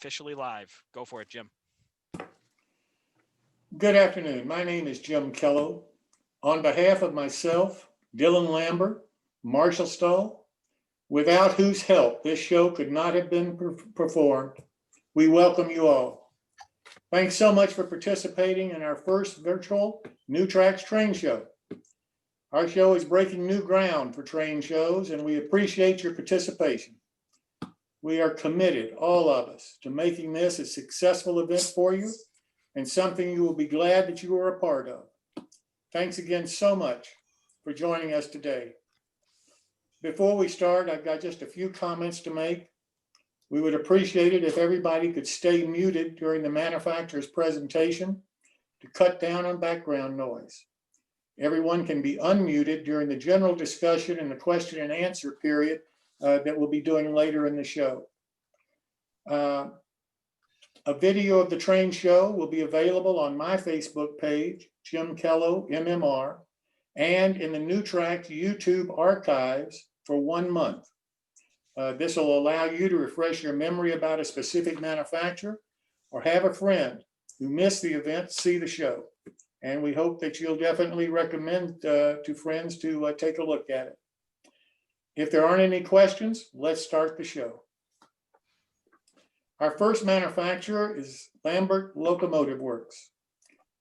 Officially live. Go for it, Jim. Good afternoon. My name is Jim Kello. On behalf of myself, Dylan Lambert, Marshall Stahl, without whose help this show could not have been performed, we welcome you all. Thanks so much for participating in our first virtual New Tracks train show. Our show is breaking new ground for train shows, and we appreciate your participation. We are committed, all of us, to making this a successful event for you and something you will be glad that you are a part of. Thanks again so much for joining us today. Before we start, I've got just a few comments to make. We would appreciate it if everybody could stay muted during the manufacturer's presentation to cut down on background noise. Everyone can be unmuted during the general discussion and the question and answer period that we'll be doing later in the show. A video of the train show will be available on my Facebook page, Jim Kello, MMR, and in the New Tracks YouTube archives for 1 month. This will allow you to refresh your memory about a specific manufacturer or have a friend who missed the event see the show. And we hope that you'll definitely recommend to friends to take a look at it. If there aren't any questions, let's start the show. Our first manufacturer is Lambert Locomotive Works,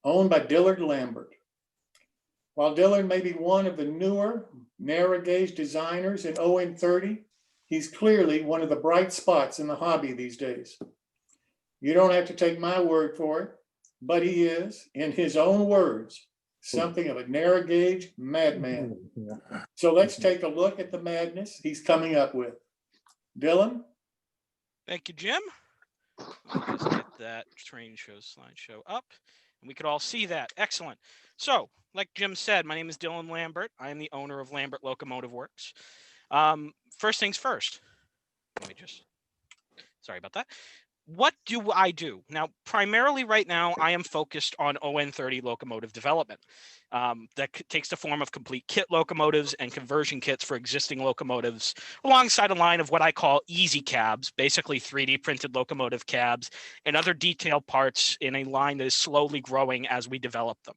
owned by Dillard Lambert. While Dillard may be one of the newer narrow gauge designers in ON30, he's clearly one of the bright spots in the hobby these days. You don't have to take my word for it, but he is, in his own words, something of a narrow gauge madman. So let's take a look at the madness he's coming up with. Dylan? Thank you, Jim. Let's get that train show slideshow up, and we could all see that. Excellent. So, like Jim said, my name is Dylan Lambert. I am the owner of Lambert Locomotive Works. First things first. Sorry about that. What do I do? Now, primarily right now, I am focused on ON30 locomotive development. That takes the form of complete kit locomotives and conversion kits for existing locomotives, alongside a line of what I call easy cabs, basically 3D printed locomotive cabs, and other detailed parts in a line that is slowly growing as we develop them.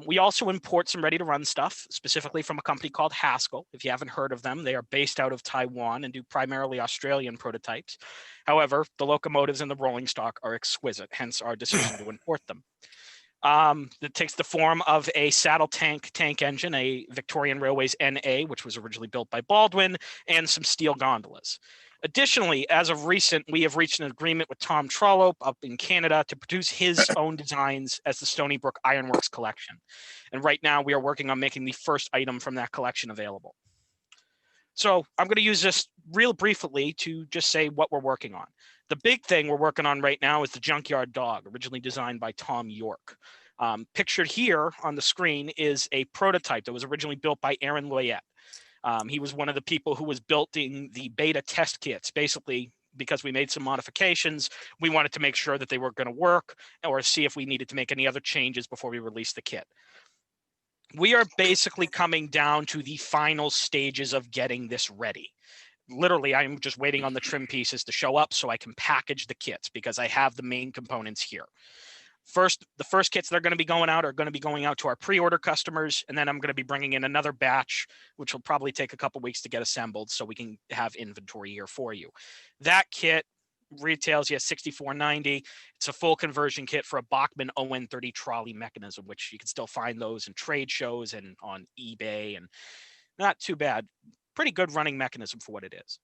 We also import some ready-to-run stuff, specifically from a company called Haskell. If you haven't heard of them, they are based out of Taiwan and do primarily Australian prototypes. However, the locomotives and the rolling stock are exquisite, hence our decision to import them. That takes the form of a saddle tank engine, a Victorian Railways NA, which was originally built by Baldwin, and some steel gondolas. Additionally, as of recent, we have reached an agreement with Tom Trollope up in Canada to produce his own designs as the Stony Brook Ironworks collection. And right now we are working on making the first item from that collection available. So I'm going to use this real briefly to just say what we're working on. The big thing we're working on right now is the Junkyard Dog, originally designed by Tom York. Pictured here on the screen is a prototype that was originally built by Aaron Loyette. He was one of the people who was building the beta test kits. Basically, because we made some modifications, we wanted to make sure that they were going to work or see if we needed to make any other changes before we released the kit. We are basically coming down to the final stages of getting this ready. Literally, I'm just waiting on the trim pieces to show up so I can package the kits because I have the main components here. The first kits that are going to be going out are going to be going out to our pre-order customers, and then I'm going to be bringing in another batch, which will probably take a couple weeks to get assembled so we can have inventory here for you. That kit retails you at $64.90. It's a full conversion kit for a Bachmann ON30 trolley mechanism, which you can still find those in trade shows and on eBay, and not too bad. Pretty good running mechanism for what it is.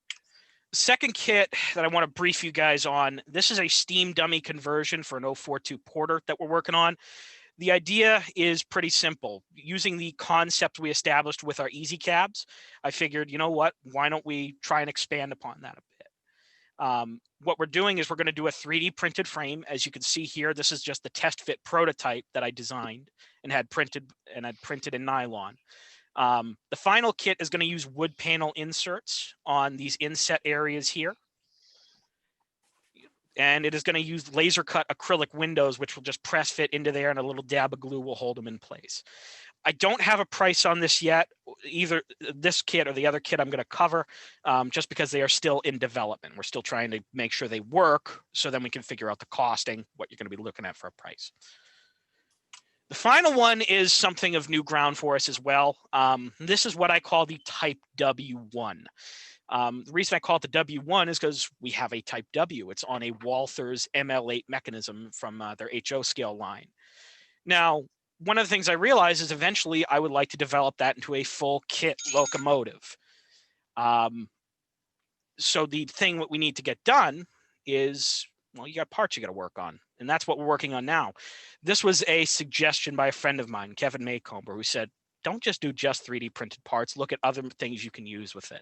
Second kit that I want to brief you guys on, this is a steam dummy conversion for an 042 Porter that we're working on. The idea is pretty simple. Using the concept we established with our easy cabs, I figured, you know what, why don't we try and expand upon that a bit? What we're doing is we're going to do a 3D printed frame. As you can see here, this is just the test fit prototype that I designed and had printed in nylon. The final kit is going to use wood panel inserts on these inset areas here. And it is going to use laser cut acrylic windows, which will just press fit into there, and a little dab of glue will hold them in place. I don't have a price on this yet, either this kit or the other kit I'm going to cover, just because they are still in development. We're still trying to make sure they work, so then we can figure out the costing, what you're going to be looking at for a price. The final one is something of new ground for us as well. This is what I call the Type W1. The reason I call it the W1 is because we have a Type W. It's on a Walthers ML8 mechanism from their HO scale line. Now, one of the things I realized is eventually I would like to develop that into a full kit locomotive. So the thing what we need to get done is, well, you got parts you got to work on, and that's what we're working on now. This was a suggestion by a friend of mine, Kevin Maycomber, who said, don't just do just 3D printed parts, look at other things you can use with it.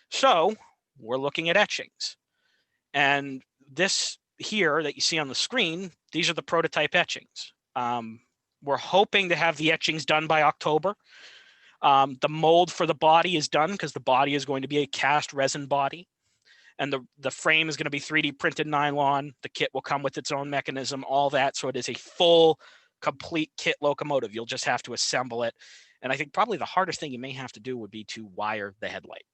So we're looking at etchings. And this here that you see on the screen, these are the prototype etchings. We're hoping to have the etchings done by October. The mold for the body is done because the body is going to be a cast resin body. And the frame is going to be 3D printed nylon. The kit will come with its own mechanism, all that. So it is a full, complete kit locomotive. You'll just have to assemble it. And I think probably the hardest thing you may have to do would be to wire the headlight.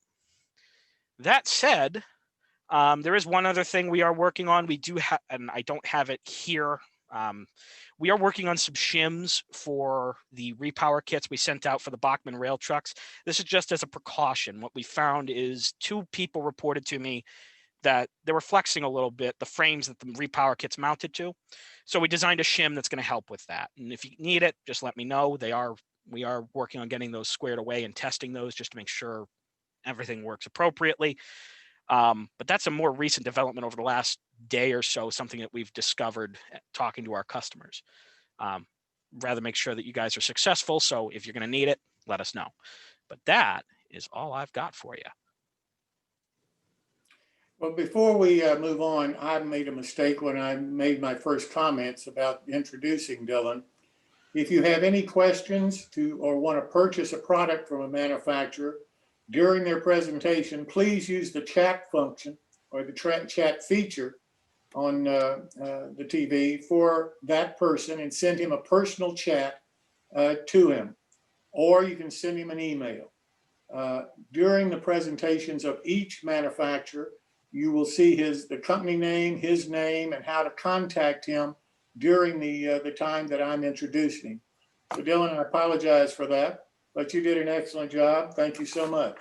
That said, there is one other thing we are working on. We do have, and I don't have it here. We are working on some shims for the repower kits we sent out for the Bachmann rail trucks. This is just as a precaution. What we found is 2 people reported to me that they were flexing a little bit, the frames that the repower kits mounted to. So we designed a shim that's going to help with that. And if you need it, just let me know. We are working on getting those squared away and testing those just to make sure everything works appropriately. But that's a more recent development over the last day or so, something that we've discovered talking to our customers. Rather make sure that you guys are successful. So if you're going to need it, let us know. But that is all I've got for you. Well, before we move on, I made a mistake when I made my first comments about introducing Dylan. If you have any questions or want to purchase a product from a manufacturer during their presentation, please use the chat function or the chat feature on the TV for that person and send him a personal chat to him, or you can send him an email. During the presentations of each manufacturer, you will see the company name, his name, and how to contact him during the time that I'm introducing him. So Dylan, I apologize for that, but you did an excellent job. Thank you so much.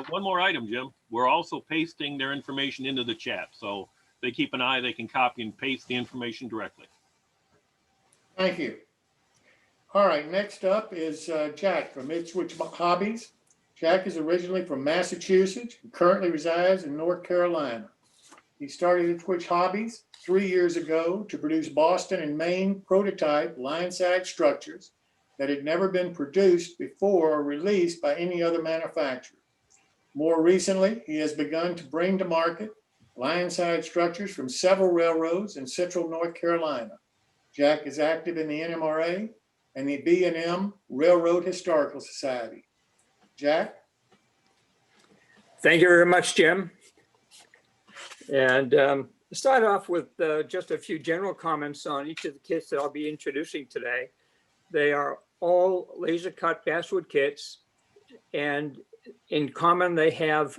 One more item, Jim. We're also pasting their information into the chat. So they keep an eye, they can copy and paste the information directly. Thank you. All right, next up is Jack from Ipswich Hobbies. Jack is originally from Massachusetts and currently resides in North Carolina. He started Ipswich Hobbies 3 years ago to produce Boston and Maine prototype line-side structures that had never been produced before or released by any other manufacturer. More recently, he has begun to bring to market line-side structures from several railroads in central North Carolina. Jack is active in the NMRA and the B&M Railroad Historical Society. Jack? Thank you very much, Jim. And start off with just a few general comments on each of the kits that I'll be introducing today. They are all laser cut basswood kits, and in common, they have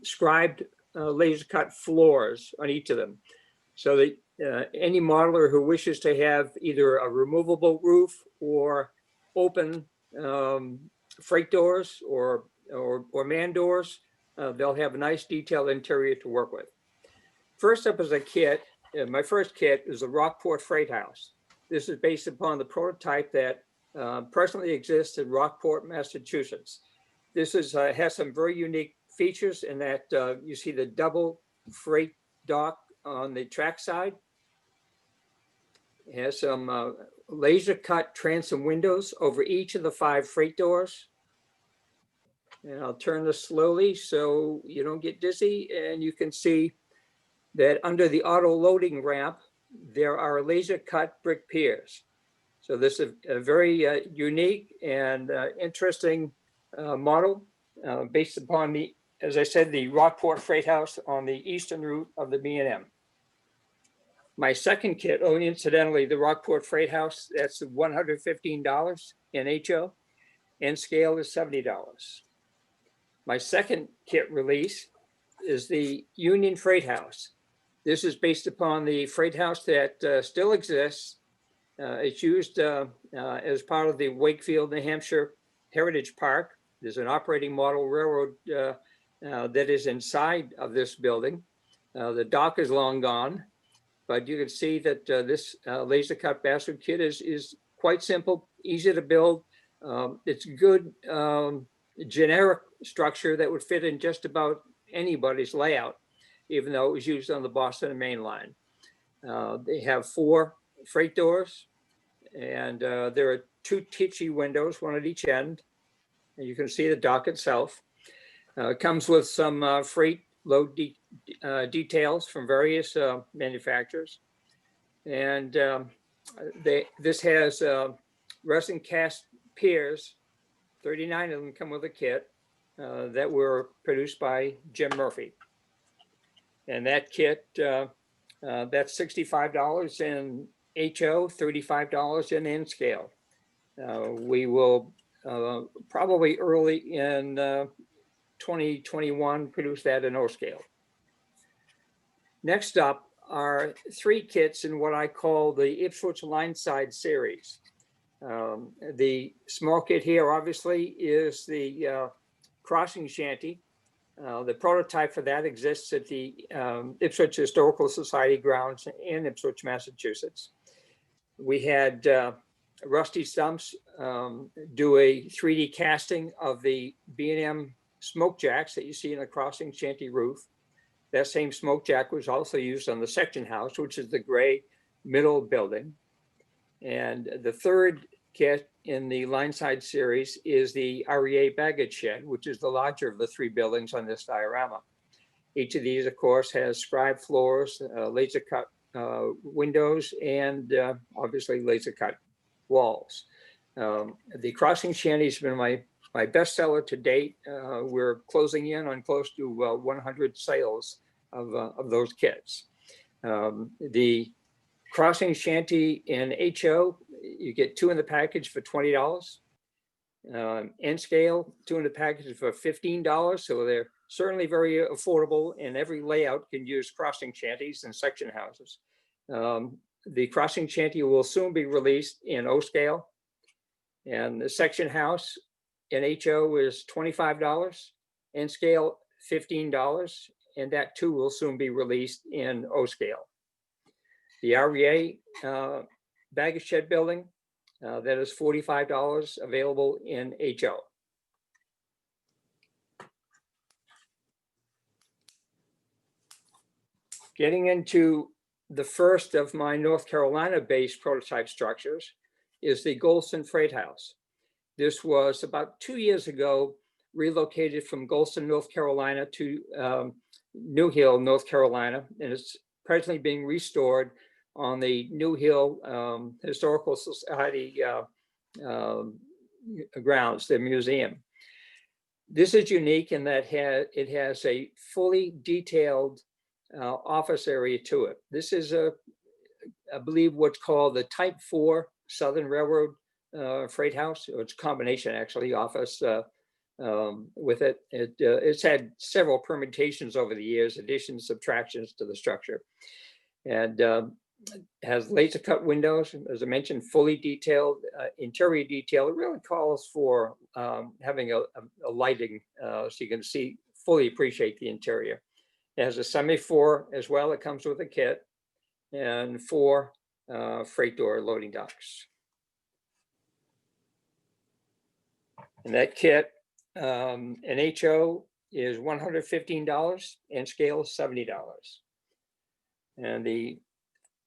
scribed laser cut floors on each of them. So that any modeler who wishes to have either a removable roof or open freight doors or man doors, they'll have a nice detailed interior to work with. First up is a kit. My first kit is the Rockport Freight House. This is based upon the prototype that presently exists in Rockport, Massachusetts. This has some very unique features in that you see the double freight dock on the track side. It has some laser cut transom windows over each of the 5 freight doors. And I'll turn this slowly so you don't get dizzy. And you can see that under the auto loading ramp, there are laser cut brick piers. So this is a very unique and interesting model based upon as I said, the Rockport Freight House on the eastern route of the B&M. My second kit, incidentally, the Rockport Freight House, that's $115. in HO, and scale is $70. My second kit release is the Union Freight House. This is based upon the freight house that still exists. It's used as part of the Wakefield, New Hampshire Heritage Park. There's an operating model railroad that is inside of this building. The dock is long gone, but you can see that this laser cut basswood kit is quite simple, easy to build. It's good generic structure that would fit in just about anybody's layout, even though it was used on the Boston and Main line. They have 4 freight doors, and there are 2 Tichy windows, one at each end. And you can see the dock itself. It comes with some freight load details from various manufacturers. And this has resin cast piers, 39 of them come with a kit that were produced by Jim Murphy. And that kit, that's $65 in HO, $35 in N scale. We will probably early in 2021 produce that in O scale. Next up are 3 kits in what I call the Ipswich Line Side series. The small kit here obviously is the crossing shanty. The prototype for that exists at the Ipswich Historical Society grounds in Ipswich, Massachusetts. We had Rusty Stumps do a 3D casting of the B&M smoke jacks that you see in the crossing shanty roof. That same smoke jack was also used on the section house, which is the gray middle building. And the third kit in the line side series is the REA baggage shed, which is the larger of the 3 buildings on this diorama. Each of these, of course, has scribe floors, laser cut windows, and obviously laser cut walls. The crossing shanty has been my best seller to date. We're closing in on close to 100 sales of those kits. The crossing shanty in HO, you get 2 in the package for $20. N scale, 2 in the package for $15. So they're certainly very affordable, and every layout can use crossing shanties and section houses. The crossing shanty will soon be released in O scale, and the section house in HO is $25, N scale $15, and that too will soon be released in O scale. The REA baggage shed building, that is $45, available in HO. Getting into the first of my North Carolina-based prototype structures is the Golston Freight House. This was about 2 years ago relocated from Golston, North Carolina to New Hill, North Carolina, and it's presently being restored on the New Hill Historical Society grounds, the museum. This is unique in that it has a fully detailed office area to it. This is I believe what's called the Type 4 Southern Railroad freight house, or it's a combination actually, office with it. It's had several permutations over the years, additions, subtractions to the structure. And has laser cut windows, as I mentioned, fully detailed interior detail. It really calls for having a lighting so you can fully appreciate the interior. It has a semaphore as well. It comes with a kit, and 4 freight door loading docks. And that kit in HO is $115, and scale is $70. And the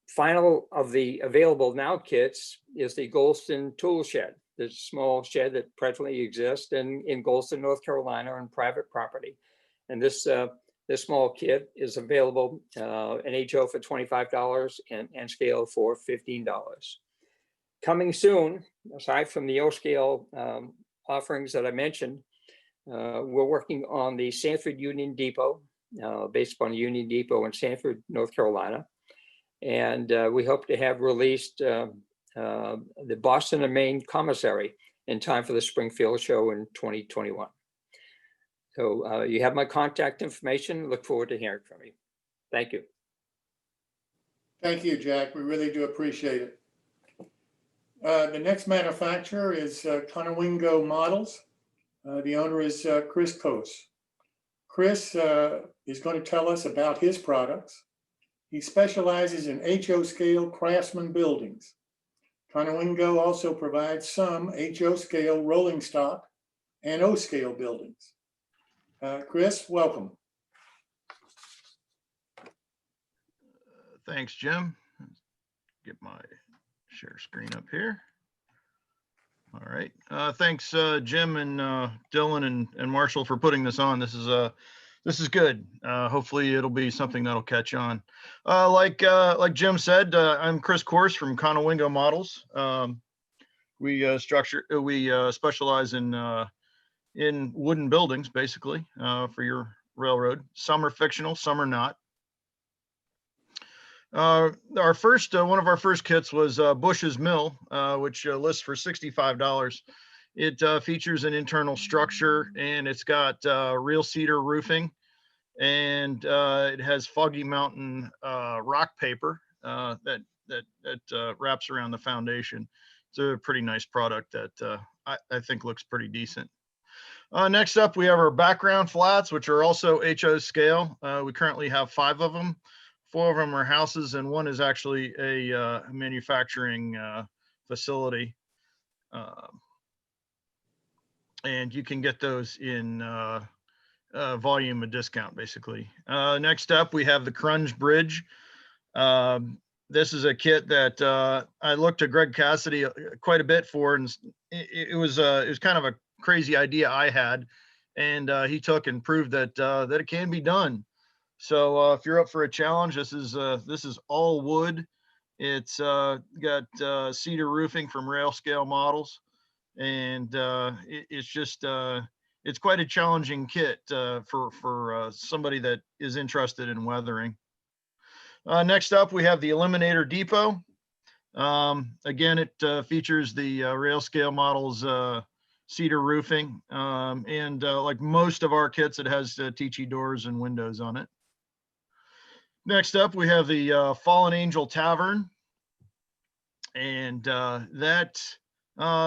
final of the available now kits is the Golston tool shed. This small shed that presently exists in Golston, North Carolina, on private property. And this small kit is available in HO for $25 and scale for $15. Coming soon, aside from the O scale offerings that I mentioned, we're working on the Sanford Union Depot, based upon Union Depot in Sanford, North Carolina. And we hope to have released the Boston and Maine Commissary in time for the Springfield show in 2021. So you have my contact information. Look forward to hearing from you. Thank you. Thank you, Jack. We really do appreciate it. The next manufacturer is Conowingo Models. The owner is Chris Coase. Chris is going to tell us about his products. He specializes in HO scale craftsman buildings. Conowingo also provides some HO scale rolling stock and O scale buildings. Chris, welcome. Thanks, Jim. Get my share screen up here. All right. Thanks, Jim and Dylan and Marshall for putting this on. This is good. Hopefully it'll be something that'll catch on. Like Jim said, I'm Chris Coase from Conowingo Models. We specialize in wooden buildings, basically, for your railroad. Some are fictional, some are not. Our first one of our first kits was Bush's Mill, which lists for $65. It features an internal structure, and it's got real cedar roofing, and it has Foggy Mountain rock paper that wraps around the foundation. It's a pretty nice product that I think looks pretty decent. Next up, we have our background flats, which are also HO scale. We currently have 5 of them. 4 of them are houses, and 1 is actually a manufacturing facility. And you can get those in volume and discount, basically. Next up, we have the Crunge Bridge. This is a kit that I looked to Greg Cassidy quite a bit for, and it was kind of a crazy idea I had, and he took and proved that it can be done. So if you're up for a challenge, this is all wood. It's got cedar roofing from Rail Scale Models, and it's just it's quite a challenging kit for somebody that is interested in weathering. Next up, we have the Eliminator Depot. Again, it features the Rail Scale Models cedar roofing, and like most of our kits, it has Tichy doors and windows on it. Next up, we have the Fallen Angel Tavern, and that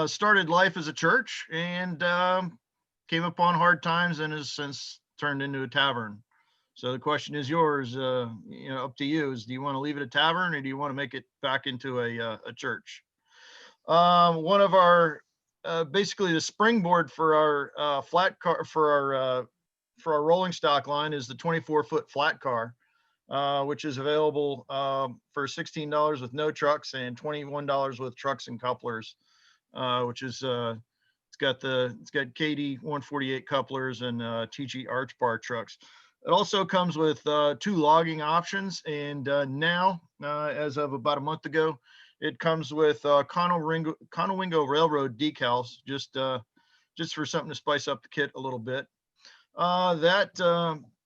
started life as a church and came upon hard times and has since turned into a tavern. So the question is yours, up to you. Do you want to leave it a tavern, or do you want to make it back into a church? One of our basically the springboard for our flat car for our rolling stock line is the 24-foot flat car. Which is available for $16 with no trucks and $21 with trucks and couplers, which is it's got KD 148 couplers and Tichy arch bar trucks. It also comes with 2 logging options, and now as of about a month ago, it comes with Conowingo Railroad decals, just for something to spice up the kit a little bit.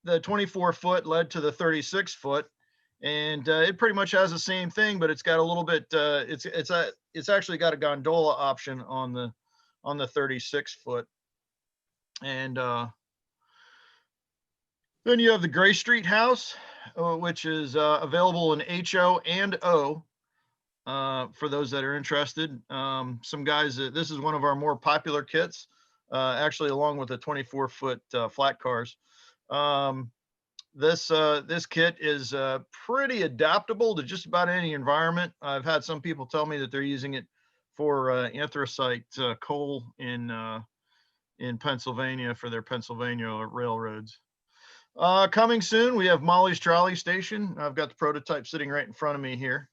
The 24-foot led to the 36-foot, and it pretty much has the same thing, but it's got a little bit. It's actually got a gondola option on the 36-foot, and then you have the Gray Street House, which is available in HO and O for those that are interested. Some guys, this is one of our more popular kits, actually, along with the 24-foot flat cars. This kit is pretty adaptable to just about any environment. I've had some people tell me that they're using it for anthracite coal in Pennsylvania for their Pennsylvania railroads. Coming soon, we have Molly's Trolley Station. I've got the prototype sitting right in front of me here,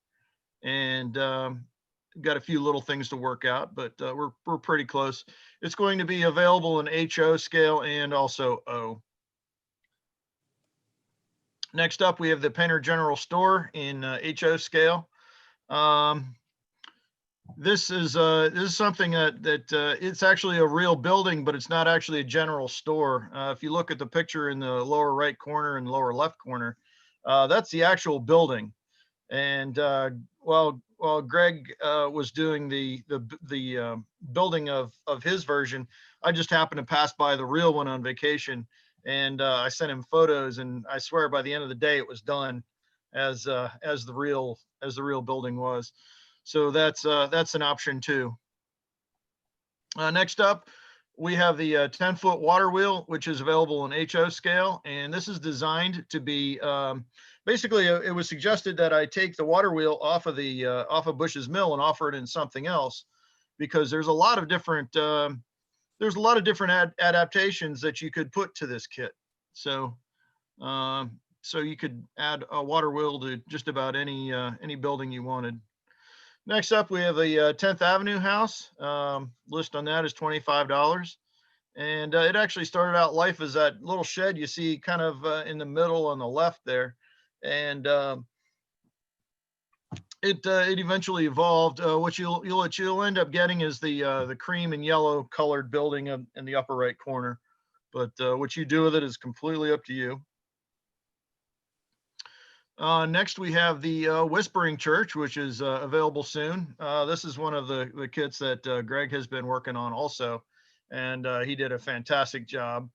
and got a few little things to work out, but we're pretty close. It's going to be available in HO scale and also O. Next up, we have the Painter General Store in HO scale. This is something that it's actually a real building, but it's not actually a general store. If you look at the picture in the lower right corner and lower left corner, that's the actual building. And while while Greg was doing the building of his version, I just happened to pass by the real one on vacation, and I sent him photos, and I swear by the end of the day it was done as the real building was. So that's an option too. Next up, we have the 10-foot water wheel, which is available in HO scale, and this is designed to be basically. It was suggested that I take the water wheel off of Bush's Mill and offer it in something else, because there's a lot of different adaptations that you could put to this kit. So you could add a water wheel to just about any building you wanted. Next up, we have the 10th Avenue house. List on that is $25. And it actually started out life as that little shed you see kind of in the middle on the left there. And it eventually evolved. What you'll end up getting is the cream and yellow colored building in the upper right corner. But what you do with it is completely up to you. Next, we have the Whispering Church, which is available soon. This is one of the kits that Greg has been working on also, and he did a fantastic job.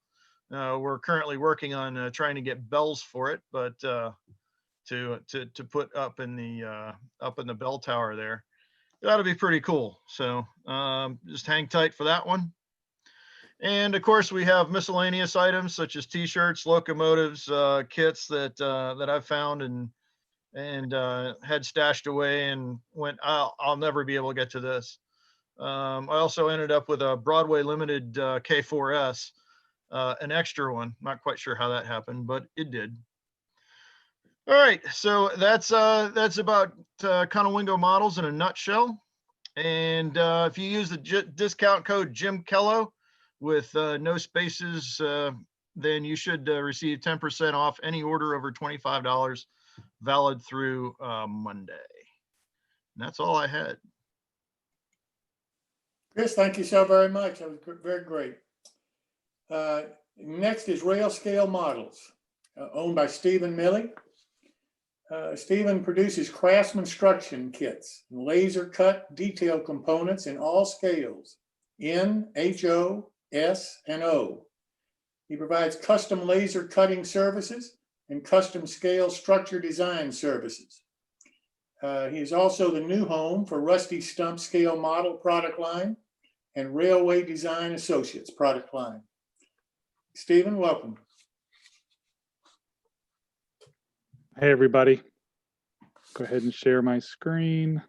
We're currently working on trying to get bells for it, but to put up in the bell tower there, that'll be pretty cool. So just hang tight for that one. And of course, we have miscellaneous items such as T-shirts, locomotives, kits that I've found and had stashed away and went, I'll never be able to get to this. I also ended up with a Broadway Limited K4S, an extra one. Not quite sure how that happened, but it did. All right, so that's about Conowingo models in a nutshell. And if you use the discount code Jim Kello with no spaces, then you should receive 10% off any order over $25, valid through Monday. And that's all I had. Chris, thank you so very much. That was very great. Next is Rail Scale Models, owned by Stephen Milley. Stephen produces craftsman construction kits, laser cut detail components in all scales, N, HO, S, and O. He provides custom laser cutting services and custom scale structure design services. He is also the new home for Rusty Stump Scale Model product line and Railway Design Associates product line. Stephen, welcome. Hey, everybody. Go ahead and share my screen.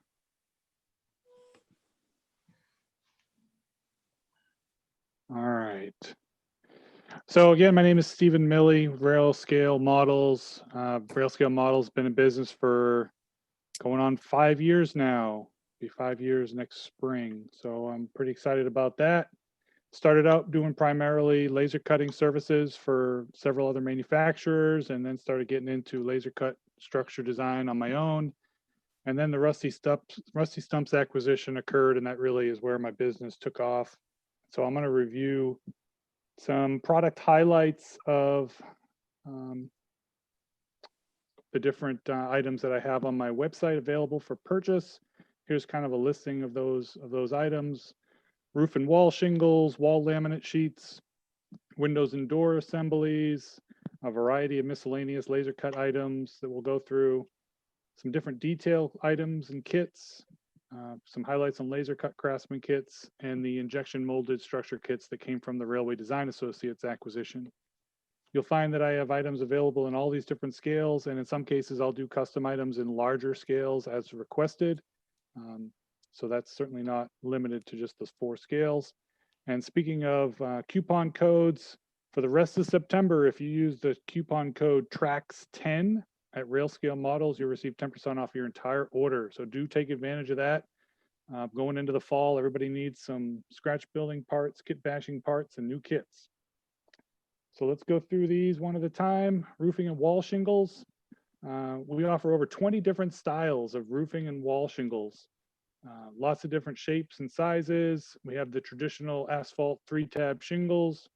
All right. So again, my name is Stephen Milley, Rail Scale Models. Rail Scale Models been in business for going on 5 years now. Be 5 years next spring. So I'm pretty excited about that. Started out doing primarily laser cutting services for several other manufacturers, and then started getting into laser cut structure design on my own. And then the Rusty Stumps acquisition occurred, and that really is where my business took off. So I'm going to review some product highlights of the different items that I have on my website available for purchase. Here's kind of a listing of those items: roof and wall shingles, wall laminate sheets, windows and door assemblies, a variety of miscellaneous laser cut items that we'll go through, some different detail items and kits, some highlights on laser cut craftsman kits, and the injection molded structure kits that came from the Railway Design Associates acquisition. You'll find that I have items available in all these different scales, and in some cases I'll do custom items in larger scales as requested. So that's certainly not limited to just those 4 scales. And speaking of coupon codes, for the rest of September, if you use the coupon code TRACKS10 at Rail Scale Models, you'll receive 10% off your entire order. So do take advantage of that. Going into the fall, everybody needs some scratch building parts, kit bashing parts, and new kits. So let's go through these one at a time. Roofing and wall shingles. We offer over 20 different styles of roofing and wall shingles. Lots of different shapes and sizes. We have the traditional asphalt 3-tab shingles.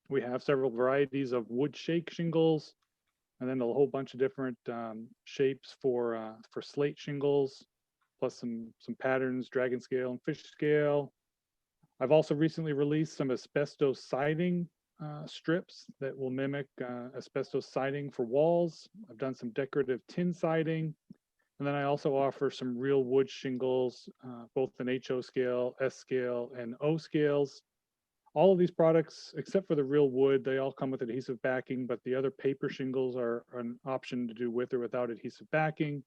We have several varieties of wood shake shingles, and then a whole bunch of different shapes for slate shingles, plus some patterns, dragon scale and fish scale. I've also recently released some asbestos siding strips that will mimic asbestos siding for walls. I've done some decorative tin siding. And then I also offer some real wood shingles, both in HO scale, S scale, and O scales. All of these products, except for the real wood, they all come with adhesive backing, but the other paper shingles are an option to do with or without adhesive backing.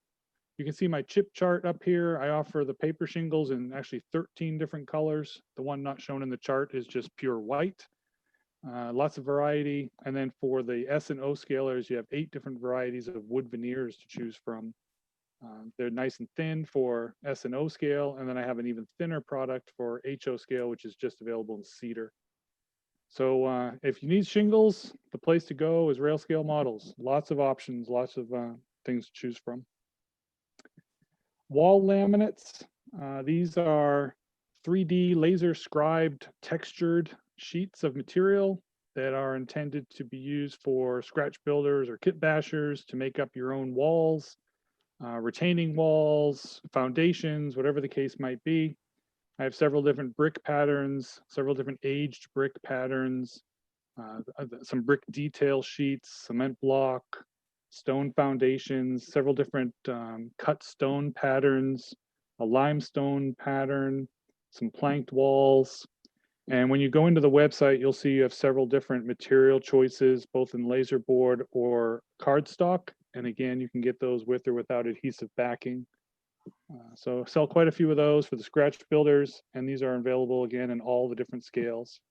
You can see my chip chart up here. I offer the paper shingles in actually 13 different colors. The one not shown in the chart is just pure white. Lots of variety. And then for the S and O scalers, you have 8 different varieties of wood veneers to choose from. They're nice and thin for S and O scale, and then I have an even thinner product for HO scale, which is just available in cedar. So if you need shingles, the place to go is Railscale Models. Lots of options, lots of things to choose from. Wall laminates. These are 3D laser scribed textured sheets of material that are intended to be used for scratch builders or kit bashers to make up your own walls. Retaining walls, foundations, whatever the case might be. I have several different brick patterns, several different aged brick patterns, some brick detail sheets, cement block, stone foundations, several different cut stone patterns, a limestone pattern, some planked walls. And when you go into the website, you'll see you have several different material choices, both in laser board or cardstock. And again, you can get those with or without adhesive backing. So sell quite a few of those for the scratch builders, and these are available again in all the different scales.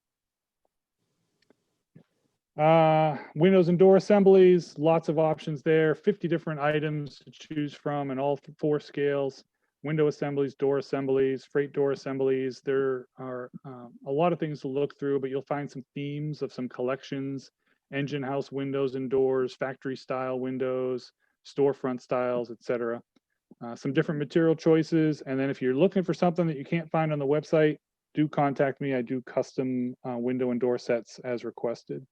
Windows and door assemblies, lots of options there, 50 different items to choose from in all 4 scales. Window assemblies, door assemblies, freight door assemblies. There are a lot of things to look through, but you'll find some themes of some collections: engine house windows and doors, factory style windows, storefront styles, etc. Some different material choices. And then if you're looking for something that you can't find on the website, do contact me. I do custom window and door sets as requested.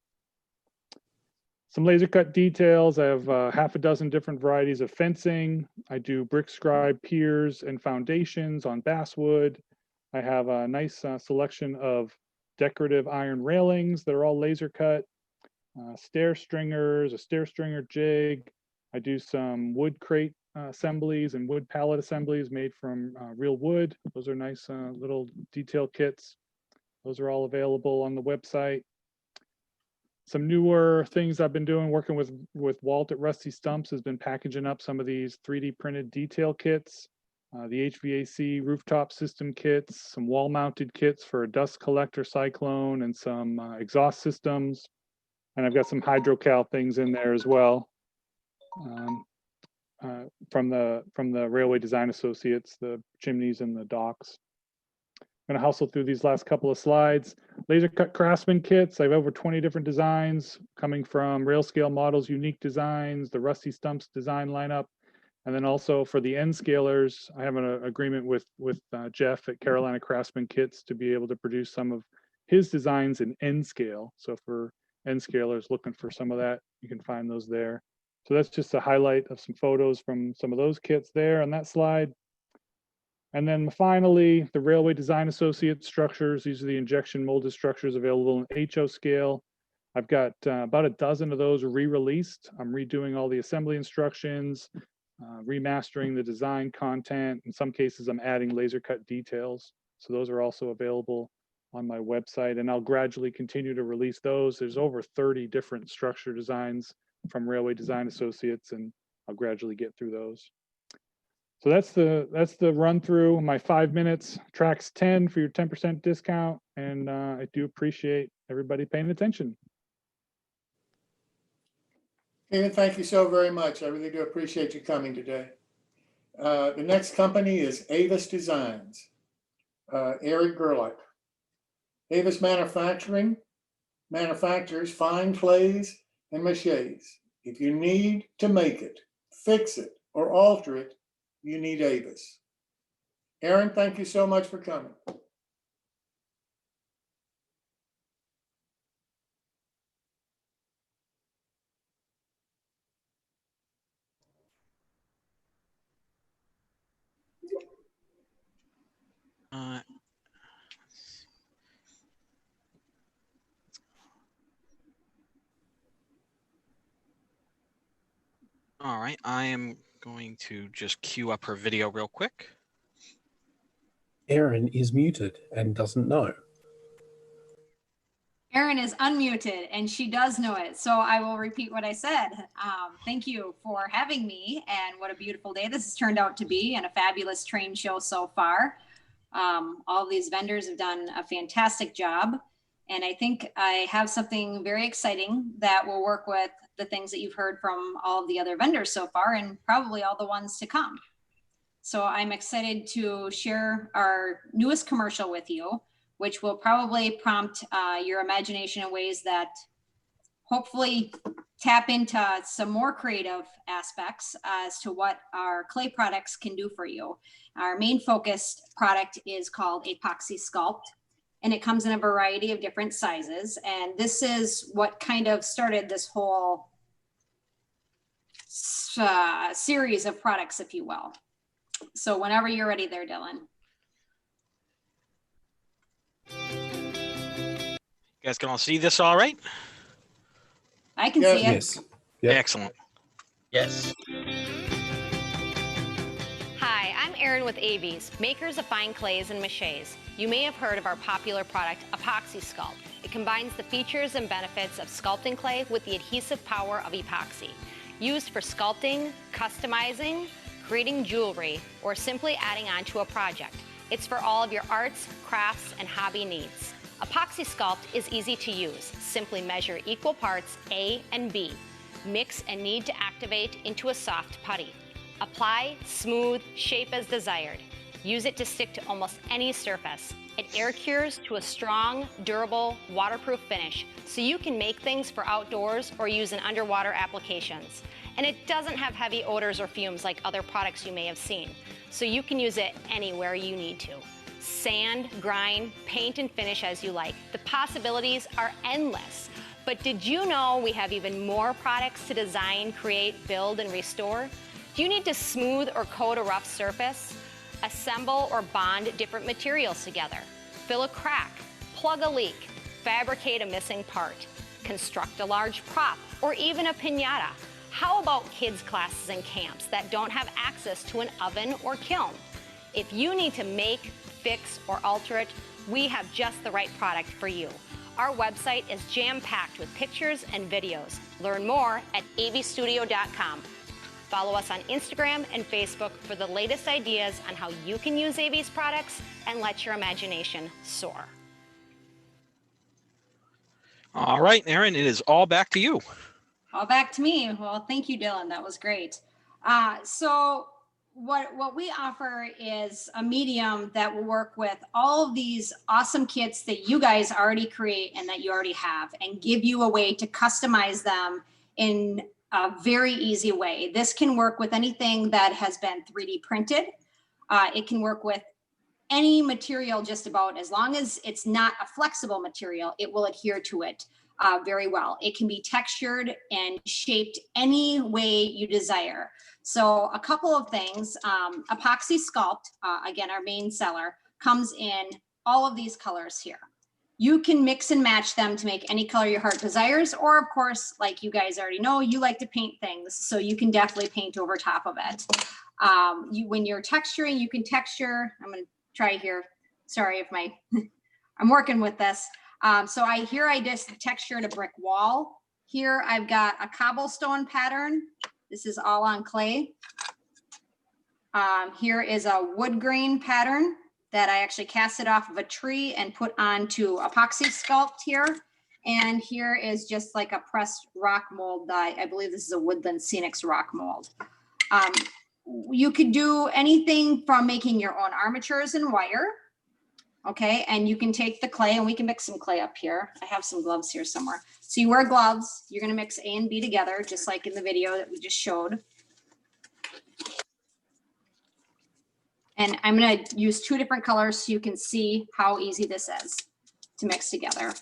Some laser cut details. I have half a dozen different varieties of fencing. I do brick scribe piers and foundations on basswood. I have a nice selection of decorative iron railings that are all laser cut. Stair stringers, a stair stringer jig. I do some wood crate assemblies and wood pallet assemblies made from real wood. Those are nice little detail kits. Those are all available on the website. Some newer things I've been doing, working with Walt at Rusty Stumps, has been packaging up some of these 3D printed detail kits, the HVAC rooftop system kits, some wall mounted kits for a dust collector cyclone, and some exhaust systems. And I've got some hydrocal things in there as well, from the Railway Design Associates, the chimneys and the docks. I'm gonna hustle through these last couple of slides. Laser cut Craftsman kits. I have over 20 different designs coming from Railscale Models, Unique Designs, the Rusty Stumps design lineup. And then also for the N scalers, I have an agreement with Jeff at Carolina Craftsman Kits to be able to produce some of his designs in N scale. So for N scalers looking for some of that, you can find those there. So that's just a highlight of some photos from some of those kits there on that slide. And then finally, the Railway Design Associates structures. These are the injection molded structures available in HO scale. I've got about a dozen of those re-released. I'm redoing all the assembly instructions, remastering the design content. In some cases, I'm adding laser cut details. So those are also available on my website, and I'll gradually continue to release those. There's over 30 different structure designs from Railway Design Associates, and I'll gradually get through those. So that's the run through. My 5 minutes tracks 10 for your 10% discount, and I do appreciate everybody paying attention. David, thank you so very much. I really do appreciate you coming today. The next company is Avis Designs, Eric Gerlach. Avis manufactures fine clays and maches. If you need to make it, fix it, or alter it, you need Avis. Aaron, thank you so much for coming. Uh, all right, I am going to just queue up her video real quick. Erin is muted and doesn't know. Erin is unmuted and she does know it. So I will repeat what I said. Thank you for having me, and what a beautiful day this has turned out to be, and a fabulous train show so far. All of these vendors have done a fantastic job. And I think I have something very exciting that will work with the things that you've heard from all of the other vendors so far, and probably all the ones to come. So I'm excited to share our newest commercial with you, which will probably prompt your imagination in ways that hopefully tap into some more creative aspects as to what our clay products can do for you. Our main focused product is called Epoxy Sculpt, and it comes in a variety of different sizes. And this is what kind of started this whole series of products, if you will. So whenever you're ready there, Dylan. You guys can all see this all right? I can Yeah. see it. Yes. Yep. Excellent. Yes. Hi, I'm Erin with AVs, makers of fine clays and maches. You may have heard of our popular product, Epoxy Sculpt. It combines the features and benefits of sculpting clay with the adhesive power of epoxy. Used for sculpting, customizing, creating jewelry, or simply adding on to a project. It's for all of your arts, crafts, and hobby needs. Epoxy Sculpt is easy to use. Simply measure equal parts A and B. Mix and knead to activate into a soft putty. Apply, smooth, shape as desired. Use it to stick to almost any surface. It air cures to a strong, durable, waterproof finish, so you can make things for outdoors or use in underwater applications. And it doesn't have heavy odors or fumes like other products you may have seen, so you can use it anywhere you need to. Sand, grind, paint, and finish as you like. The possibilities are endless. But did you know we have even more products to design, create, build, and restore? Do you need to smooth or coat a rough surface? Assemble or bond different materials together? Fill a crack, plug a leak, fabricate a missing part, construct a large prop, or even a piñata? How about kids' classes and camps that don't have access to an oven or kiln? If you need to make, fix, or alter it, we have just the right product for you. Our website is jam-packed with pictures and videos. Learn more at avstudio.com. Follow us on Instagram and Facebook for the latest ideas on how you can use AV's products and let your imagination soar. All right, Erin, it is all back to you. All back to me. Well, thank you, Dylan. That was great. So what we offer is a medium that will work with all of these awesome kits that you guys already create and that you already have, and give you a way to customize them in a very easy way. This can work with anything that has been 3D printed. It can work with any material just about, as long as it's not a flexible material, it will adhere to it very well. It can be textured and shaped any way you desire. So a couple of things, Epoxy Sculpt, again, our main seller, comes in all of these colors here. You can mix and match them to make any color your heart desires, or of course, like you guys already know, you like to paint things, so you can definitely paint over top of it. When you're texturing, you can texture. I'm going to try here. Sorry if I'm working with this. So I just textured a brick wall. Here I've got a cobblestone pattern. This is all on clay. Here is a wood grain pattern that I actually cast it off of a tree and put onto Epoxy Sculpt here. And here is just like a pressed rock mold. I believe this is a Woodland Scenics rock mold. You could do anything from making your own armatures and wire. Okay, and you can take the clay, and we can mix some clay up here. I have some gloves here somewhere. So you wear gloves, you're gonna mix A and B together, just like in the video that we just showed. And I'm gonna use 2 different colors so you can see how easy this is to mix together.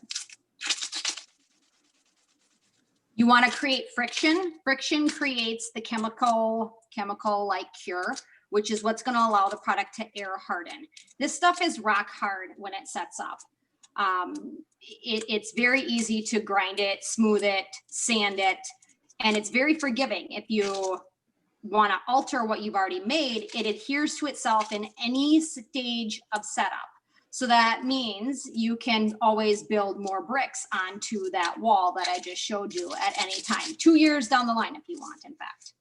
You wanna create friction. Friction creates the chemical-like cure, which is what's going to allow the product to air harden. This stuff is rock hard when it sets up. It's very easy to grind it, smooth it, sand it, and it's very forgiving. If you want to alter what you've already made, it adheres to itself in any stage of setup. So that means you can always build more bricks onto that wall that I just showed you at any time, 2 years down the line if you want, in fact.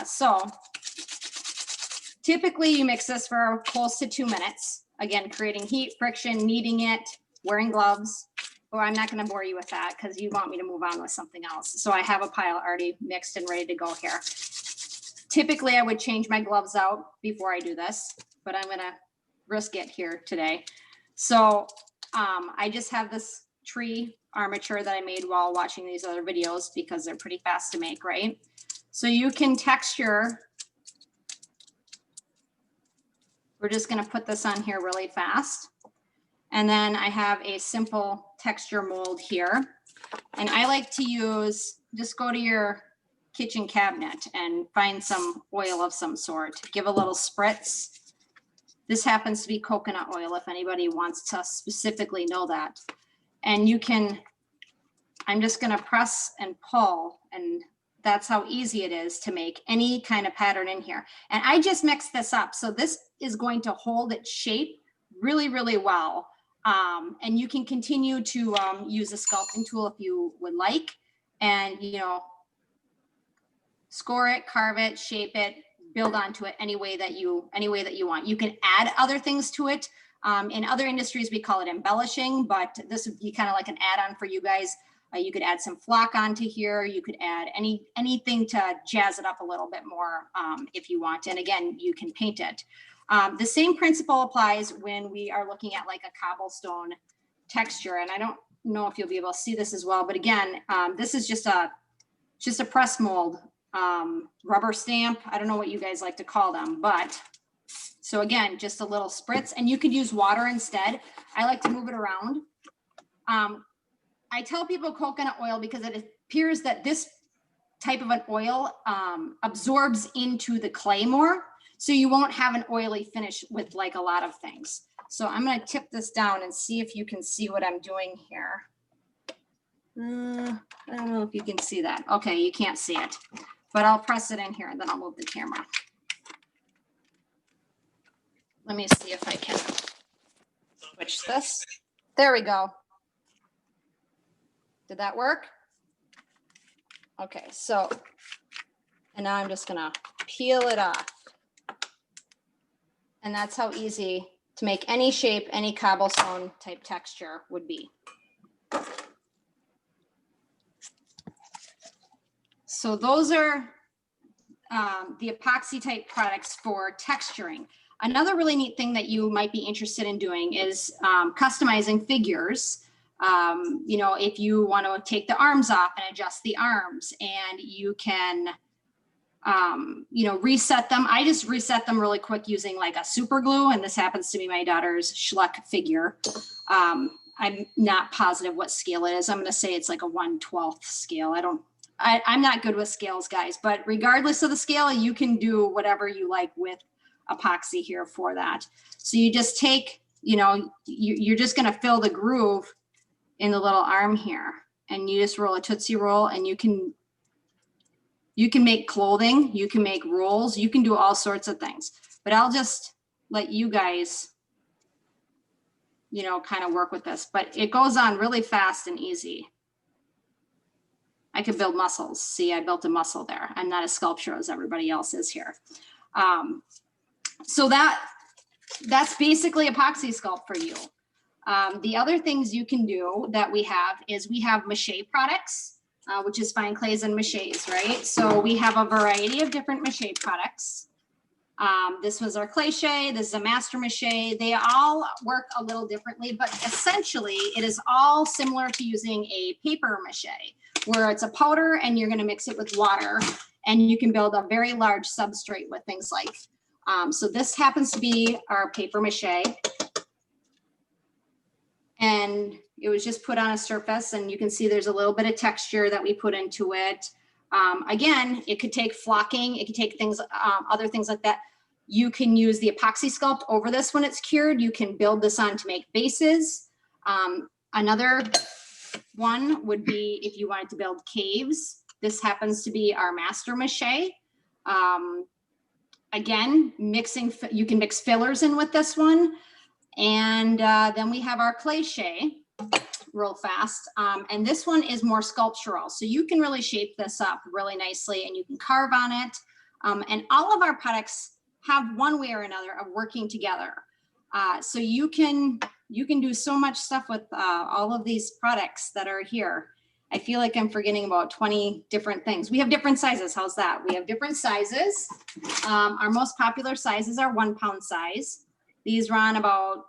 So typically you mix this for close to 2 minutes. Again, creating heat, friction, kneading it, wearing gloves. Or I'm not going to bore you with that because you want me to move on with something else. So I have a pile already mixed and ready to go here. Typically I would change my gloves out before I do this, but I'm going to risk it here today. So I just have this tree armature that I made while watching these other videos because they're pretty fast to make, right? So you can texture. We're just going to put this on here really fast. And then I have a simple texture mold here. And I like to use, just go to your kitchen cabinet and find some oil of some sort. Give a little spritz. This happens to be coconut oil if anybody wants to specifically know that. And you can, I'm just going to press and pull, and that's how easy it is to make any kind of pattern in here. And I just mixed this up. So this is going to hold its shape really, really well. And you can continue to use a sculpting tool if you would like, and, you know, score it, carve it, shape it, build onto it any way that you want. You can add other things to it. In other industries, we call it embellishing, but this would be kind of like an add-on for you guys. You could add some flock onto here. You could add anything to jazz it up a little bit more if you want. And again, you can paint it. The same principle applies when we are looking at like a cobblestone texture. And I don't know if you'll be able to see this as well, but again, this is just a press mold, rubber stamp. I don't know what you guys like to call them, but so again, just a little spritz, and you could use water instead. I like to move it around. I tell people coconut oil because it appears that this type of an oil absorbs into the clay more. So you won't have an oily finish with like a lot of things. So I'm going to tip this down and see if you can see what I'm doing here. I don't know if you can see that. Okay, you can't see it, but I'll press it in here and then I'll move the camera. Let me see if I can switch this. There we go. Did that work? Okay, so, and now I'm just gonna peel it off. And that's how easy to make any shape, any cobblestone type texture would be. So those are the epoxy type products for texturing. Another really neat thing that you might be interested in doing is customizing figures. You know, if you want to take the arms off and adjust the arms, and you can, you know, reset them. I just reset them really quick using like a super glue, and this happens to be my daughter's Schluck figure. I'm not positive what scale it is. I'm going to say it's like a 1/12 scale. I'm not good with scales, guys, but regardless of the scale, you can do whatever you like with epoxy here for that. So you just take, you know, you're just going to fill the groove in the little arm here, and you just roll a Tootsie Roll, and you can make clothing, you can make rolls, you can do all sorts of things, but I'll just let you guys, you know, kind of work with this, but it goes on really fast and easy. I could build muscles. See, I built a muscle there. I'm not as sculpture as everybody else is here. So that's basically epoxy sculpt for you. The other things you can do that we have is we have mache products, which is fine clays and maches, right? So we have a variety of different mache products. This was our Cliche, this is a Master Mache. They all work a little differently, but essentially it is all similar to using a paper mache, where it's a powder and you're going to mix it with water, and you can build a very large substrate with things like, so this happens to be our paper mache, and it was just put on a surface, and you can see there's a little bit of texture that we put into it. Again, it could take flocking, it could take things, other things like that. You can use the epoxy sculpt over this when it's cured. You can build this on to make bases. Another one would be if you wanted to build caves. This happens to be our master mache. Again, you can mix fillers in with this one. And then we have our cliche, real fast. And this one is more sculptural. So you can really shape this up really nicely and you can carve on it. And all of our products have one way or another of working together. So you can do so much stuff with all of these products that are here. I feel like I'm forgetting about 20 different things. We have different sizes. How's that? We have different sizes. Our most popular sizes are 1 pound size. These run about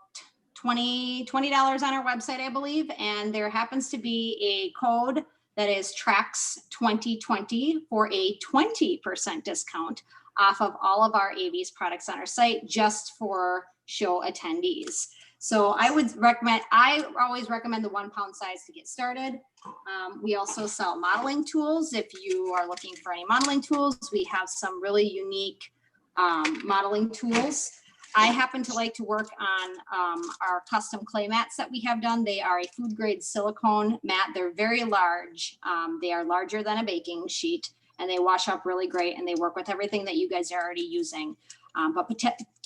$20 on our website, I believe. And there happens to be a code that is TRACS 2020 for a 20% discount off of all of our AV's products on our site just for show attendees. So I always recommend the 1 pound size to get started. We also sell modeling tools. If you are looking for any modeling tools, we have some really unique modeling tools. I happen to like to work on our custom clay mats that we have done. They are a food grade silicone mat. They're very large. They are larger than a baking sheet and they wash up really great and they work with everything that you guys are already using, but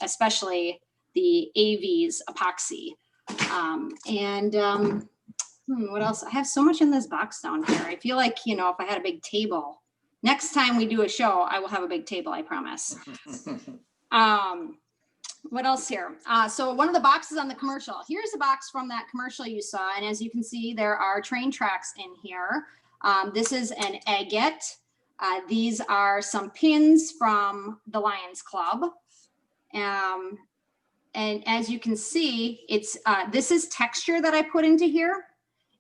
especially the AV's epoxy. What else? I have so much in this box down here. I feel like, if I had a big table, next time we do a show, I will have a big table, I promise. What else here? So one of the boxes on the commercial, here's a box from that commercial you saw. And as you can see, there are train tracks in here. This is an agate. These are some pins from the Lions Club. And as you can see, this is texture that I put into here.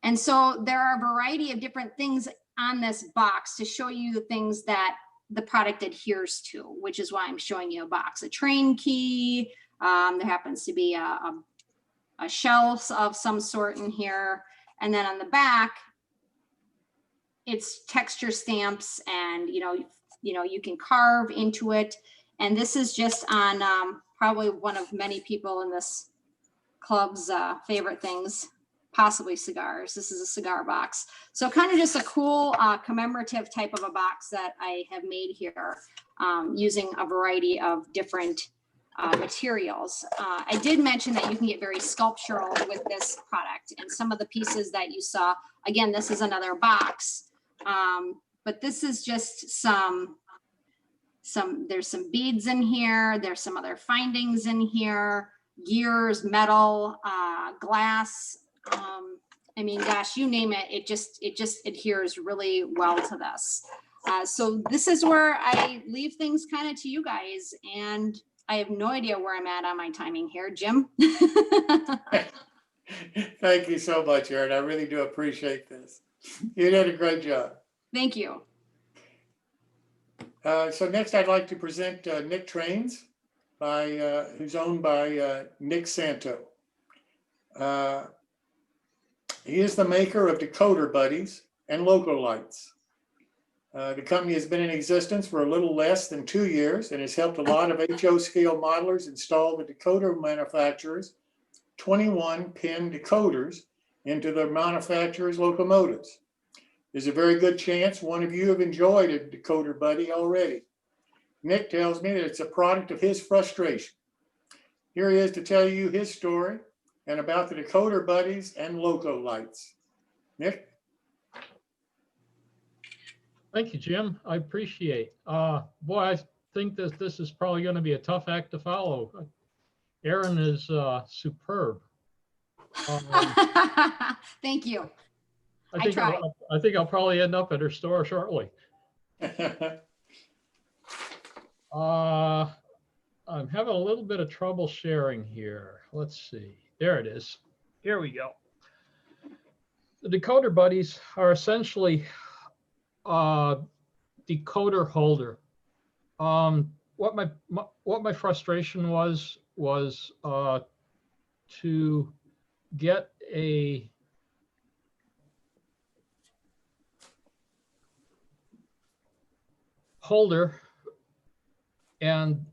And so there are a variety of different things on this box to show you the things that the product adheres to, which is why I'm showing you a box. A train key, there happens to be a shelf of some sort in here. And then on the back, it's texture stamps and, you can carve into it. And this is just on probably one of many people in this club's favorite things, possibly cigars. This is a cigar box. So kind of just a cool commemorative type of a box that I have made here using a variety of different materials. I did mention that you can get very sculptural with this product and some of the pieces that you saw. Again, this is another box, but this is just there's some beads in here. There's some other findings in here, gears, metal, glass. I mean, gosh, you name it. It just adheres really well to this. So this is where I leave things kind of to you guys. And I have no idea where I'm at on my timing here. Jim? Thank you so much, Erin. I really do appreciate this. You did a great job. Thank you. So next I'd like to present Nick Trains, who's owned by Nick Santo. He is the maker of Decoder Buddies and Loco Lights. The company has been in existence for a little less than 2 years and has helped a lot of HO scale modelers install the decoder manufacturers' 21-pin decoders into their manufacturer's locomotives. There's a very good chance one of you have enjoyed a Decoder Buddy already. Nick tells me that it's a product of his frustration. Here he is to tell you his story and about the Decoder Buddies and Loco Lights. Nick? Thank you, Jim. I appreciate. Boy, I think that this is probably going to be a tough act to follow. Erin is superb. Thank you. I think I'll probably end up at her store shortly. I'm having a little bit of trouble sharing here. Let's see. There it is. Here we go. The Decoder Buddies are essentially decoder holder. What my frustration was to get a holder and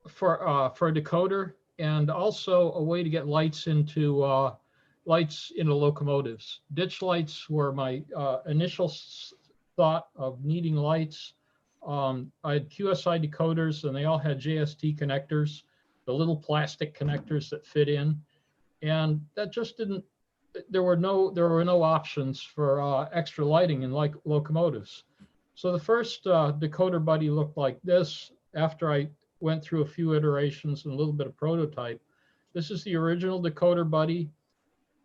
for a decoder, and also a way to get lights into locomotives. Ditch lights were my initial thought of needing lights. I had QSI decoders, and they all had JST connectors, the little plastic connectors that fit in, and that just didn't. There were no options for extra lighting in like locomotives. So the first decoder buddy looked like this. After I went through a few iterations and a little bit of prototype, this is the original decoder buddy.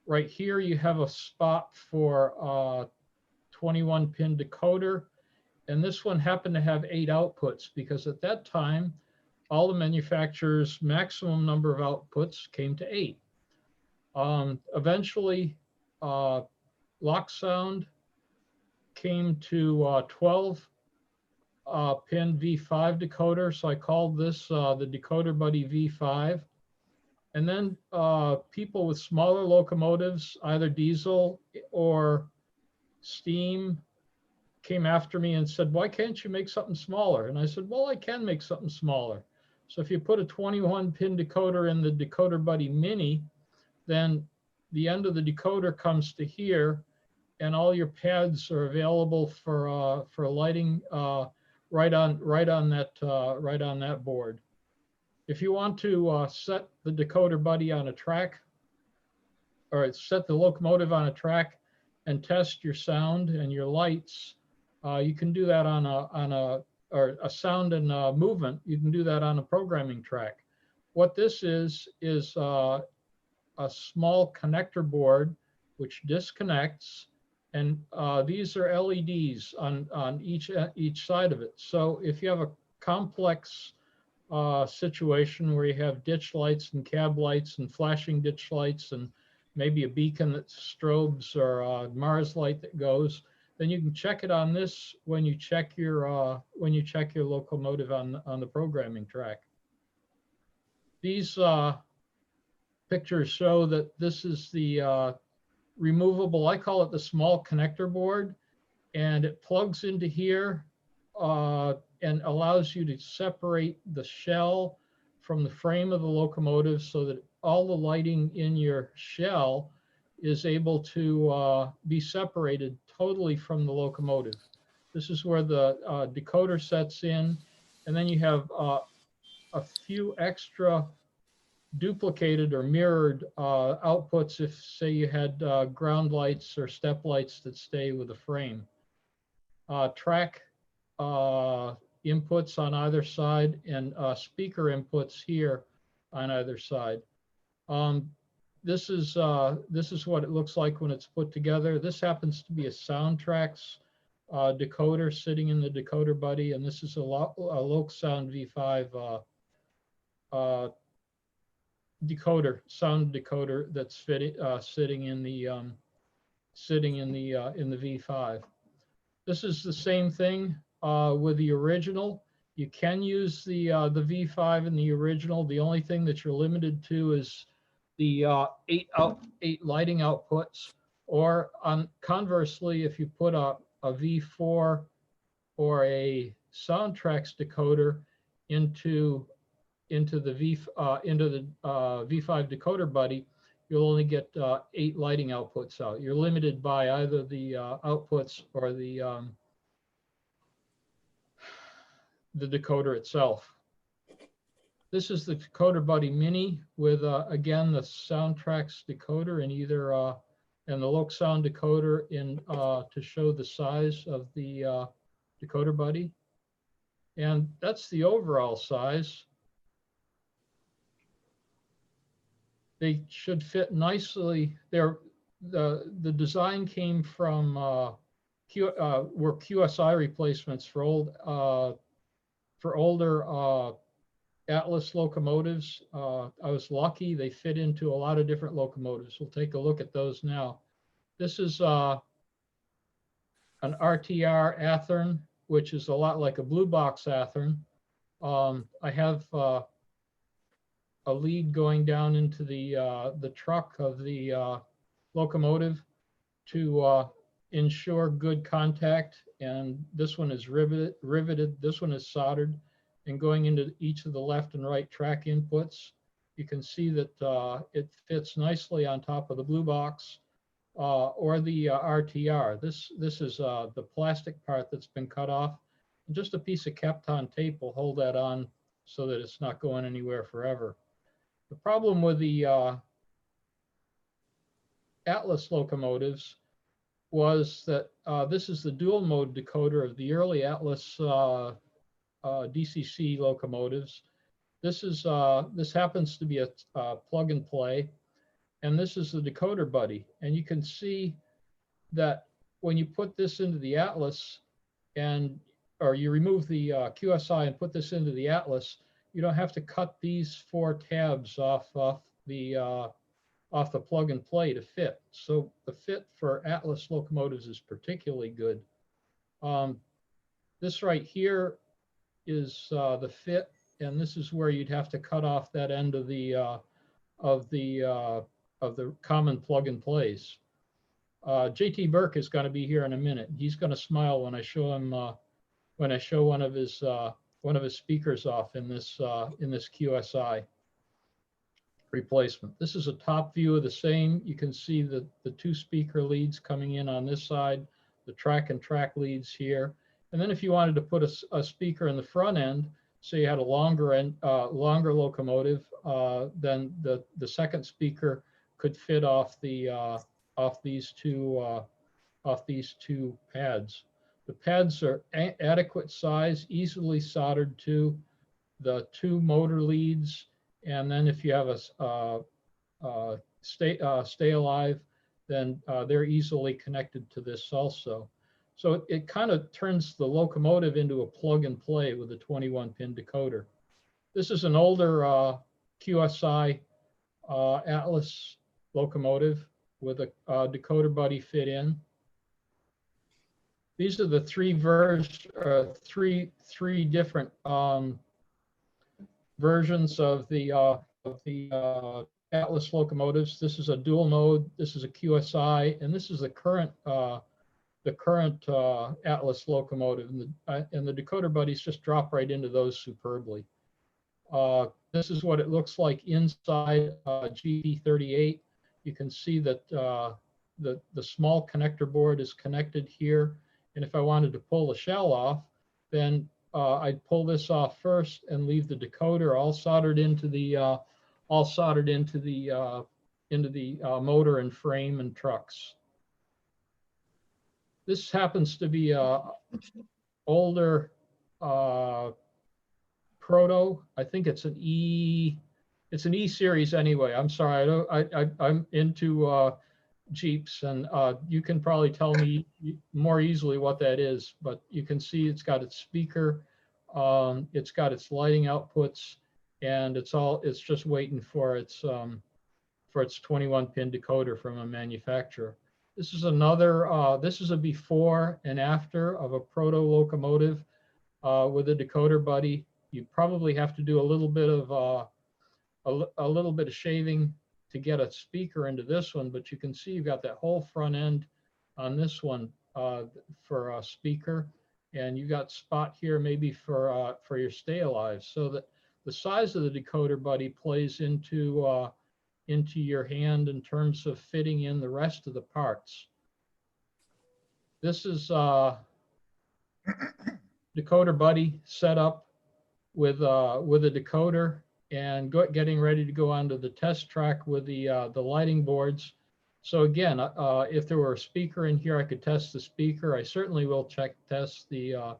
Right here, you have a spot for 21 pin decoder. And this one happened to have 8 outputs because at that time, all the manufacturers' maximum number of outputs came to 8. Eventually, Locksound came to 12 pin V5 decoder. So I called this the Decoder Buddy V5. And then people with smaller locomotives, either diesel or steam, came after me and said, why can't you make something smaller? And I said, well, I can make something smaller. So if you put a 21 pin decoder in the Decoder Buddy Mini, then the end of the decoder comes to here, and all your pads are available for lighting right on that board. If you want to set the Decoder Buddy on a track, or set the locomotive on a track and test your sound and your lights, you can do that on a sound and movement. You can do that on a programming track. What this is a small connector board which disconnects, and these are LEDs on each side of it. So if you have a complex situation where you have ditch lights and cab lights and flashing ditch lights and maybe a beacon that strobes or a Mars light that goes, then you can check it on this when you check your locomotive on the programming track. These pictures show that this is the removable, I call it the small connector board, and it plugs into here and allows you to separate the shell from the frame of the locomotive so that all the lighting in your shell is able to be separated totally from the locomotive. This is where the decoder sets in, and then you have a few extra duplicated or mirrored outputs if, say, you had ground lights or step lights that stay with the frame. Track inputs on either side, and speaker inputs here on either side. This is what it looks like when it's put together. This happens to be a Soundtrax decoder sitting in the Decoder Buddy, and this is a Locksound V5 sound decoder that's sitting in the V5. This is the same thing with the original. You can use the V5 in the original. The only thing that you're limited to is the 8 lighting outputs, or conversely, if you put a V4 or a Soundtrax decoder into the V5 Decoder Buddy, you'll only get 8 lighting outputs out. You're limited by either the outputs or the decoder itself. This is the Decoder Buddy Mini with, again, the Soundtrax decoder in either, and the Locksound decoder in to show the size of the Decoder Buddy. And that's the overall size. They should fit nicely. The design came from were QSI replacements for older Atlas locomotives. I was lucky; they fit into a lot of different locomotives. We'll take a look at those now. This is an RTR Athearn, which is a lot like a Blue Box Athearn. I have a lead going down into the truck of the locomotive to ensure good contact. And this one is riveted, this one is soldered. And going into each of the left and right track inputs, you can see that it fits nicely on top of the blue box or the RTR. This is the plastic part that's been cut off. And just a piece of Kapton tape will hold that on so that it's not going anywhere forever. The problem with the Atlas locomotives was that this is the dual mode decoder of the early Atlas DCC locomotives. This happens to be a plug and play, and this is the decoder buddy. And you can see that when you put this into the Atlas, or you remove the QSI and put this into the Atlas, you don't have to cut these 4 tabs off the plug and play to fit. So the fit for Atlas locomotives is particularly good. This right here is the fit, and this is where you'd have to cut off that end of the common plug and plays. JT Burke is going to be here in a minute. He's going to smile when I show him when I show one of his speakers off in this QSI replacement. This is a top view of the same. You can see the 2 speaker leads coming in on this side, the track and track leads here. And then if you wanted to put a speaker in the front end, so you had a longer locomotive, then the second speaker could fit off these two pads. The pads are adequate size, easily soldered to the 2 motor leads. And then if you have a stay alive, then they're easily connected to this also. So it kind of turns the locomotive into a plug and play with a 21-pin decoder. This is an older QSI Atlas locomotive with a decoder buddy fit in. These are the three different versions of the Atlas locomotives. This is a dual mode, this is a QSI, and this is the current Atlas locomotive. And the decoder buddies just drop right into those superbly. This is what it looks like inside GT38. You can see that the small connector board is connected here. And if I wanted to pull the shell off, then I'd pull this off first and leave the decoder all soldered into the motor and frame and trucks. This happens to be a older proto. I think it's an E series anyway. I'm sorry, I'm into Jeeps, and you can probably tell me more easily what that is, but you can see it's got its speaker, it's got its lighting outputs, and it's just waiting for its 21-pin decoder from a manufacturer. This is this is a before and after of a proto locomotive with a decoder buddy. You probably have to do a little bit of shaving to get a speaker into this one, but you can see you've got that whole front end on this one for a speaker, and you got spot here maybe for your stay alive, so that the size of the decoder buddy plays into your hand in terms of fitting in the rest of the parts. This is decoder buddy set up with a decoder and getting ready to go onto the test track with the lighting boards. So again, if there were a speaker in here, I could test the speaker. I certainly will test the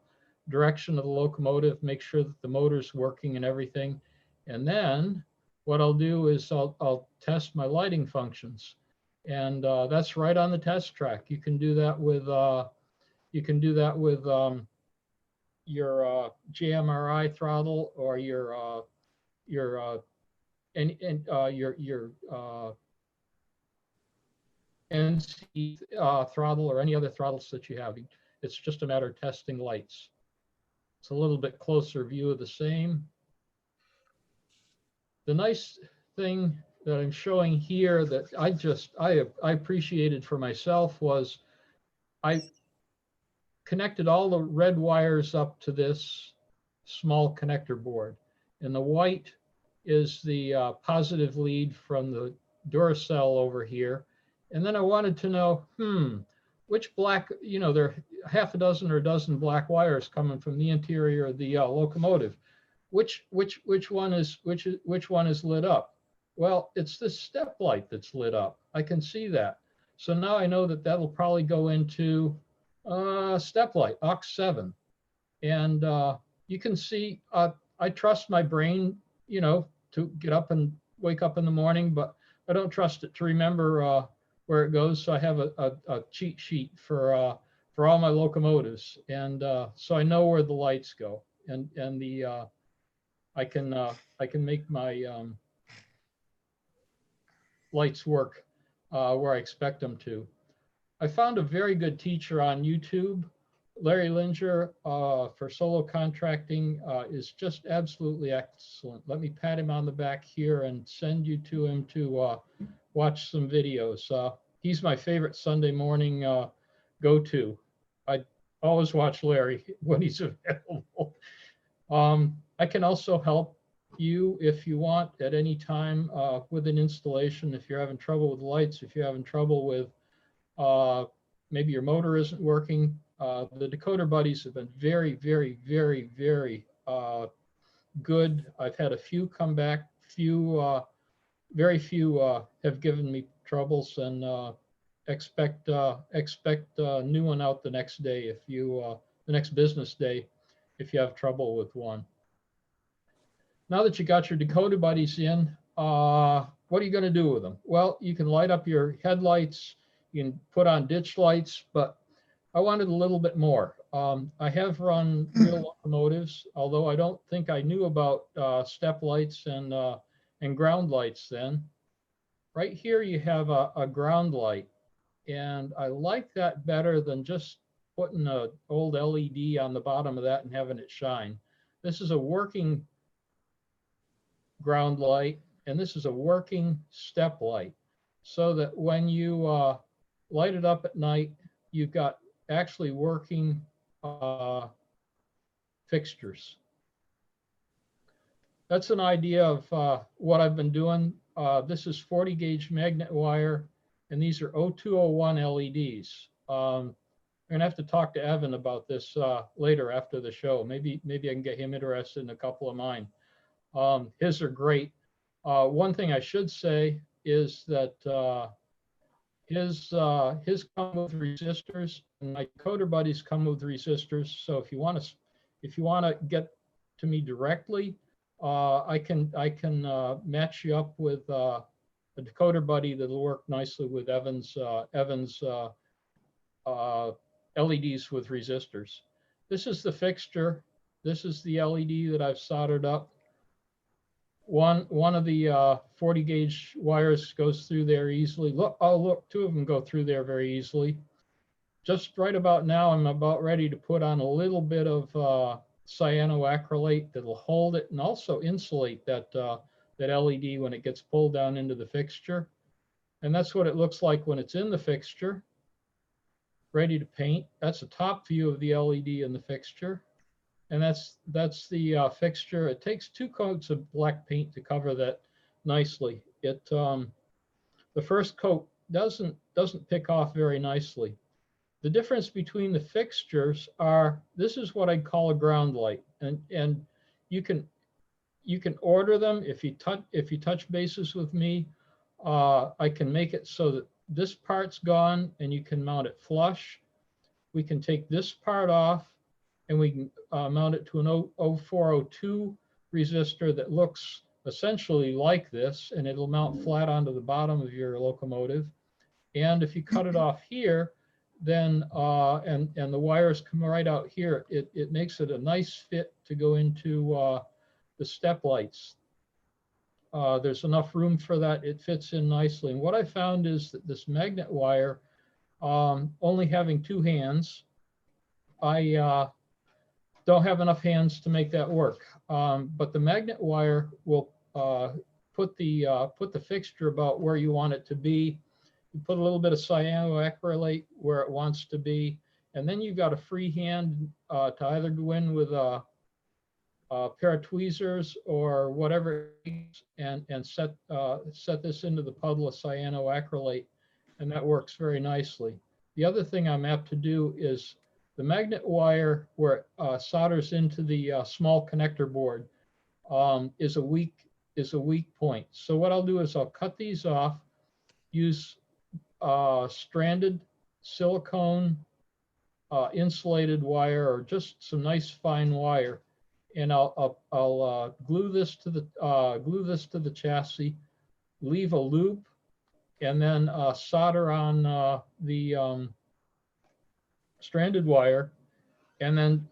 direction of the locomotive, make sure that the motor's working and everything. And then what I'll do is I'll test my lighting functions, and that's right on the test track. You can do that with your JMRI throttle or your NC throttle or any other throttles that you have. It's just a matter of testing lights. It's a little bit closer view of the same. The nice thing that I'm showing here that I appreciated for myself was I connected all the red wires up to this small connector board. And the white is the positive lead from the Duracell over here. And then I wanted to know, which black, there are half a dozen or a dozen black wires coming from the interior of the locomotive. Which one is lit up? Well, it's this step light that's lit up. I can see that. So now I know that that'll probably go into step light, aux7. And you can see, I trust my brain, to get up and wake up in the morning, but I don't trust it to remember where it goes. So I have a cheat sheet for all my locomotives. And so I know where the lights go, and the I can make my lights work where I expect them to. I found a very good teacher on YouTube. Larry Linger for solo contracting is just absolutely excellent. Let me pat him on the back here and send you to him to watch some videos. He's my favorite Sunday morning go-to. I always watch Larry when he's available. I can also help you if you want at any time with an installation. If you're having trouble with lights, if you're having trouble with maybe your motor isn't working. The Decoder Buddies have been very, very, very, very good. I've had a few come back, very few have given me troubles, and expect a new one out the next day if you, the next business day, if you have trouble with one. Now that you got your Decoder Buddies in, what are you going to do with them? Well, you can light up your headlights, you can put on ditch lights, but I wanted a little bit more. I have run real locomotives, although I don't think I knew about step lights and ground lights then. Right here you have a ground light, and I like that better than just putting an old LED on the bottom of that and having it shine. This is a working ground light, and this is a working step light, so that when you light it up at night, you've got actually working fixtures. That's an idea of what I've been doing. This is 40 gauge magnet wire, and these are 0201 LEDs. I'm gonna have to talk to Evan about this later after the show. Maybe I can get him interested in a couple of mine. His are great. One thing I should say is that his come with resistors, and my Decoder Buddies come with resistors. So if you want to get to me directly, I can match you up with a Decoder Buddy that'll work nicely with Evan's LEDs with resistors. This is the fixture. This is the LED that I've soldered up. One of the 40 gauge wires goes through there easily. Look, oh look, two of them go through there very easily. Just right about now, I'm about ready to put on a little bit of cyanoacrylate that'll hold it and also insulate that LED when it gets pulled down into the fixture. And that's what it looks like when it's in the fixture, ready to paint. That's a top view of the LED in the fixture. And that's the fixture. It takes 2 coats of black paint to cover that nicely. It the first coat doesn't pick off very nicely. The difference between the fixtures are, this is what I'd call a ground light, and you can order them if you touch bases with me. I can make it so that this part's gone and you can mount it flush. We can take this part off and we can mount it to an 0402 resistor that looks essentially like this, and it'll mount flat onto the bottom of your locomotive. And if you cut it off here, then and the wires come right out here, it makes it a nice fit to go into the step lights. There's enough room for that. It fits in nicely. And what I found is that this magnet wire, only having 2 hands, I don't have enough hands to make that work. But the magnet wire will put the fixture about where you want it to be. You put a little bit of cyanoacrylate where it wants to be, and then you've got a free hand to either go in with a pair of tweezers or whatever, and set this into the puddle of cyanoacrylate, and that works very nicely. The other thing I'm apt to do is the magnet wire where it solders into the small connector board is a weak point. So what I'll do is I'll cut these off, use stranded silicone insulated wire or just some nice fine wire, and I'll glue this to the chassis, leave a loop, and then solder on the stranded wire, and then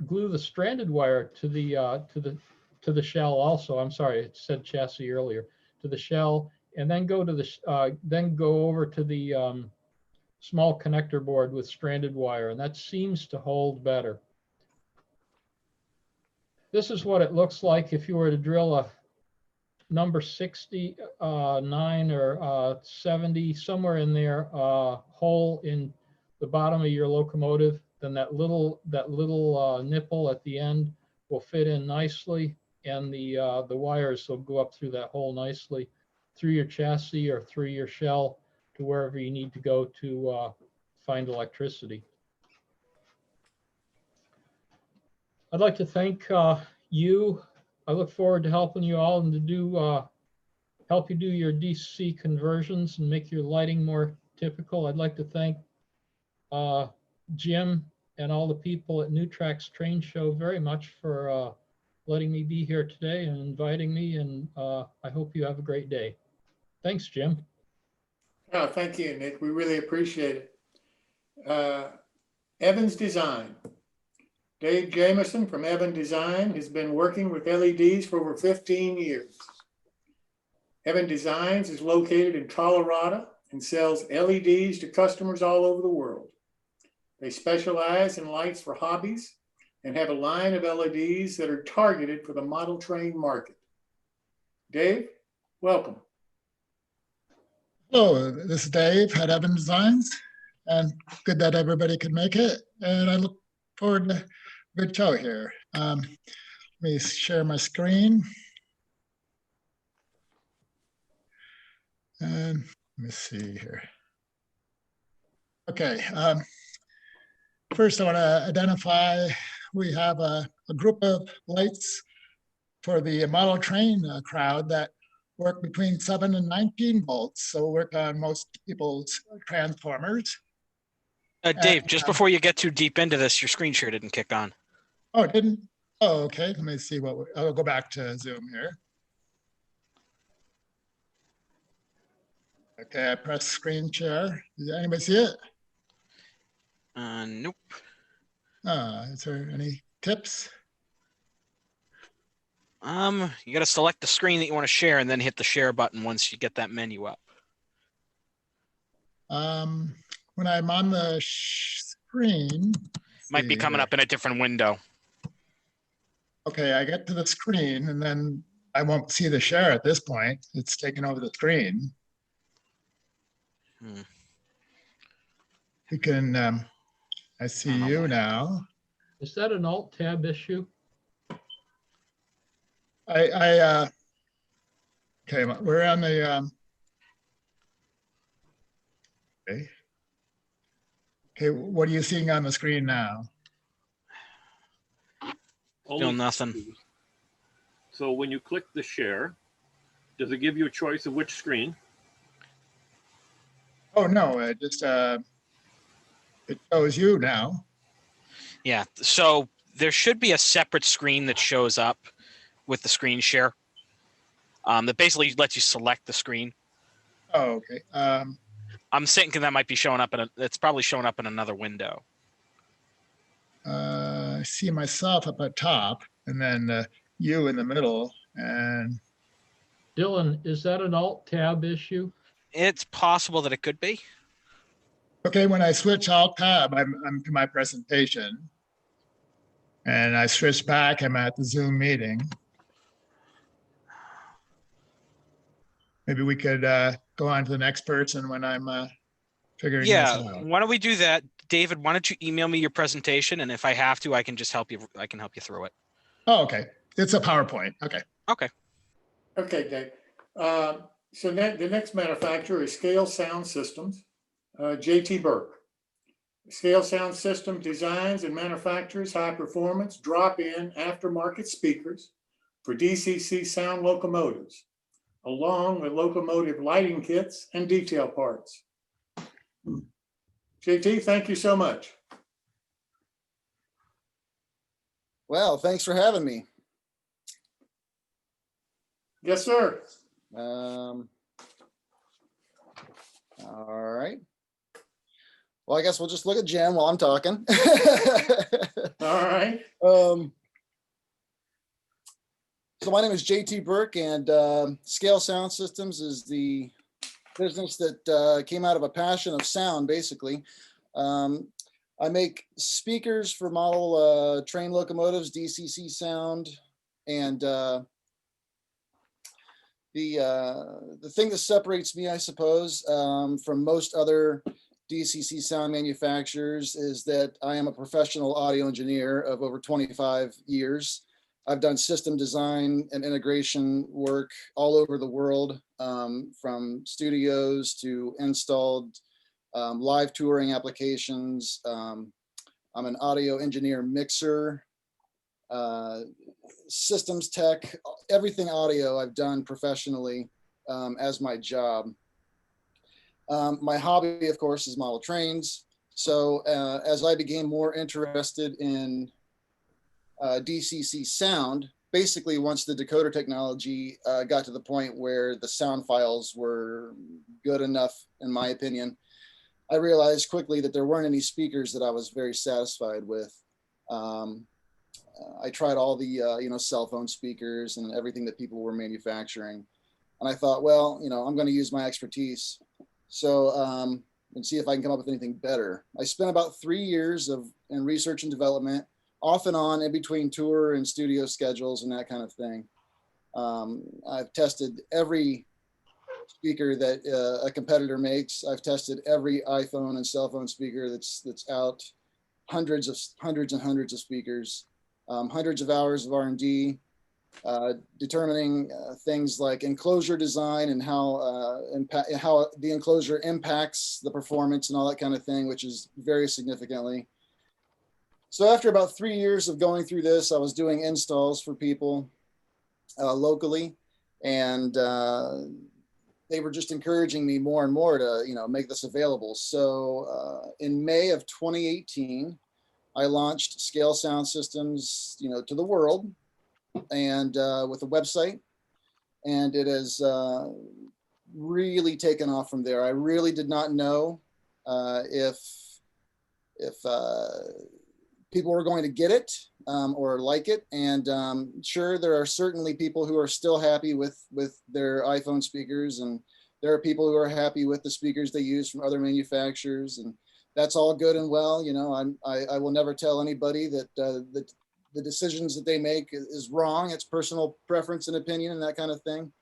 glue the stranded wire to the shell also. I'm sorry, it said chassis earlier, to the shell, and then go over to the small connector board with stranded wire, and that seems to hold better. This is what it looks like if you were to drill a number 69 or 70, somewhere in there, hole in the bottom of your locomotive. Then that little nipple at the end will fit in nicely, and the wires will go up through that hole nicely, through your chassis or through your shell to wherever you need to go to find electricity. I'd like to thank you. I look forward to helping you all and to help you do your DC conversions and make your lighting more typical. I'd like to thank Jim and all the people at NewTrax Train Show very much for letting me be here today and inviting me, and I hope you have a great day. Thanks, Jim. Oh, thank you, Nick. We really appreciate it. Evans Design. Dave Jameson from Evans Design has been working with LEDs for over 15 years. Evans Designs is located in Colorado and sells LEDs to customers all over the world. They specialize in lights for hobbies and have a line of LEDs that are targeted for the model train market. Dave, welcome. Hello, this is Dave at Evans Designs, and good that everybody could make it. And I look forward to a good show here. Let me share my screen. And let me see here. Okay, first I want to identify, we have a group of lights for the model train crowd that work between 7 and 19 volts. So work on most people's transformers. Dave, just before you get too deep into this, your screen share didn't kick on. Oh, it didn't? Oh, okay. Let me see I'll go back to Zoom here. Okay, I press screen share. Does anybody see it? Nope. Is there any tips? You got to select the screen that you want to share and then hit the share button once you get that menu up. When I'm on the screen, Might be coming up in a different window. Okay, I get to the screen and then I won't see the share at this point. It's taken over the screen. You can, I see you now. Is that an Alt Tab issue? Okay, we're on the, okay, what are you seeing on the screen now? Still nothing. So when you click the share, does it give you a choice of which screen? Oh, no, it just, it shows you now. Yeah, so there should be a separate screen that shows up with the screen share that basically lets you select the screen. Oh, okay. I'm thinking that might be showing up it's probably showing up in another window. I see myself up at top and then you in the middle. And Dylan, is that an Alt Tab issue? It's possible that it could be. Okay, when I switch Alt Tab, I'm to my presentation. And I switch back, I'm at the Zoom meeting. Maybe we could go on to the next person when I'm figuring this Yeah, out. why don't we do that? David, why don't you email me your presentation? And if I have to, I can just help you. I can help you through it. Oh, okay. It's a PowerPoint. Okay. Okay. Okay, Dave. So the next manufacturer is Scale Sound Systems, JT Burke. Scale Sound System designs and manufactures high-performance drop-in aftermarket speakers for DCC sound locomotives, along with locomotive lighting kits and detail parts. JT, thank you so much. Well, thanks for having me. Yes, sir. All right. Well, I guess we'll just look at Jim while I'm talking. All right. So my name is JT Burke, and Scale Sound Systems is the business that came out of a passion of sound, basically. I make speakers for model train locomotives, DCC sound, and the thing that separates me, I suppose, from most other DCC sound manufacturers is that I am a professional audio engineer of over 25 years. I've done system design and integration work all over the world, from studios to installed live touring applications. I'm an audio engineer mixer, systems tech, everything audio I've done professionally as my job. My hobby, of course, is model trains. So as I became more interested in DCC sound, basically once the decoder technology got to the point where the sound files were good enough, in my opinion, I realized quickly that there weren't any speakers that I was very satisfied with. I tried all the cell phone speakers and everything that people were manufacturing, and I thought, well, I'm going to use my expertise. So and see if I can come up with anything better. I spent about 3 years in research and development, off and on, in between tour and studio schedules and that kind of thing. I've tested every speaker that a competitor makes. I've tested every iPhone and cell phone speaker that's out, hundreds and hundreds of speakers, hundreds of hours of R&D, determining things like enclosure design and how the enclosure impacts the performance and all that kind of thing, which is very significantly. So after about 3 years of going through this, I was doing installs for people locally, and they were just encouraging me more and more to make this available. So in May of 2018, I launched Scale Sound Systems to the world, and with a website, and it has really taken off from there. I really did not know if people were going to get it or like it, and sure, there are certainly people who are still happy with their iPhone speakers, and there are people who are happy with the speakers they use from other manufacturers, and that's all good and well. I will never tell anybody that the decisions that they make is wrong. It's personal preference and opinion and that kind of thing.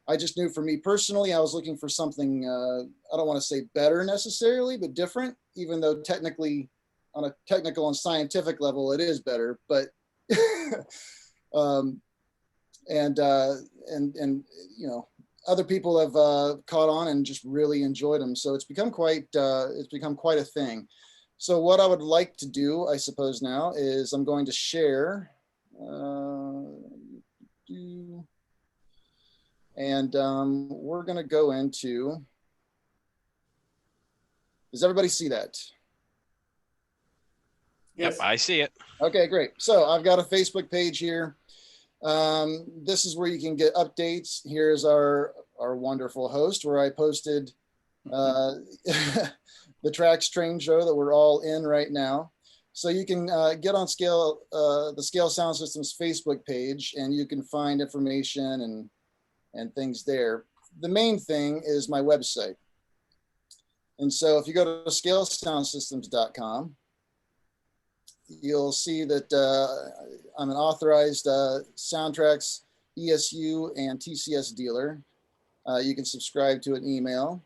I just knew for me personally, I was looking for something, I don't want to say better necessarily, but different, even though technically on a technical and scientific level, it is better, but, other people have caught on and just really enjoyed them. So it's become quite a thing. So what I would like to do, I suppose now, is I'm going to share, and we're going to go into, does everybody see that? Yes. Yep, I see it. Okay, great. So I've got a Facebook page here. This is where you can get updates. Here's our wonderful host, where I posted the Tracks Train Show that we're all in right now. So you can get on the Scale Sound Systems Facebook page, and you can find information and things there. The main thing is my website. And so if you go to scalesoundsystems.com, you'll see that I'm an authorized Soundtracks, ESU, and TCS dealer. You can subscribe to an email.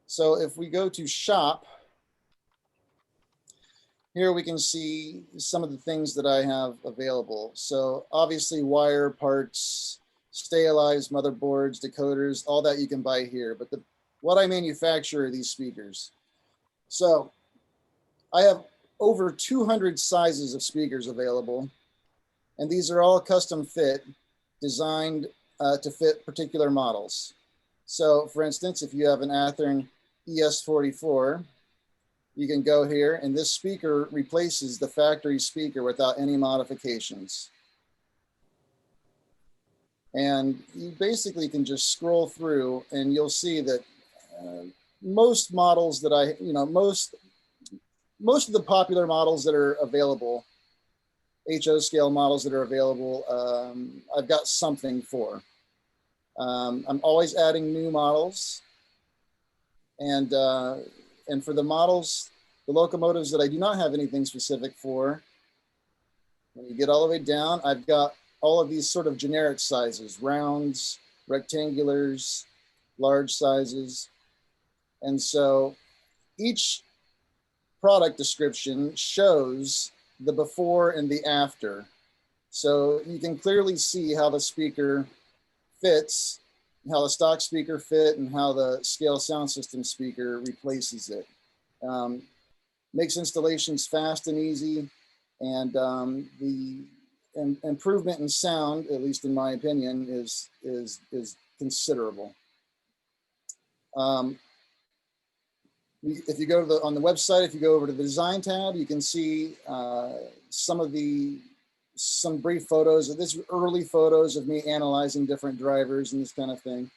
So if we go to shop, here we can see some of the things that I have available. So obviously wire, parts, stay alive, motherboards, decoders, all that you can buy here. But what I manufacture are these speakers. So I have over 200 sizes of speakers available. And these are all custom fit, designed to fit particular models. So for instance, if you have an Athearn ES44, you can go here and this speaker replaces the factory speaker without any modifications. And you basically can just scroll through and you'll see that most models that most of the popular models that are available, HO scale models that are available, I've got something for. I'm always adding new models. And for the models, the locomotives that I do not have anything specific for, when you get all the way down, I've got all of these sort of generic sizes, rounds, rectangulars, large sizes. And so each product description shows the before and the after. So you can clearly see how the speaker fits, how the stock speaker fit, and how the scale sound system speaker replaces it. Makes installations fast and easy, and the improvement in sound, at least in my opinion, is considerable. If you go to on the website, if you go over to the design tab, you can see some brief photos. This is early photos of me analyzing different drivers and this kind of thing.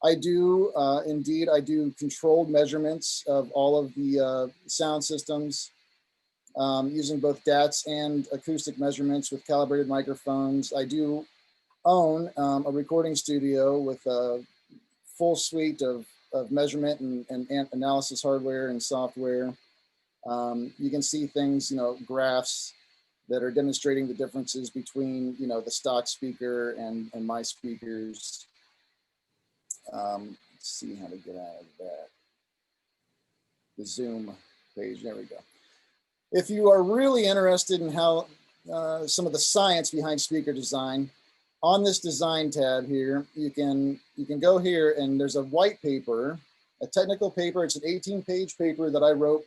I do, indeed, I do controlled measurements of all of the sound systems using both DATs and acoustic measurements with calibrated microphones. I do own a recording studio with a full suite of measurement and analysis hardware and software. You can see things, graphs that are demonstrating the differences between, the stock speaker and my speakers. Let's see how to get out of that. The Zoom page, there we go. If you are really interested in how some of the science behind speaker design, on this design tab here, you can go here and there's a white paper, a technical paper. It's an 18-page paper that I wrote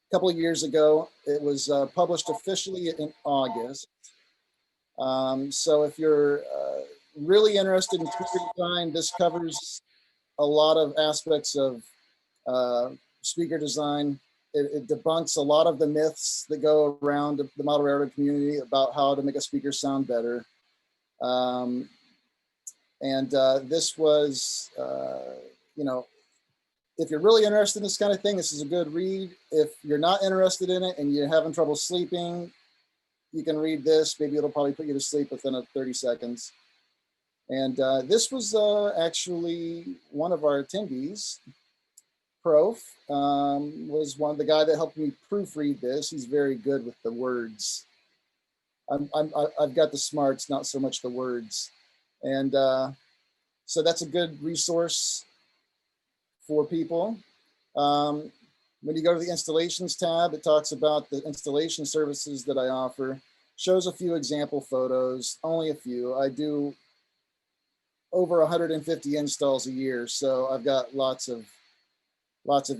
a couple of years ago. It was published officially in August. So if you're really interested in speaker design, this covers a lot of aspects of speaker design. It debunks a lot of the myths that go around the model railroad community about how to make a speaker sound better. This was, if you're really interested in this kind of thing, this is a good read. If you're not interested in it and you're having trouble sleeping, you can read this. Maybe it'll probably put you to sleep within 30 seconds. And this was actually one of our attendees. Prof was the guy that helped me proofread this. He's very good with the words. I've got the smarts, not so much the words. And so that's a good resource for people. When you go to the installations tab, it talks about the installation services that I offer, shows a few example photos, only a few. I do over 150 installs a year, so I've got lots of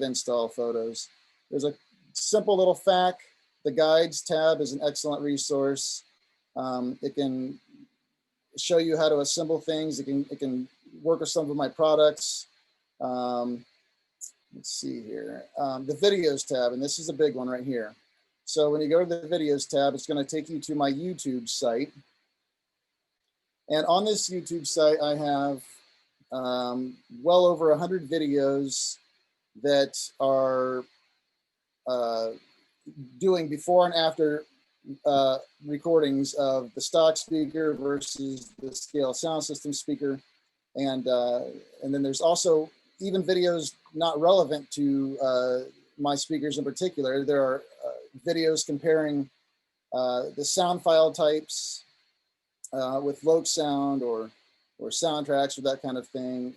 install photos. There's a simple little FAQ. The guides tab is an excellent resource. It can show you how to assemble things. It can work with some of my products. Let's see here. The videos tab, and this is a big one right here. So when you go to the videos tab, it's going to take you to my YouTube site. And on this YouTube site, I have well over 100 videos that are doing before and after recordings of the stock speaker versus the scale sound system speaker. And then there's also even videos not relevant to my speakers in particular. There are videos comparing the sound file types with Loke Sound or soundtracks or that kind of thing.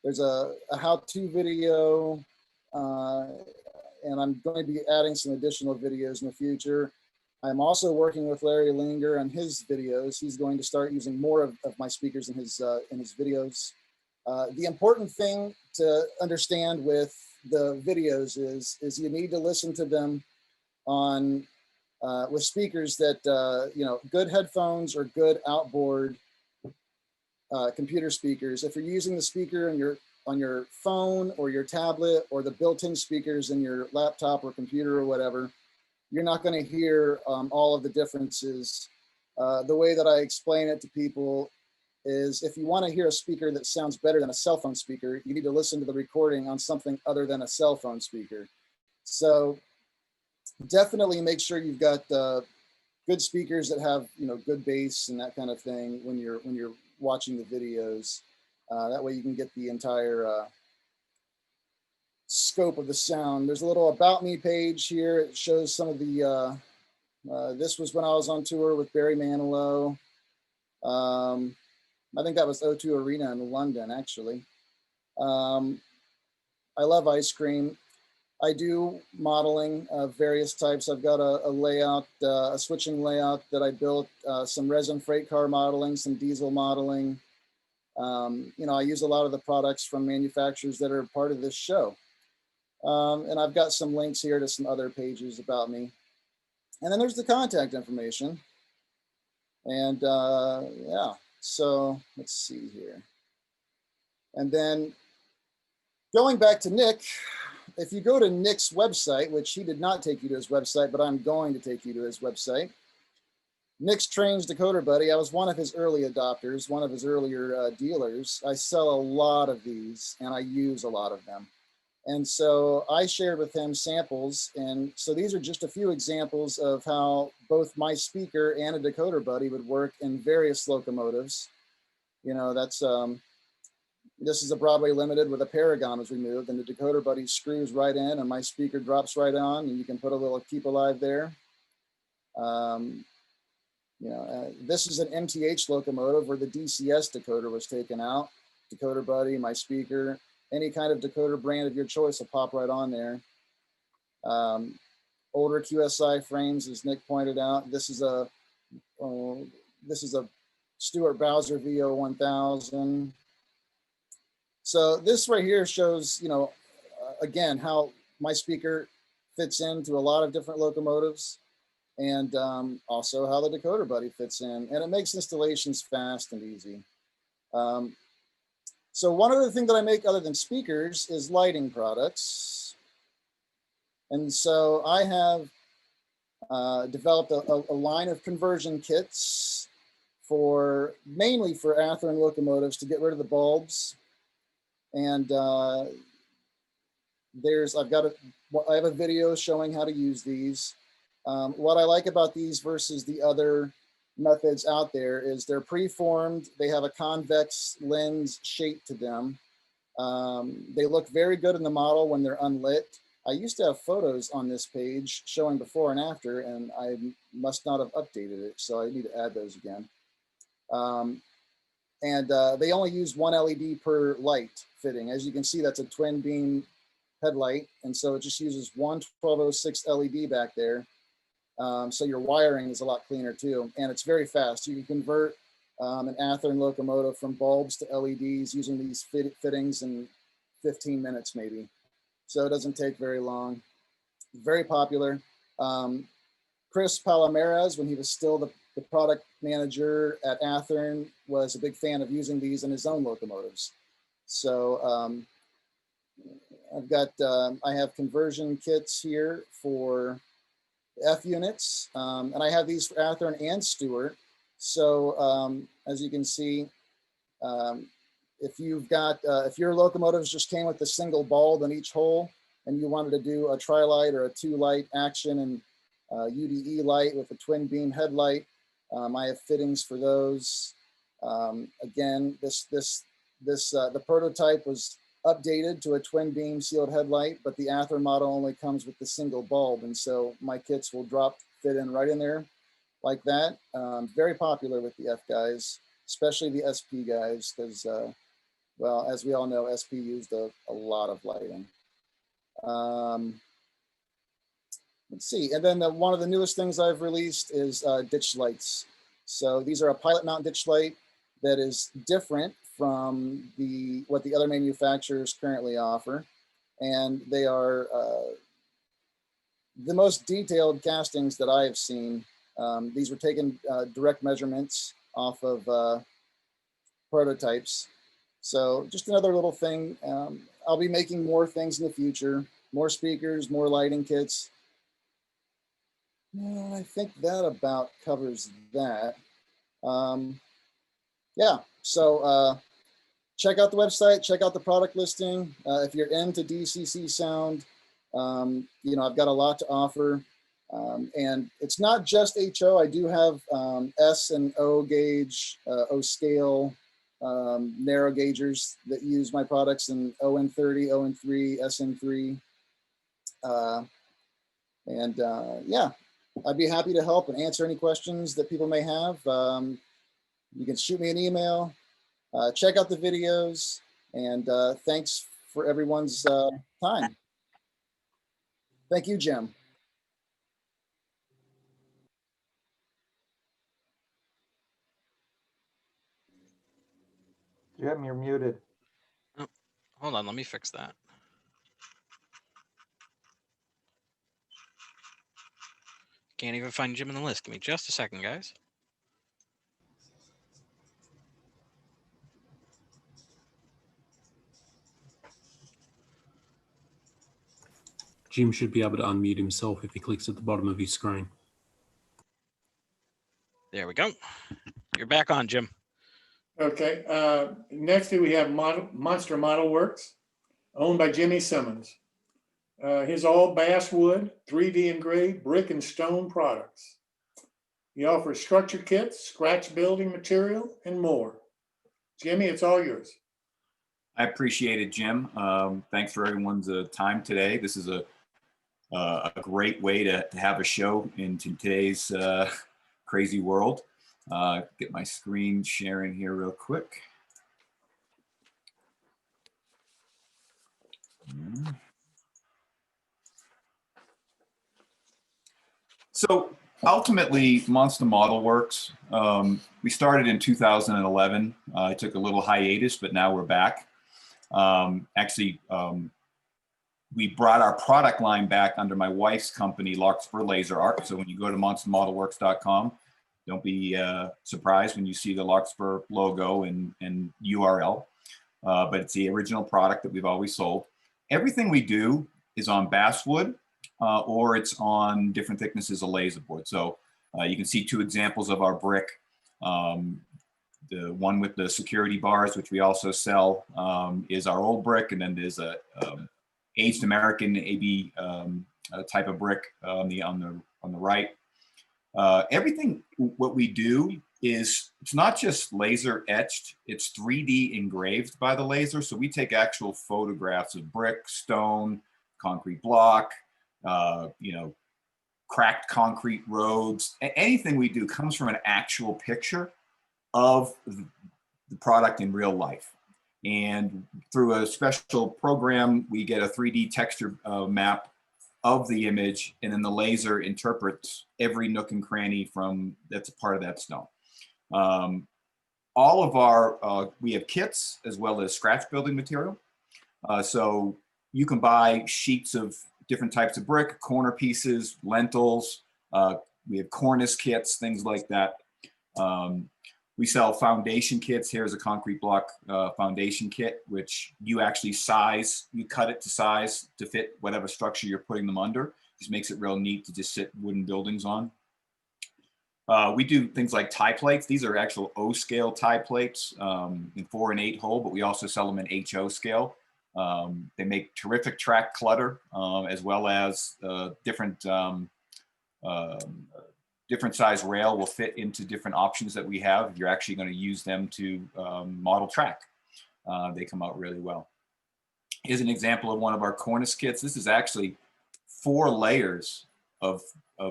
There's a how-to video, and I'm going to be adding some additional videos in the future. I'm also working with Larry Linger on his videos. He's going to start using more of my speakers in his videos. The important thing to understand with the videos is you need to listen to them on with speakers that good headphones or good outboard computer speakers. If you're using the speaker on your phone or your tablet or the built-in speakers in your laptop or computer or whatever, you're not going to hear all of the differences. The way that I explain it to people is if you want to hear a speaker that sounds better than a cell phone speaker, you need to listen to the recording on something other than a cell phone speaker. So definitely make sure you've got good speakers that have good bass and that kind of thing when you're watching the videos. That way you can get the entire scope of the sound. There's a little about me page here. It shows some of the, this was when I was on tour with Barry Manilow. I think that was O2 Arena in London, actually. I love ice cream. I do modeling of various types. I've got a layout, a switching layout that I built, some resin freight car modeling, some diesel modeling. I use a lot of the products from manufacturers that are part of this show. And I've got some links here to some other pages about me. And then there's the contact information. And yeah, so let's see here. And then going back to Nick, if you go to Nick's website, which he did not take you to his website, but I'm going to take you to his website. Nick's Trains Decoder Buddy. I was one of his early adopters, one of his earlier dealers. I sell a lot of these and I use a lot of them. And so I shared with him samples. And so these are just a few examples of how both my speaker and a decoder buddy would work in various locomotives. That's, this is a Broadway Limited where the Paragon was removed and the decoder buddy screws right in and my speaker drops right on and you can put a little Keep Alive there. This is an MTH locomotive where the DCS decoder was taken out. Decoder buddy, my speaker, any kind of decoder brand of your choice will pop right on there. Older QSI frames, as Nick pointed out. This is a Stuart Bowser VO1000. So this right here shows, again, how my speaker fits into a lot of different locomotives and also how the decoder buddy fits in. And it makes installations fast and easy. So one other thing that I make other than speakers is lighting products. And so I have developed a line of conversion kits mainly for Athearn locomotives to get rid of the bulbs. And I have a video showing how to use these. What I like about these versus the other methods out there is they're preformed. They have a convex lens shape to them. They look very good in the model when they're unlit. I used to have photos on this page showing before and after, and I must not have updated it, so I need to add those again. They only use one LED per light fitting. As you can see, that's a twin beam headlight, and so it just uses one 1206 LED back there. So your wiring is a lot cleaner too, and it's very fast. You can convert an Athearn locomotive from bulbs to LEDs using these fittings in 15 minutes maybe. So it doesn't take very long. Very popular. Chris Palomares, when he was still the product manager at Athearn, was a big fan of using these in his own locomotives. So I have conversion kits here for F units, and I have these for Athearn and Stuart. So as you can see, if your locomotives just came with a single bulb in each hole and you wanted to do a tri-light or a 2-light action and UDE light with a twin beam headlight, I have fittings for those. Again, the prototype was updated to a twin beam sealed headlight, but the Athearn model only comes with the single bulb. And so my kits will fit in right in there like that. Very popular with the F guys. especially the SP guys, because, well, as we all know, SP used a lot of lighting. Let's see, and then one of the newest things I've released is ditch lights. So these are a pilot mount ditch light that is different from what the other manufacturers currently offer. And they are the most detailed castings that I have seen. These were taken direct measurements off of prototypes. So just another little thing. I'll be making more things in the future, more speakers, more lighting kits. Yeah, I think that about covers that. Yeah, so check out the website, check out the product listing. If you're into DCC sound, you know, I've got a lot to offer. And it's not just HO. I do have S and O gauge, O scale, narrow gaugers that use my products in ON30, ON3, SN3. Yeah, I'd be happy to help and answer any questions that people may have. You can shoot me an email, check out the videos, and thanks for everyone's time. Thank you, Jim. Jim, you're muted. Oh, hold on, let me fix that. Can't even find Jim in the list. Give me just a second, guys. Jim should be able to unmute himself if he clicks at the bottom of his screen. There we go. You're back on, Jim. Okay, next we have Monster Model Works, owned by Jimmy Simmons. His all basswood, 3D engraved brick and stone products. He offers structure kits, scratch building material, and more. Jimmy, it's all yours. I appreciate it, Jim. Thanks for everyone's time today. This is a great way to have a show in today's crazy world. Get my screen sharing here real quick. So ultimately, Monster Model Works, we started in 2011. I took a little hiatus, but now we're back. We brought our product line back under my wife's company, Larkspur Laser Art. So when you go to monstermodelworks.com, don't be surprised when you see the Larkspur logo and URL. But it's the original product that we've always sold. Everything we do is on basswood or it's on different thicknesses of laser board. So you can see two examples of our brick. The one with the security bars, which we also sell, is our old brick, and then there's a aged American AB type of brick on the right. Everything what we do is, it's not just laser etched, it's 3D engraved by the laser. So we take actual photographs of brick, stone, concrete block, you know, cracked concrete roads. Anything we do comes from an actual picture of the product in real life. And through a special program, we get a 3D texture map of the image, and then the laser interprets every nook and cranny that's a part of that stone. All of our, we have kits as well as scratch building material. So you can buy sheets of different types of brick, corner pieces, lentils. We have cornice kits, things like that. We sell foundation kits. Here's a concrete block foundation kit, which you actually size, you cut it to size to fit whatever structure you're putting them under. Just makes it real neat to just sit wooden buildings on. We do things like tie plates. These are actual O scale tie plates in 4 and 8 hole, but we also sell them in HO scale. They make terrific track clutter, as well as different size rail will fit into different options that we have. If you're actually going to use them to model track, they come out really well. Here's an example of one of our cornice kits. This is actually 4 layers of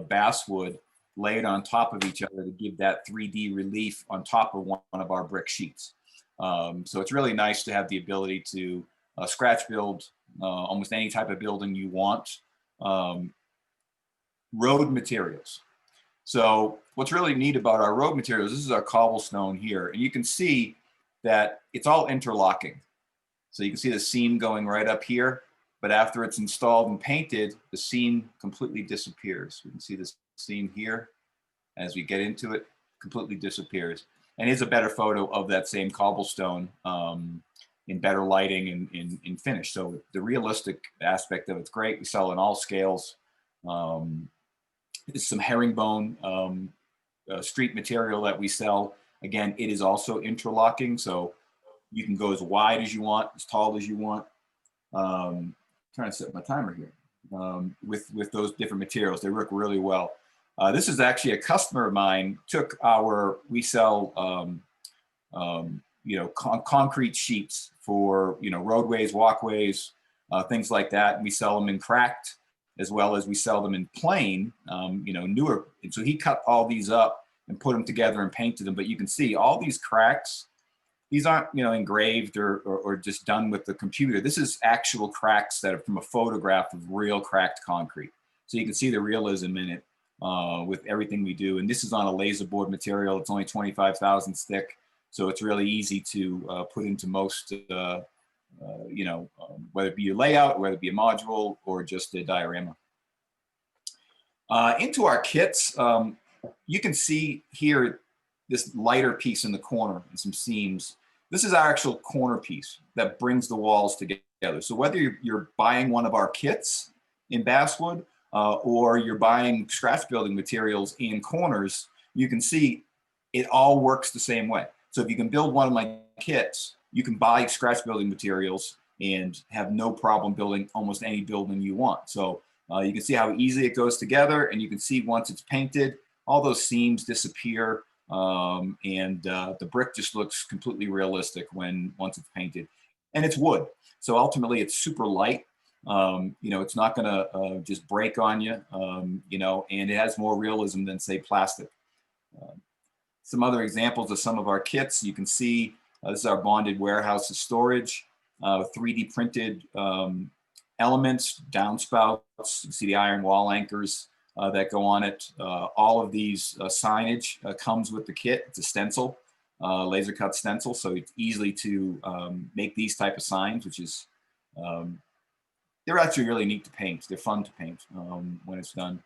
basswood layered on top of each other to give that 3D relief on top of one of our brick sheets. So it's really nice to have the ability to scratch build almost any type of building you want. Road materials. So what's really neat about our road materials, this is our cobblestone here, and you can see that it's all interlocking. So you can see the seam going right up here, but after it's installed and painted, the seam completely disappears. We can see this seam here. As we get into it, completely disappears. And here's a better photo of that same cobblestone in better lighting and in finish. So the realistic aspect of it's great. We sell in all scales. There's some herringbone street material that we sell. Again, it is also interlocking, so you can go as wide as you want, as tall as you want. Trying to set my timer here. With those different materials, they work really well. This is actually a customer of mine. Took we sell concrete sheets for roadways, walkways, things like that. And we sell them in cracked, as well as we sell them in plain, newer. And so he cut all these up and put them together and painted them. But you can see all these cracks. These aren't, engraved or just done with the computer. This is actual cracks that are from a photograph of real cracked concrete. So you can see the realism in it with everything we do. And this is on a laser board material. It's only 25 thousandths thick. So it's really easy to put into most, whether it be your layout, whether it be a module or just a diorama. Into our kits, you can see here this lighter piece in the corner and some seams. This is our actual corner piece that brings the walls together. So whether you're buying one of our kits in basswood or you're buying scratch building materials in corners, you can see it all works the same way. So if you can build one of my kits, you can buy scratch building materials and have no problem building almost any building you want. So you can see how easy it goes together, and you can see once it's painted, all those seams disappear. The brick just looks completely realistic once it's painted, and it's wood. So ultimately it's super light. It's not gonna just break on you, and it has more realism than say plastic. Some other examples of some of our kits, you can see this is our bonded warehouse of storage, 3D printed elements, downspouts. You can see the iron wall anchors that go on it. All of these signage comes with the kit. It's a stencil, laser cut stencil, so it's easily to make these type of signs, which is, they're actually really neat to paint. They're fun to paint when it's done.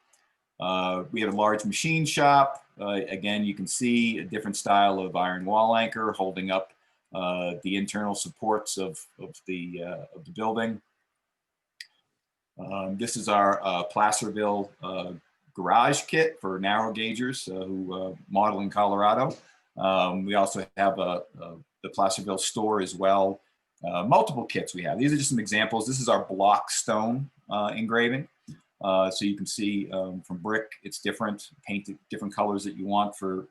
We have a large machine shop. Again, you can see a different style of iron wall anchor holding up the internal supports of the building. This is our Placerville garage kit for narrow gaugers who model in Colorado. We also have the Placerville store as well. Multiple kits we have. These are just some examples. This is our block stone engraving. So you can see from brick, it's different, painted different colors that you want for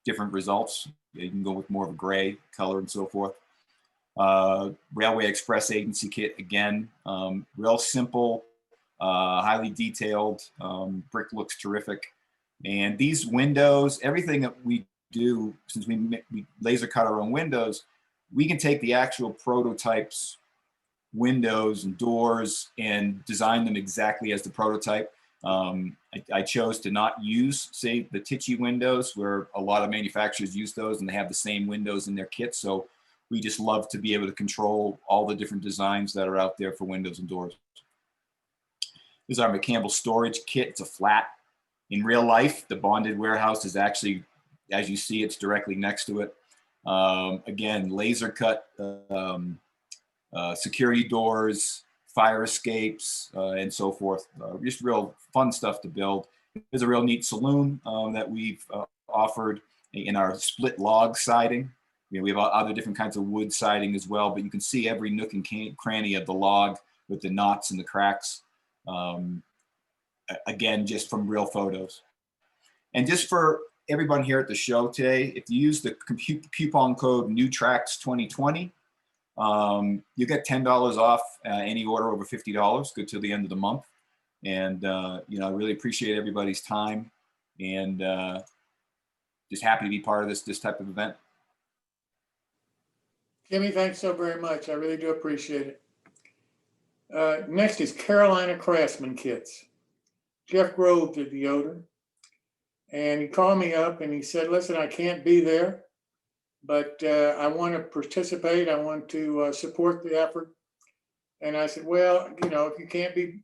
different results. You can go with more of a gray color and so forth. Railway Express Agency kit, again, real simple, highly detailed, brick looks terrific. And these windows, everything that we do, since we laser cut our own windows, we can take the actual prototypes, windows and doors, and design them exactly as the prototype. I chose to not use, say, the Tichy windows, where a lot of manufacturers use those and they have the same windows in their kits. So we just love to be able to control all the different designs that are out there for windows and doors. This is our McCampbell storage kit. It's a flat. In real life, the bonded warehouse is actually, as you see, it's directly next to it. Again, laser cut security doors, fire escapes, and so forth. Just real fun stuff to build. There's a real neat saloon that we've offered in our split log siding. We have other different kinds of wood siding as well, but you can see every nook and cranny of the log with the knots and the cracks. Again, just from real photos. And just for everyone here at the show today, if you use the coupon code NEWTRACKS2020, you get $10 off any order over $50, good till the end of the month. And I really appreciate everybody's time. and just happy to be part of this type of event. Jimmy, thanks so very much. I really do appreciate it. Next is Carolina Craftsman Kits. Jeff Grove did the odor. And he called me up and he said, listen, I can't be there, but I want to participate. I want to support the effort. And I said, well, you know, if you can't be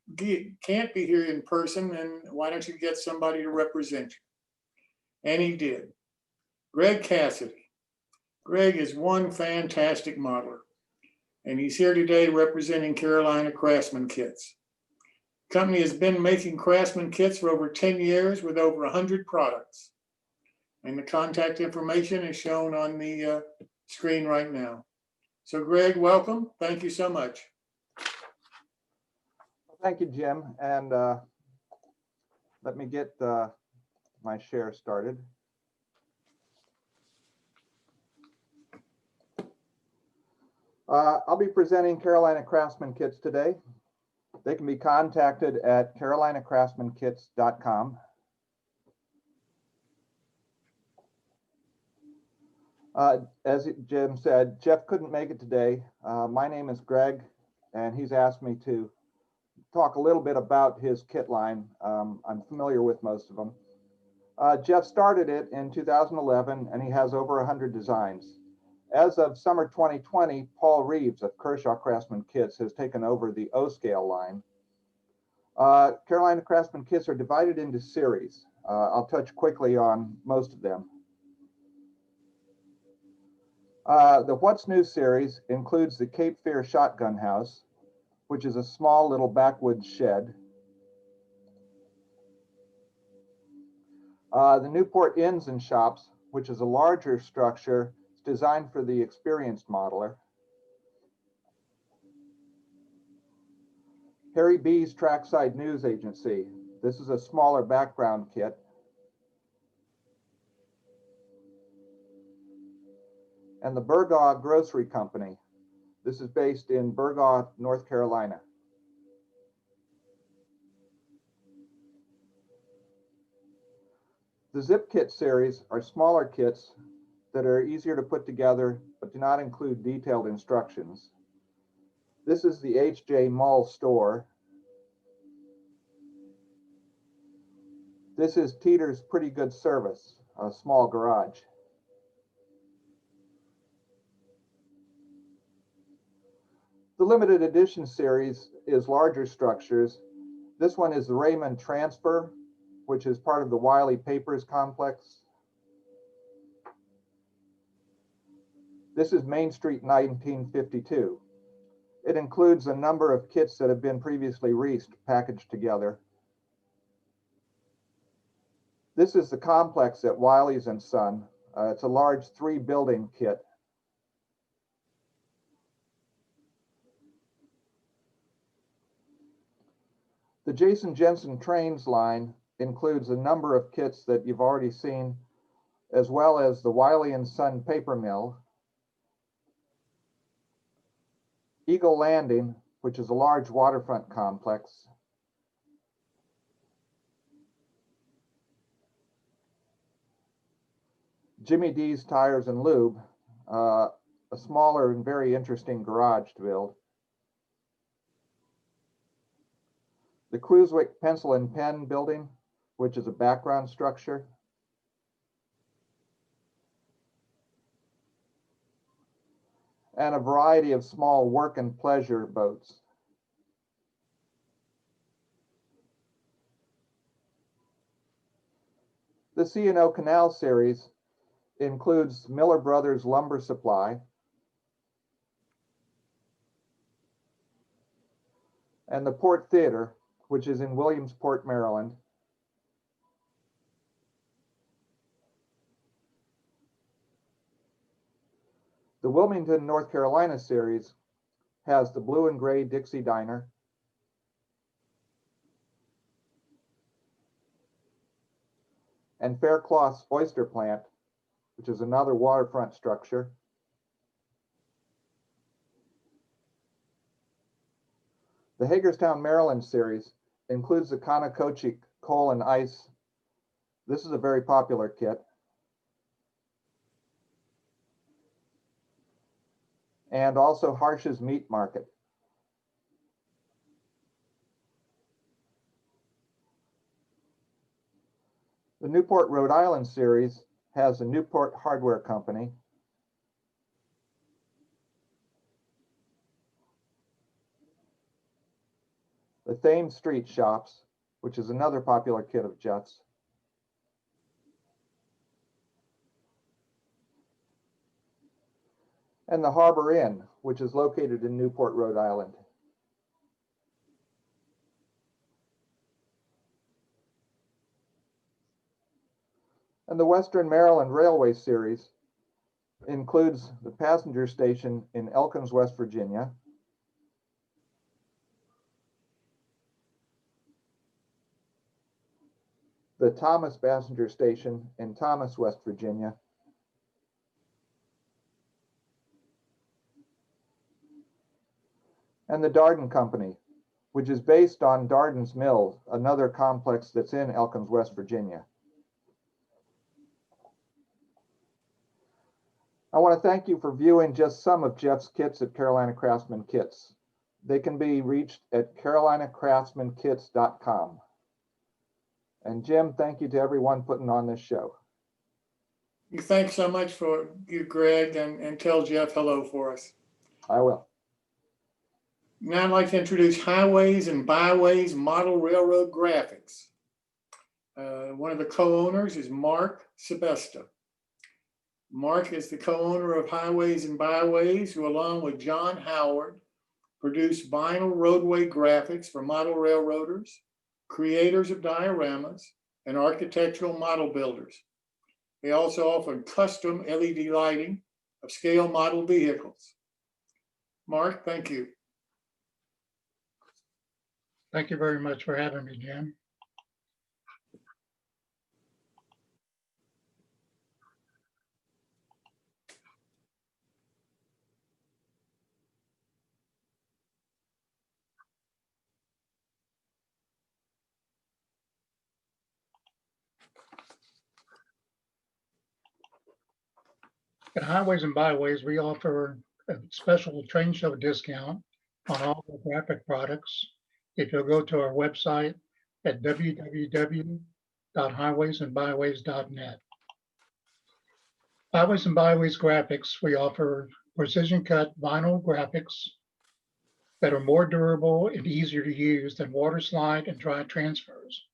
here in person, then why don't you get somebody to represent you? And he did. Greg Cassidy. Greg is one fantastic modeler, and he's here today representing Carolina Craftsman Kits. The company has been making Craftsman Kits for over 10 years with over 100 products. And the contact information is shown on the screen right now. So Greg, welcome. Thank you so much. Thank you, Jim. And let me get my share started. I'll be presenting Carolina Craftsman Kits today. They can be contacted at carolinacraftsmankits.com. As Jim said, Jeff couldn't make it today. My name is Greg, and he's asked me to talk a little bit about his kit line. I'm familiar with most of them. Jeff started it in 2011, and he has over 100 designs. As of summer 2020, Paul Reeves of Kershaw Craftsman Kits has taken over the O-Scale line. Carolina Craftsman Kits are divided into series. I'll touch quickly on most of them. The What's New series includes the Cape Fear Shotgun House, which is a small little backwoods shed. The Newport Inns and Shops, which is a larger structure designed for the experienced modeler. Harry B's Trackside News Agency. This is a smaller background kit. And the Burgaw Grocery Company. This is based in Burgaw, North Carolina. The Zip Kit series are smaller kits that are easier to put together, but do not include detailed instructions. This is the H.J. Mall store. This is Teeter's Pretty Good Service, a small garage. The limited edition series is larger structures. This one is the Raymond Transfer, which is part of the Wiley Papers complex. This is Main Street 1952. It includes a number of kits that have been previously Reist packaged together. This is the complex at Wiley's and Son. It's a large 3-building kit. The Jason Jensen Trains line includes a number of kits that you've already seen, as well as the Wiley and Son paper mill, Eagle Landing, which is a large waterfront complex, Jimmy D's Tires and Lube, a smaller and very interesting garage to build, the Cruiswick Pencil and Pen building, which is a background structure, and a variety of small work and pleasure boats. The C&O Canal series includes Miller Brothers Lumber Supply and the Port Theater, which is in Williamsport, Maryland. The Wilmington, North Carolina series has the Blue and Gray Dixie Diner, and Faircloth's Oyster Plant, which is another waterfront structure. The Hagerstown, Maryland series includes the Conococheague Coal and Ice. This is a very popular kit. And also Harsh's Meat Market. The Newport, Rhode Island series has a Newport Hardware Company. The Thames Street Shops, which is another popular kit of Jeff's. And the Harbor Inn, which is located in Newport, Rhode Island. And the Western Maryland Railway series includes the passenger station in Elkins, West Virginia, the Thomas passenger station in Thomas, West Virginia, and the Darden Company, which is based on Darden's Mill, another complex that's in Elkins, West Virginia. I want to thank you for viewing just some of Jeff's kits at Carolina Craftsman Kits. They can be reached at carolinacraftsmankits.com. And Jim, thank you to everyone putting on this show. Thanks so much for you, Greg, and tell Jeff hello for us. I will. Now I'd like to introduce Highways and Byways Model Railroad Graphics. One of the co-owners is Mark Sebesta. Mark is the co-owner of Highways and Byways, who along with John Howard produced vinyl roadway graphics for model railroaders, creators of dioramas, and architectural model builders. They also offer custom LED lighting of scale model vehicles. Mark, thank you. Thank you very much for having me, Jim. At Highways and Byways, we offer a special train show discount on all the graphic products. If you'll go to our website at www.highwaysandbyways.net. Highways and Byways graphics, we offer precision cut vinyl graphics that are more durable and easier to use than water slide and dry transfers.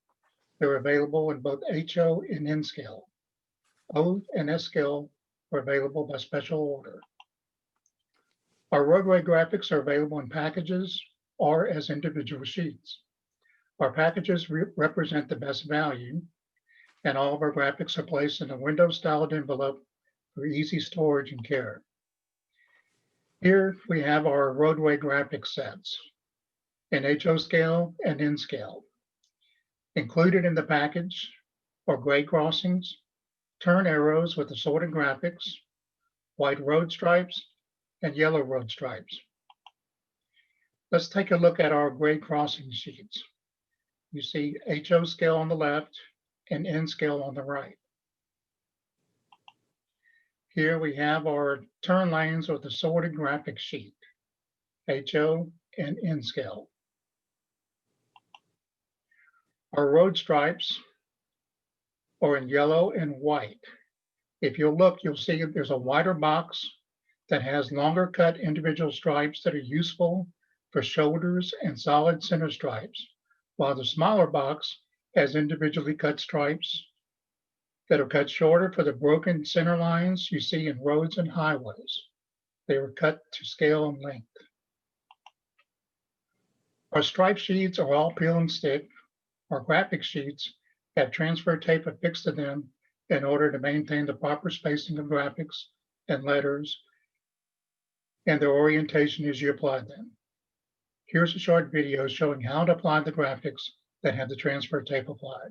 They're available in both HO and N scale. O and S scale are available by special order. Our roadway graphics are available in packages or as individual sheets. Our packages represent the best value, and all of our graphics are placed in a window-styled envelope for easy storage and care. Here we have our roadway graphic sets in HO scale and N scale. Included in the package are grade crossings, turn arrows with assorted graphics, white road stripes, and yellow road stripes. Let's take a look at our grade crossing sheets. You see HO scale on the left and N scale on the right. Here we have our turn lanes with assorted graphic sheet, HO and N scale. Our road stripes are in yellow and white. If you'll look, you'll see there's a wider box that has longer cut individual stripes that are useful for shoulders and solid center stripes, while the smaller box has individually cut stripes that are cut shorter for the broken center lines you see in roads and highways. They were cut to scale and length. Our stripe sheets are all peel and stick. Our graphic sheets have transfer tape affixed to them in order to maintain the proper spacing of graphics and letters and their orientation as you apply them. Here's a short video showing how to apply the graphics that have the transfer tape applied.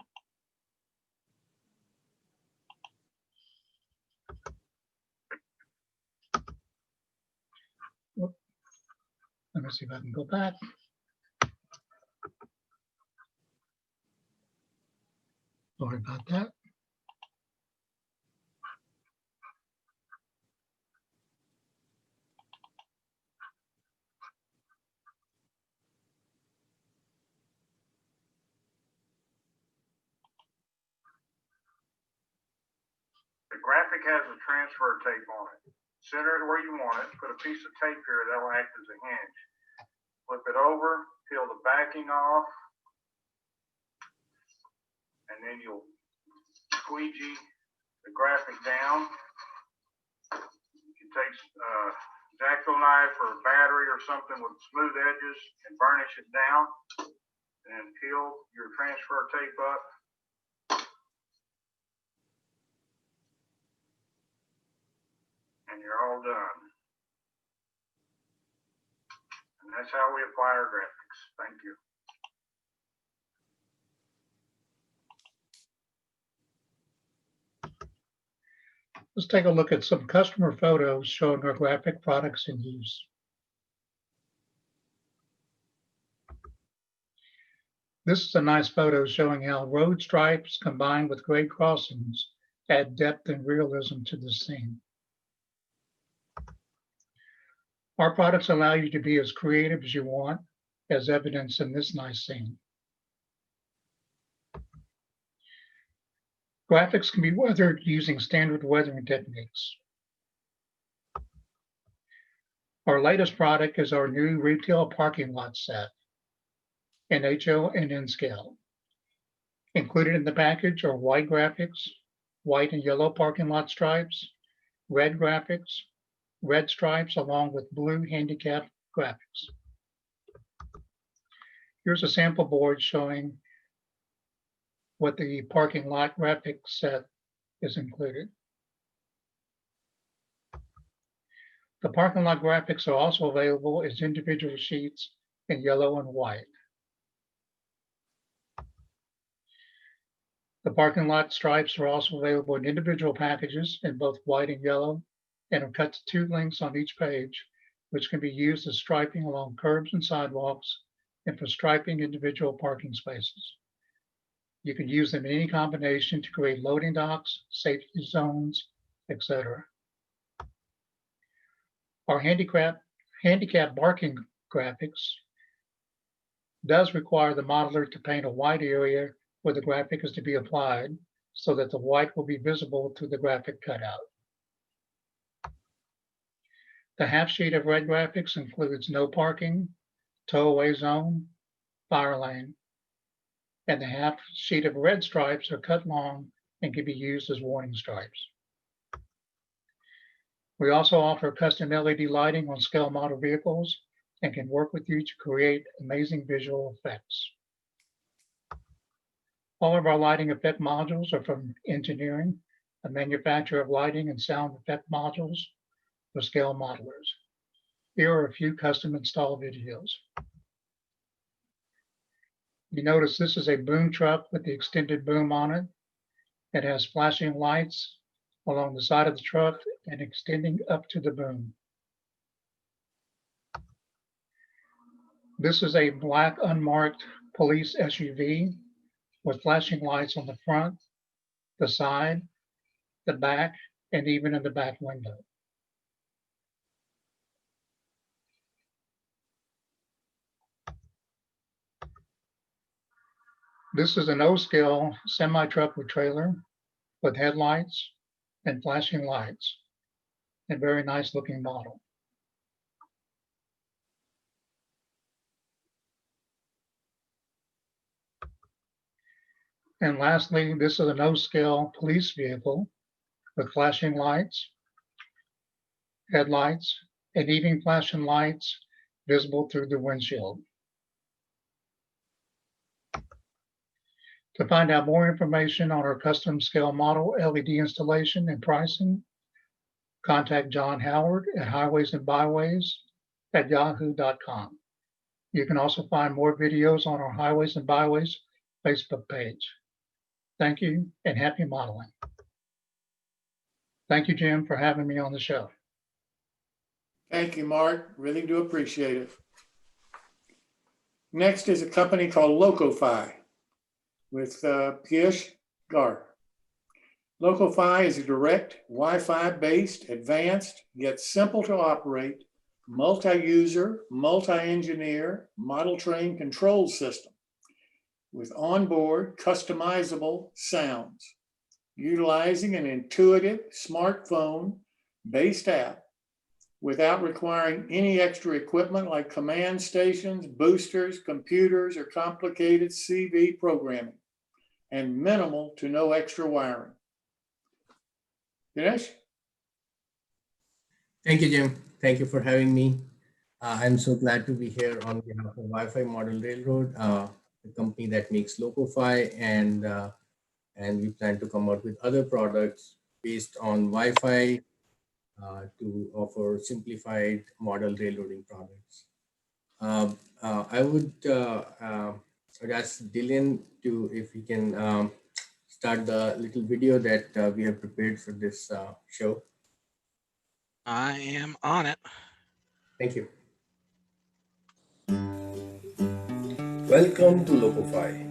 Let me see if I can go back. Sorry about that. graphic has a transfer tape on it. Center it where you want it. Put a piece of tape here that'll act as a hinge. Flip it over, peel the backing off, and then you'll squeegee the graphic down. You take X-Acto knife or a battery or something with smooth edges and burnish it down, and peel your transfer tape up. And you're all done. And that's how we apply our graphics. Thank you. Let's take a look at some customer photos showing our graphic products in use. This is a nice photo showing how road stripes combined with grade crossings add depth and realism to the scene. Our products allow you to be as creative as you want, as evidenced in this nice scene. Graphics can be weathered using standard weathering techniques. Our latest product is our new retail parking lot set in HO and N scale. Included in the package are white graphics, white and yellow parking lot stripes, red graphics, red stripes, along with blue handicap graphics. Here's a sample board showing what the parking lot graphic set is included. The parking lot graphics are also available as individual sheets in yellow and white. The parking lot stripes are also available in individual packages in both white and yellow, and are cut to 2 lengths on each page, which can be used as striping along curbs and sidewalks and for striping individual parking spaces. You can use them in any combination to create loading docks, safety zones, etc. Our handicap parking graphics does require the modeler to paint a white area where the graphic is to be applied so that the white will be visible through the graphic cutout. The half sheet of red graphics includes no parking, tow away zone, fire lane, and the half sheet of red stripes are cut long and can be used as warning stripes. We also offer custom LED lighting on scale model vehicles and can work with you to create amazing visual effects. All of our lighting effect modules are from Engineering, a manufacturer of lighting and sound effect modules for scale modelers. Here are a few custom install videos. You notice this is a boom truck with the extended boom on it. It has flashing lights along the side of the truck and extending up to the boom. This is a black unmarked police SUV with flashing lights on the front, the side, the back, and even in the back window. This is an O-scale semi-truck with trailer with headlights and flashing lights. A very nice looking model. And lastly, this is an O-scale police vehicle with flashing lights, headlights, and even flashing lights visible through the windshield. To find out more information on our custom scale model LED installation and pricing, contact John Howard at highwaysandbyways@yahoo.com. You can also find more videos on our Highways and Byways Facebook page. Thank you and happy modeling. Thank you, Jim, for having me on the show. Thank you, Mark. Really do appreciate it. Next is a company called Locofy with Piyush Garg. Locofy is a direct Wi-Fi based, advanced, yet simple to operate, multi-user, multi-engineer, model train control system with onboard customizable sounds. utilizing an intuitive smartphone-based app without requiring any extra equipment like command stations, boosters, computers, or complicated CV programming, and minimal to no extra wiring. Dinesh? Thank you, Jim. Thank you for having me. I'm so glad to be here on behalf of Wi-Fi Model Railroad, the company that makes LocoFi, and we plan to come out with other products based on Wi-Fi to offer simplified model railroading products. I would ask Dylan to, if he can start the little video that we have prepared for this show. I am on it. Thank you. Welcome to LocoFi.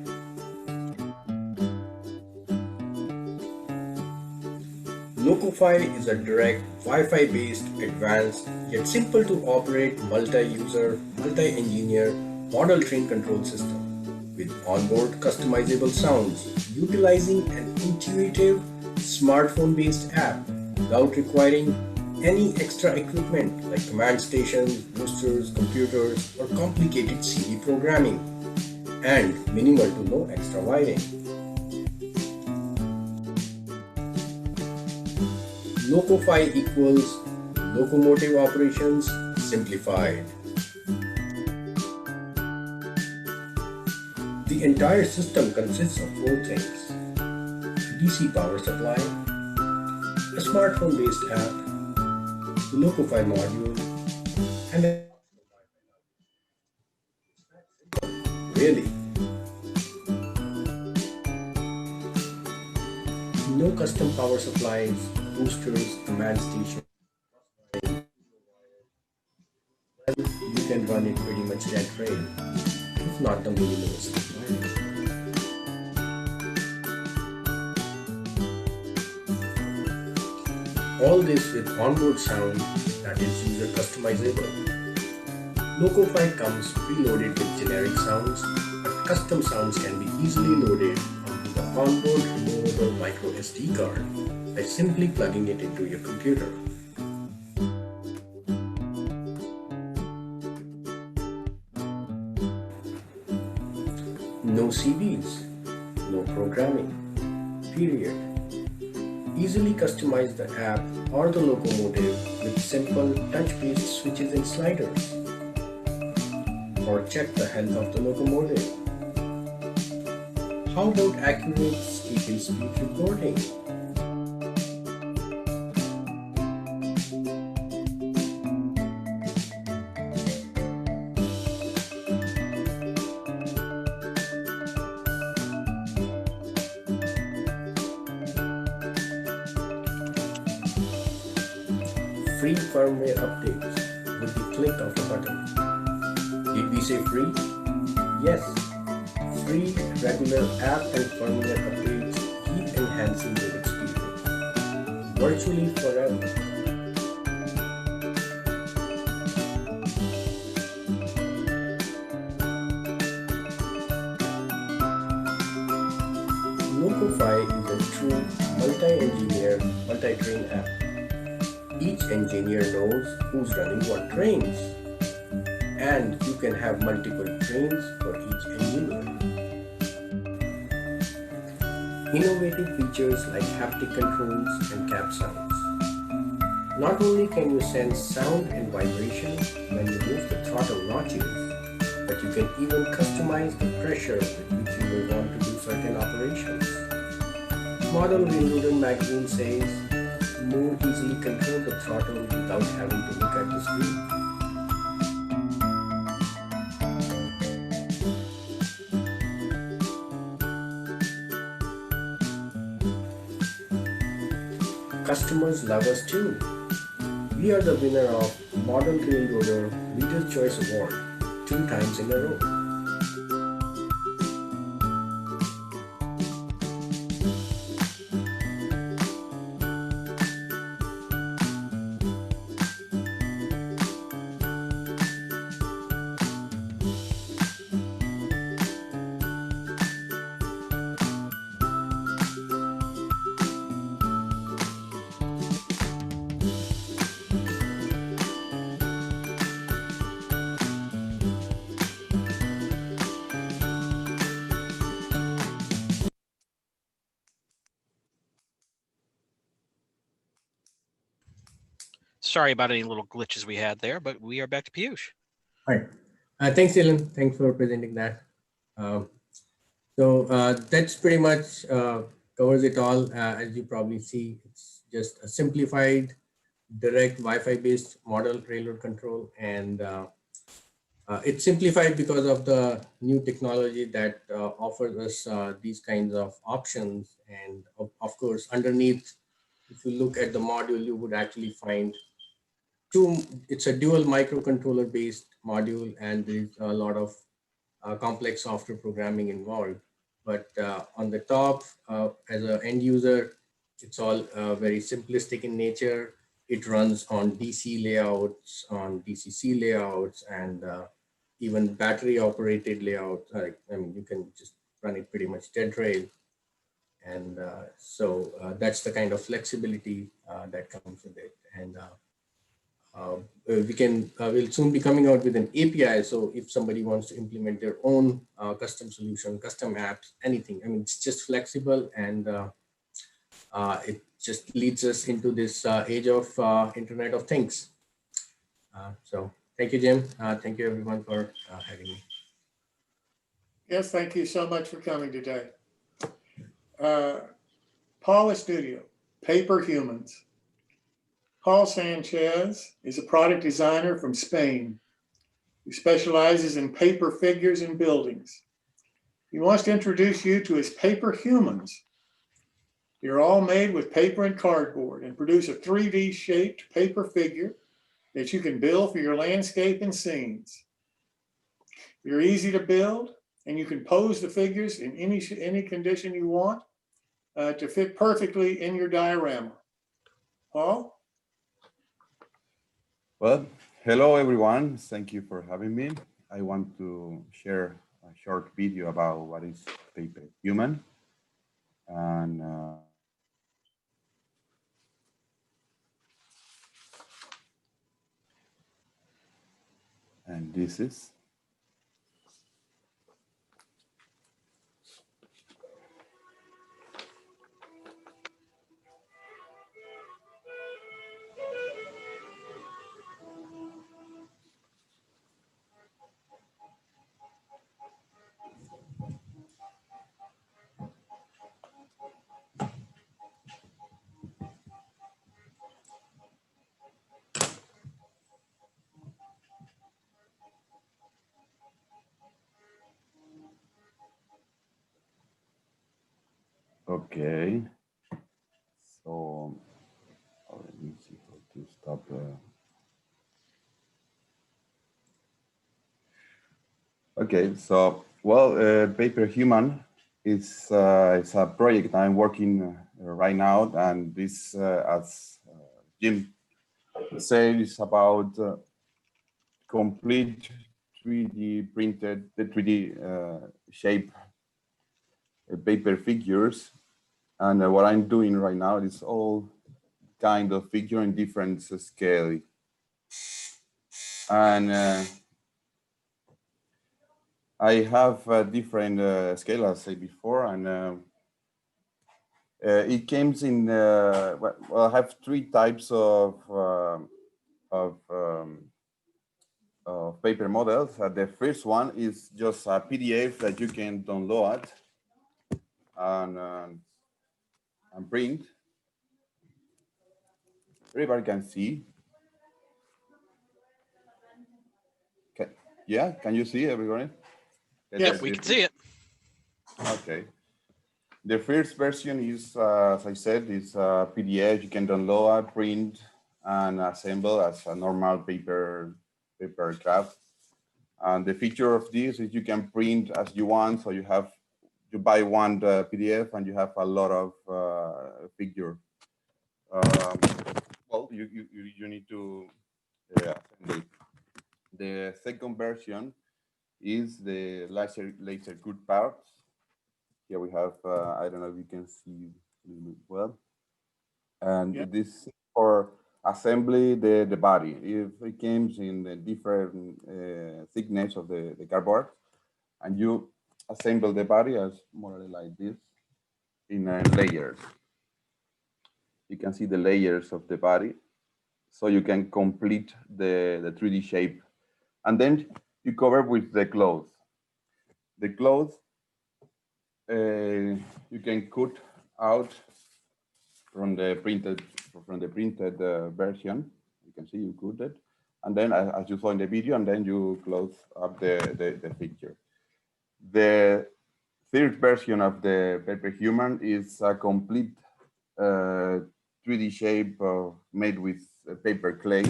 LocoFi is a direct Wi-Fi based, advanced, yet simple to operate multi-user, multi-engineer model train control system with onboard customizable sounds utilizing an intuitive smartphone based app without requiring any extra equipment like command stations, boosters, computers, or complicated CV programming, and minimal to no extra wiring. LocoFi equals locomotive operations simplified. The entire system consists of 4 things: a DC power supply, a smartphone-based app, the LocoFi module, and a really no custom power supplies, boosters, command station. You can run it pretty much that way, if not the minimalist wiring. All this with onboard sound that is user customizable. LocoFi comes preloaded with generic sounds, but custom sounds can be easily loaded onto the onboard removable micro SD card by simply plugging it into your computer. No CVs, no programming, period. Easily customize the app or the locomotive with simple touch-based switches and sliders. Or check the health of the locomotive. How about accurate speed reporting? Free firmware updates with the click of a button. Did we say free? Yes. Free regular app and firmware updates keep enhancing your experience. Virtually forever. LocoFi is a true multi-engineer, multi-train app. Each engineer knows who's running what trains, and you can have multiple trains for each engineer. Innovative features like haptic controls and cap sounds. Not only can you sense sound and vibration when you move the throttle notches, but you can even customize the pressure with which you will want to do certain operations. Model Railroader magazine says, more easily control the throttle without having to look at the screen. Customers love us too. We are the winner of Model Railroader Reader's Choice Award 2 times in a row. Sorry about any little glitches we had there, but we are back to Piyush. All right. Thanks, Dylan. Thanks for presenting that. That's pretty much covers it all. As you probably see, it's just a simplified, direct Wi-Fi based model railroad control. And it's simplified because of the new technology that offers us these kinds of options. And of course, underneath, if you look at the module, you would actually find it's a dual microcontroller based module, and there's a lot of complex software programming involved. But on the top, as an end user, it's all very simplistic in nature. It runs on DC layouts, on DCC layouts, and even battery operated layouts. I mean, you can just run it pretty much dead rail. And that's the kind of flexibility that comes with it. And we'll soon be coming out with an API. So if somebody wants to implement their own custom solution, custom apps, anything, I mean, it's just flexible, and it just leads us into this age of Internet of Things. So thank you, Jim. Thank you everyone for having me. Yes, thank you so much for coming today. Paul Estudio, Paper Humans. Paul Sanchez is a product designer from Spain who specializes in paper figures and buildings. He wants to introduce you to his Paper Humans. They're all made with paper and cardboard and produce a 3D shaped paper figure that you can build for your landscape and scenes. They're easy to build, and you can pose the figures in any condition you want to fit perfectly in your diorama. Paul? Well, hello everyone. Thank you for having me. I want to share a short video about what is Paper Human. And this is. Okay, so let me see how to stop. Okay, so well, Paper Human is a project I'm working right now, and this, as Jim said, is about complete 3D printed, the 3D shape paper figures. And what I'm doing right now is all kind of figure in different scale. And I have different scale, as I said before, and it comes in, well, I have 3 types of paper models. The first one is just a PDF that you can download and print. Everybody can see. Yeah, can you see everybody? Yeah, we can see it. Okay. The first version is, as I said, is a PDF you can download, print, and assemble as a normal paper craft. And the feature of this is you can print as you want. So you buy one PDF and you have a lot of figure. Well, you need to assemble. The second version is the laser cut parts. Here we have, I don't know if you can see well. And this is for assembly the body. If it comes in the different thickness of the cardboard, and you assemble the body as more or less like this in layers. You can see the layers of the body. so you can complete the 3D shape. And then you cover with the clothes. The clothes, you can cut out from the printed version. You can see you cut it, and then as you saw in the video, and then you close up the picture. The third version of the Paper Human is a complete 3D shape made with paper clay,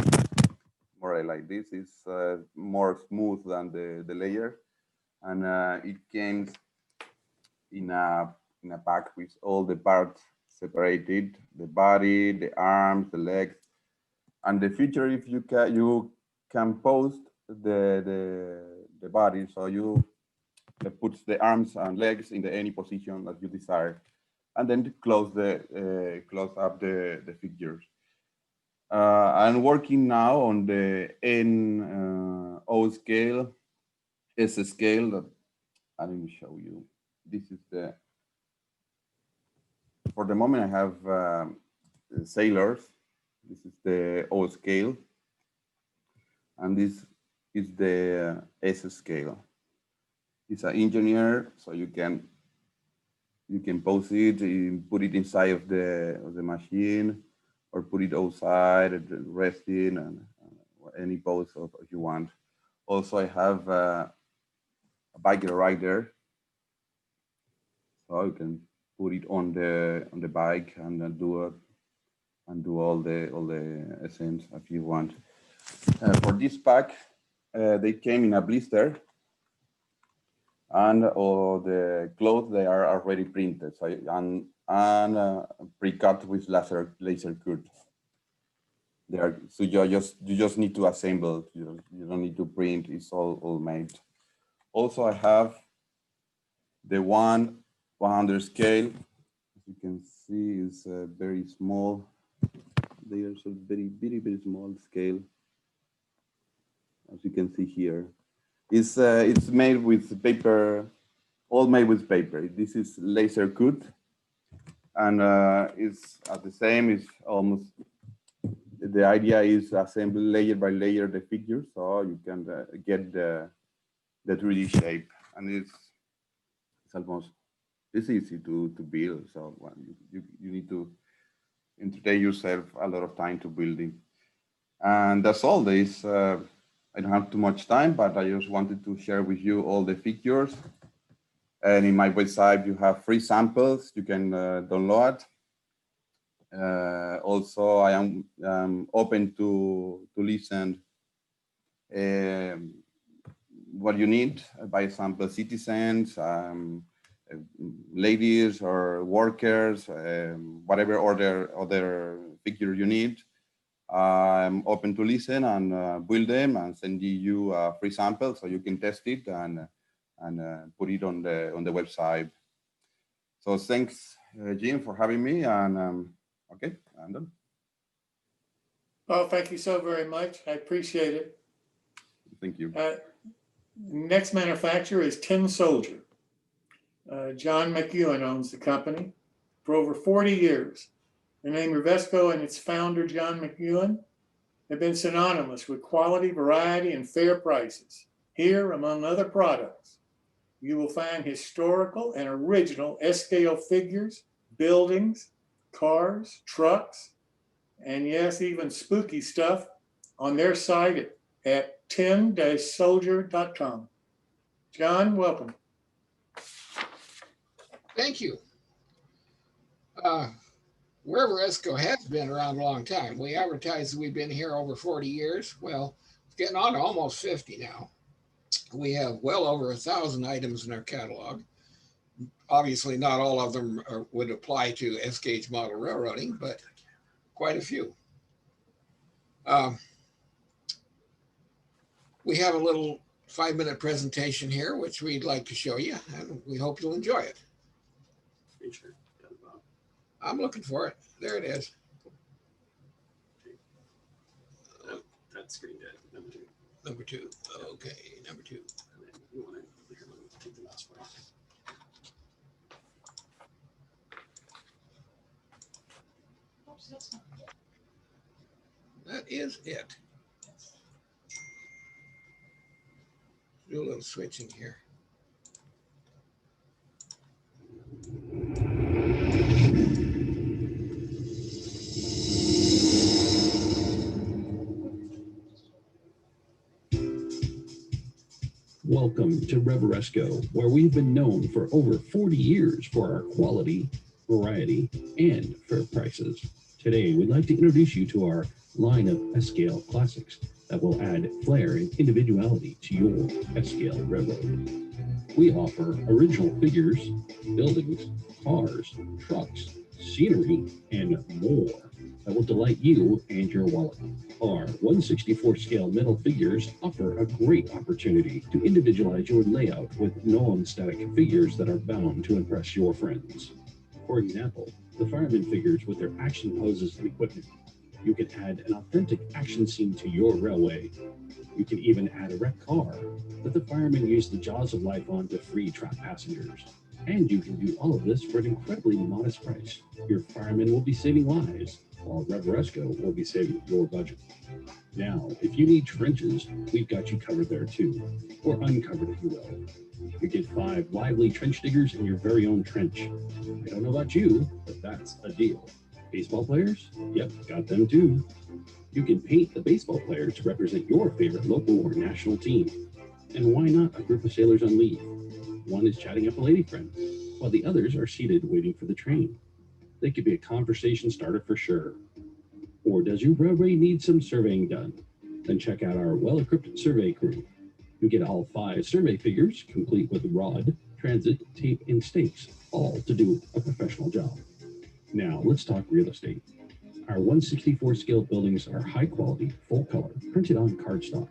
more like this. It's more smooth than the layer, and it came in a pack with all the parts separated: the body, the arms, the legs, and the feature. If you can post the body, so you put the arms and legs in any position that you desire, and then close up the figures. I'm working now on the NO scale, S scale. That I will show you. This is for the moment I have sailors. This is the O scale, and this is the S scale. It's an engineer, so you can pose it, you put it inside of the machine, or put it outside, resting, and any pose of you want. Also, I have a bike rider, so you can put it on the bike and do all the essence if you want. For this pack, they came in a blister, and all the clothes they are already printed, so and pre-cut with laser cut. They are, so you just need to assemble. You don't need to print. It's all made. Also, I have the 1/100 scale. As you can see, is very small. They are so very small scale. As you can see here, it's made with paper, all made with paper. This is laser cut, and it's at the same. It's almost. The idea is assemble layer by layer the figure, so you can get the 3D shape, and it's easy to build. So you need to entertain yourself a lot of time to build it, and that's all. This I don't have too much time, but I just wanted to share with you all the figures. And in my website, you have free samples you can download. Also, I am open to listen what you need, by example, citizens, ladies or workers, whatever other figure you need. I'm open to listen and build them and send you a free sample so you can test it and put it on the website. So thanks, Jim, for having me, and okay, I'm done. Well, thank you so very much. I appreciate it. Thank you. Next manufacturer is Tin Soldier. John McEwen owns the company for over 40 years. The name Revesco and its founder, John McEwen, have been synonymous with quality, variety, and fair prices. Here, among other products, you will find historical and original S-scale figures, buildings, cars, trucks, and yes, even spooky stuff on their site at tin-soldier.com. John, welcome. Thank you. Wherever ESCO has been around a long time. We advertise that we've been here over 40 years. Well, it's getting on to almost 50 now. We have well over 1,000 items in our catalog. Obviously, not all of them would apply to S-gauge model railroading, but quite a few. We have a little 5-minute presentation here, which we'd like to show you, and we hope you'll enjoy it. I'm looking for it. There it is. That screen dead. Number two. Number two. Okay, number two. You want to take the mouse away. that is it. Do a little switching here. Welcome to Reveresco, where we've been known for over 40 years for our quality, variety, and fair prices. Today, we'd like to introduce you to our line of S-Scale classics that will add flair and individuality to your S-Scale railroad. We offer original figures, buildings, cars, trucks, scenery, and more that will delight you and your wallet. Our 1/64 scale metal figures offer a great opportunity to individualize your layout with non-static figures that are bound to impress your friends. For example, the fireman figures with their action poses and equipment. You can add an authentic action scene to your railway. You can even add a wrecked car that the firemen use the jaws of life on to free trapped passengers. And you can do all of this for an incredibly modest price. Your firemen will be saving lives, while Reveresco will be saving your budget. Now, if you need trenches, we've got you covered there too, or uncovered if you will. You get 5 lively trench diggers in your very own trench. I don't know about you, but that's a deal. Baseball players? Yep, got them too. You can paint the baseball players to represent your favorite local or national team. And why not a group of sailors on leave? One is chatting up a lady friend, while the others are seated waiting for the train. They could be a conversation starter for sure. Or does your railway need some surveying done? Then check out our well-equipped survey crew. You get all 5 survey figures, complete with rod, transit, tape, and stakes, all to do a professional job. Now, let's talk real estate. Our 1/64 scale buildings are high quality, full color, printed on cardstock,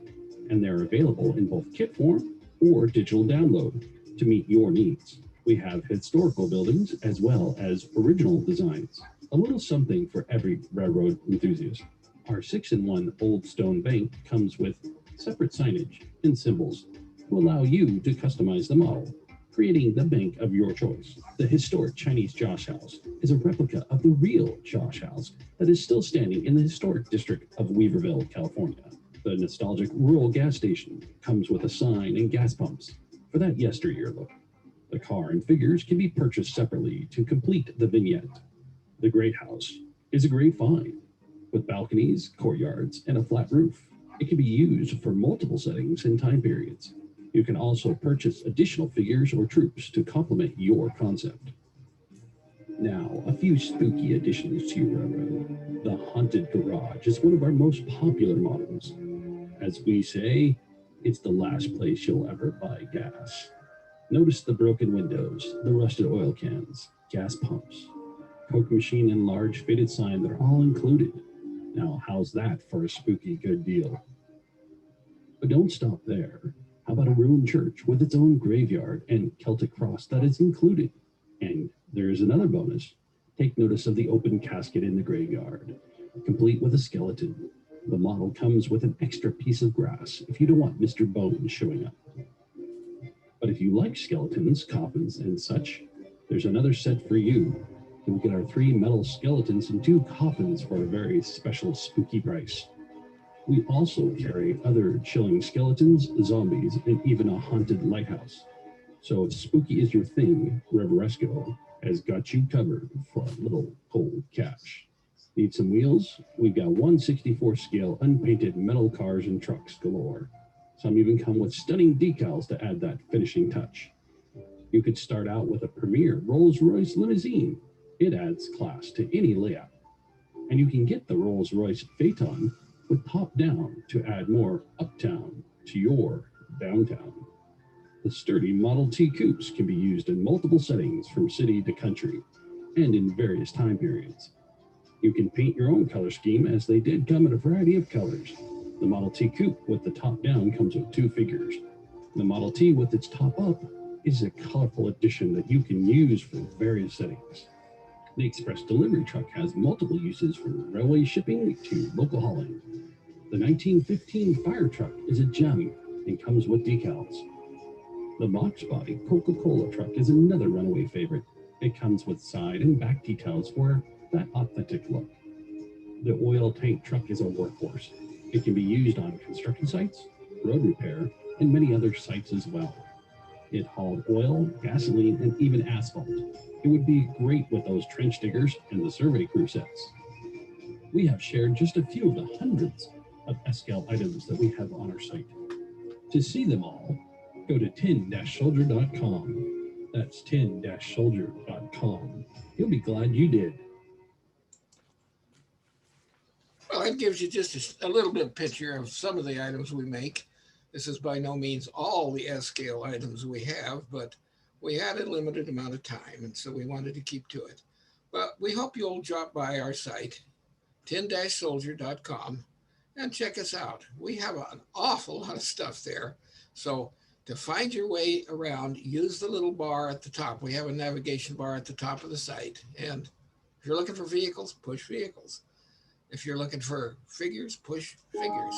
and they're available in both kit form or digital download to meet your needs. We have historical buildings as well as original designs, a little something for every railroad enthusiast. Our 6-in-1 old stone bank comes with separate signage and symbols to allow you to customize the model, creating the bank of your choice. The historic Chinese Josh House is a replica of the real Josh House that is still standing in the historic district of Weaverville, California. The nostalgic rural gas station comes with a sign and gas pumps for that yesteryear look. The car and figures can be purchased separately to complete the vignette. The Great House is a great find with balconies, courtyards, and a flat roof. It can be used for multiple settings and time periods. You can also purchase additional figures or troops to complement your concept. Now, a few spooky additions to your railroad. The Haunted Garage is one of our most popular models. As we say, it's the last place you'll ever buy gas. Notice the broken windows, the rusted oil cans, gas pumps, Coke machine, and large faded sign that are all included. Now, how's that for a spooky good deal? But don't stop there. How about a ruined church with its own graveyard and Celtic cross that is included? And there is another bonus. Take notice of the open casket in the graveyard, complete with a skeleton. The model comes with an extra piece of grass if you don't want Mr. Bones showing up. But if you like skeletons, coffins, and such, there's another set for you. You'll get our 3 metal skeletons and 2 coffins for a very special spooky price. We also carry other chilling skeletons, zombies, and even a haunted lighthouse. So if spooky is your thing, Reveresco has got you covered for a little cold cash. Need some wheels? We've got 1/64 scale unpainted metal cars and trucks galore. Some even come with stunning decals to add that finishing touch. You could start out with a premier Rolls-Royce limousine. It adds class to any layout. And you can get the Rolls-Royce Phaeton with top down to add more uptown to your downtown. The sturdy Model T coupes can be used in multiple settings from city to country and in various time periods. You can paint your own color scheme as they did come in a variety of colors. The Model T coupe with the top down comes with 2 figures. The Model T with its top up is a colorful addition that you can use for various settings. The express delivery truck has multiple uses from railway shipping to local hauling. The 1915 fire truck is a gem and comes with decals. The box body Coca-Cola truck is another runaway favorite. It comes with side and back decals for that authentic look. the oil tank truck is a workhorse. It can be used on construction sites, road repair, and many other sites as well. It hauled oil, gasoline, and even asphalt. It would be great with those trench diggers and the survey crew sets. We have shared just a few of the hundreds of SCAL items that we have on our site. To see them all, go to tin-soldier.com. That's tin-soldier.com. You'll be glad you did. Well, it gives you just a little bit of picture of some of the items we make. This is by no means all the S-scale items we have, but we had a limited amount of time, and so we wanted to keep to it. But we hope you'll drop by our site, tin-soldier.com, and check us out. We have an awful lot of stuff there. So to find your way around, use the little bar at the top. We have a navigation bar at the top of the site. And if you're looking for vehicles, push vehicles. If you're looking for figures, push figures.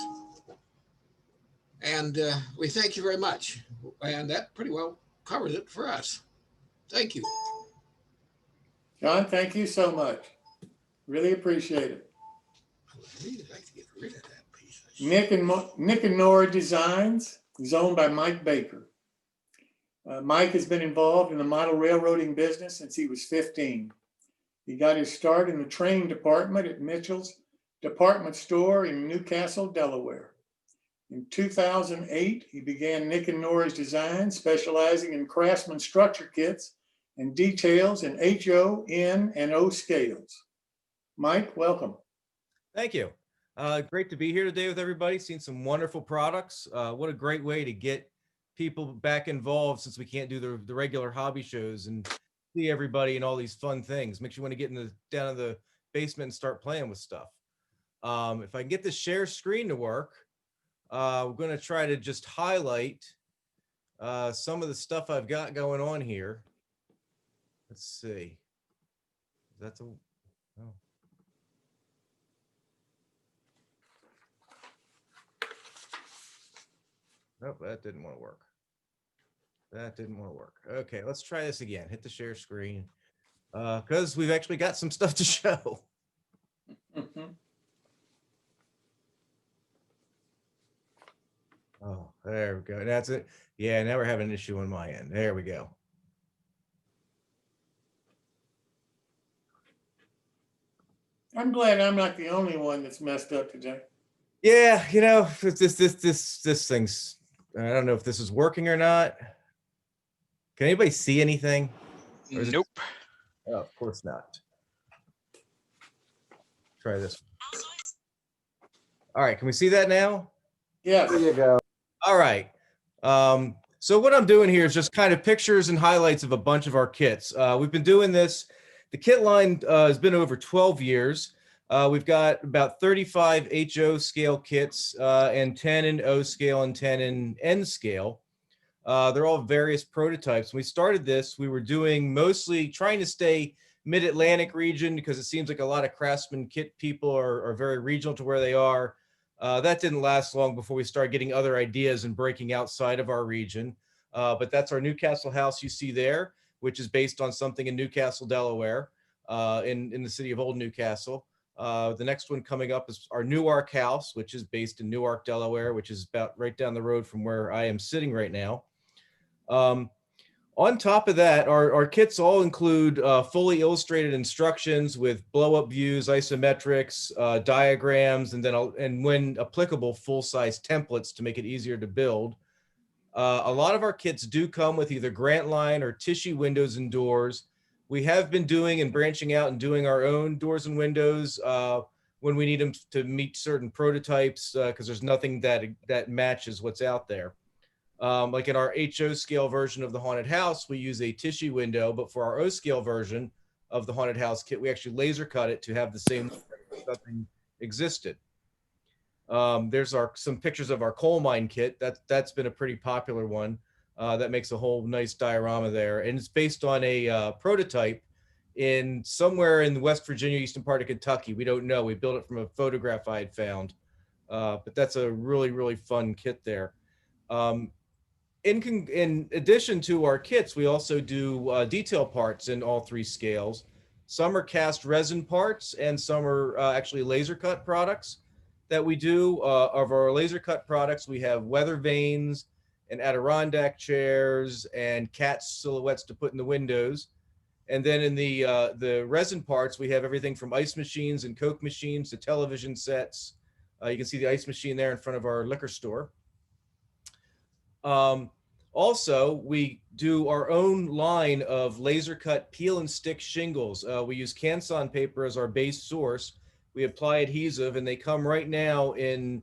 And we thank you very much. And that pretty well covers it for us. Thank you. John, thank you so much. Really appreciate it. I would really like to get rid of that piece. Nick and Nora Designs is owned by Mike Baker. Mike has been involved in the model railroading business since he was 15. He got his start in the train department at Mitchell's department store in Newcastle, Delaware. In 2008, he began Nick and Nora's Design, specializing in Craftsman structure kits and details in HO, N, and O scales. Mike, welcome. Thank you. Great to be here today with everybody. Seen some wonderful products. What a great way to get people back involved since we can't do the regular hobby shows and see everybody and all these fun things. Makes you want to get down in the basement and start playing with stuff. If I can get the share screen to work, we're going to try to just highlight some of the stuff I've got going on here. Let's see. That's a oh. Nope, that didn't want to work. That didn't want to work. Okay, let's try this again. Hit the share screen because we've actually got some stuff to show. Oh, there we go. That's it. Yeah, now we're having an issue on my end. There we go. I'm glad I'm not the only one that's messed up today. Yeah, you know, this thing's, I don't know if this is working or not. Can anybody see anything? Or is Nope. Oh, of course not. Try this. All right, can we see that now? Yes. There you go. All right. So what I'm doing here is just kind of pictures and highlights of a bunch of our kits. We've been doing this. The kit line has been over 12 years. We've got about 35 HO scale kits and 10 in O scale and 10 in N scale. They're all various prototypes. When we started this, we were doing mostly trying to stay mid-Atlantic region because it seems like a lot of Craftsman kit people are very regional to where they are. That didn't last long before we started getting other ideas and breaking outside of our region. But that's our Newcastle house you see there, which is based on something in Newcastle, Delaware, in the city of Old Newcastle. The next one coming up is our Newark house, which is based in Newark, Delaware, which is about right down the road from where I am sitting right now. On top of that, our kits all include fully illustrated instructions with blow-up views, isometrics, diagrams, and then and when applicable, full-size templates to make it easier to build. A lot of our kits do come with either Grant Line or Tissue windows and doors. We have been doing and branching out and doing our own doors and windows when we need them to meet certain prototypes because there's nothing that matches what's out there. Like in our HO scale version of the Haunted House, we use a Tissue window, but for our O scale version of the Haunted House kit, we actually laser cut it to have the same nothing existed. There's some pictures of our coal mine kit. That's been a pretty popular one. That makes a whole nice diorama there. And it's based on a prototype in somewhere in West Virginia, eastern part of Kentucky. We don't know. We built it from a photograph I had found. But that's a really, really fun kit there. In addition to our kits, we also do detail parts in all three scales. Some are cast resin parts and some are actually laser cut products that we do. Of our laser cut products, we have weather vanes and Adirondack chairs and cat silhouettes to put in the windows. And then in the resin parts, we have everything from ice machines and Coke machines to television sets. You can see the ice machine there in front of our liquor store. Also, we do our own line of laser cut peel and stick shingles. We use Canson paper as our base source. We apply adhesive and they come right now in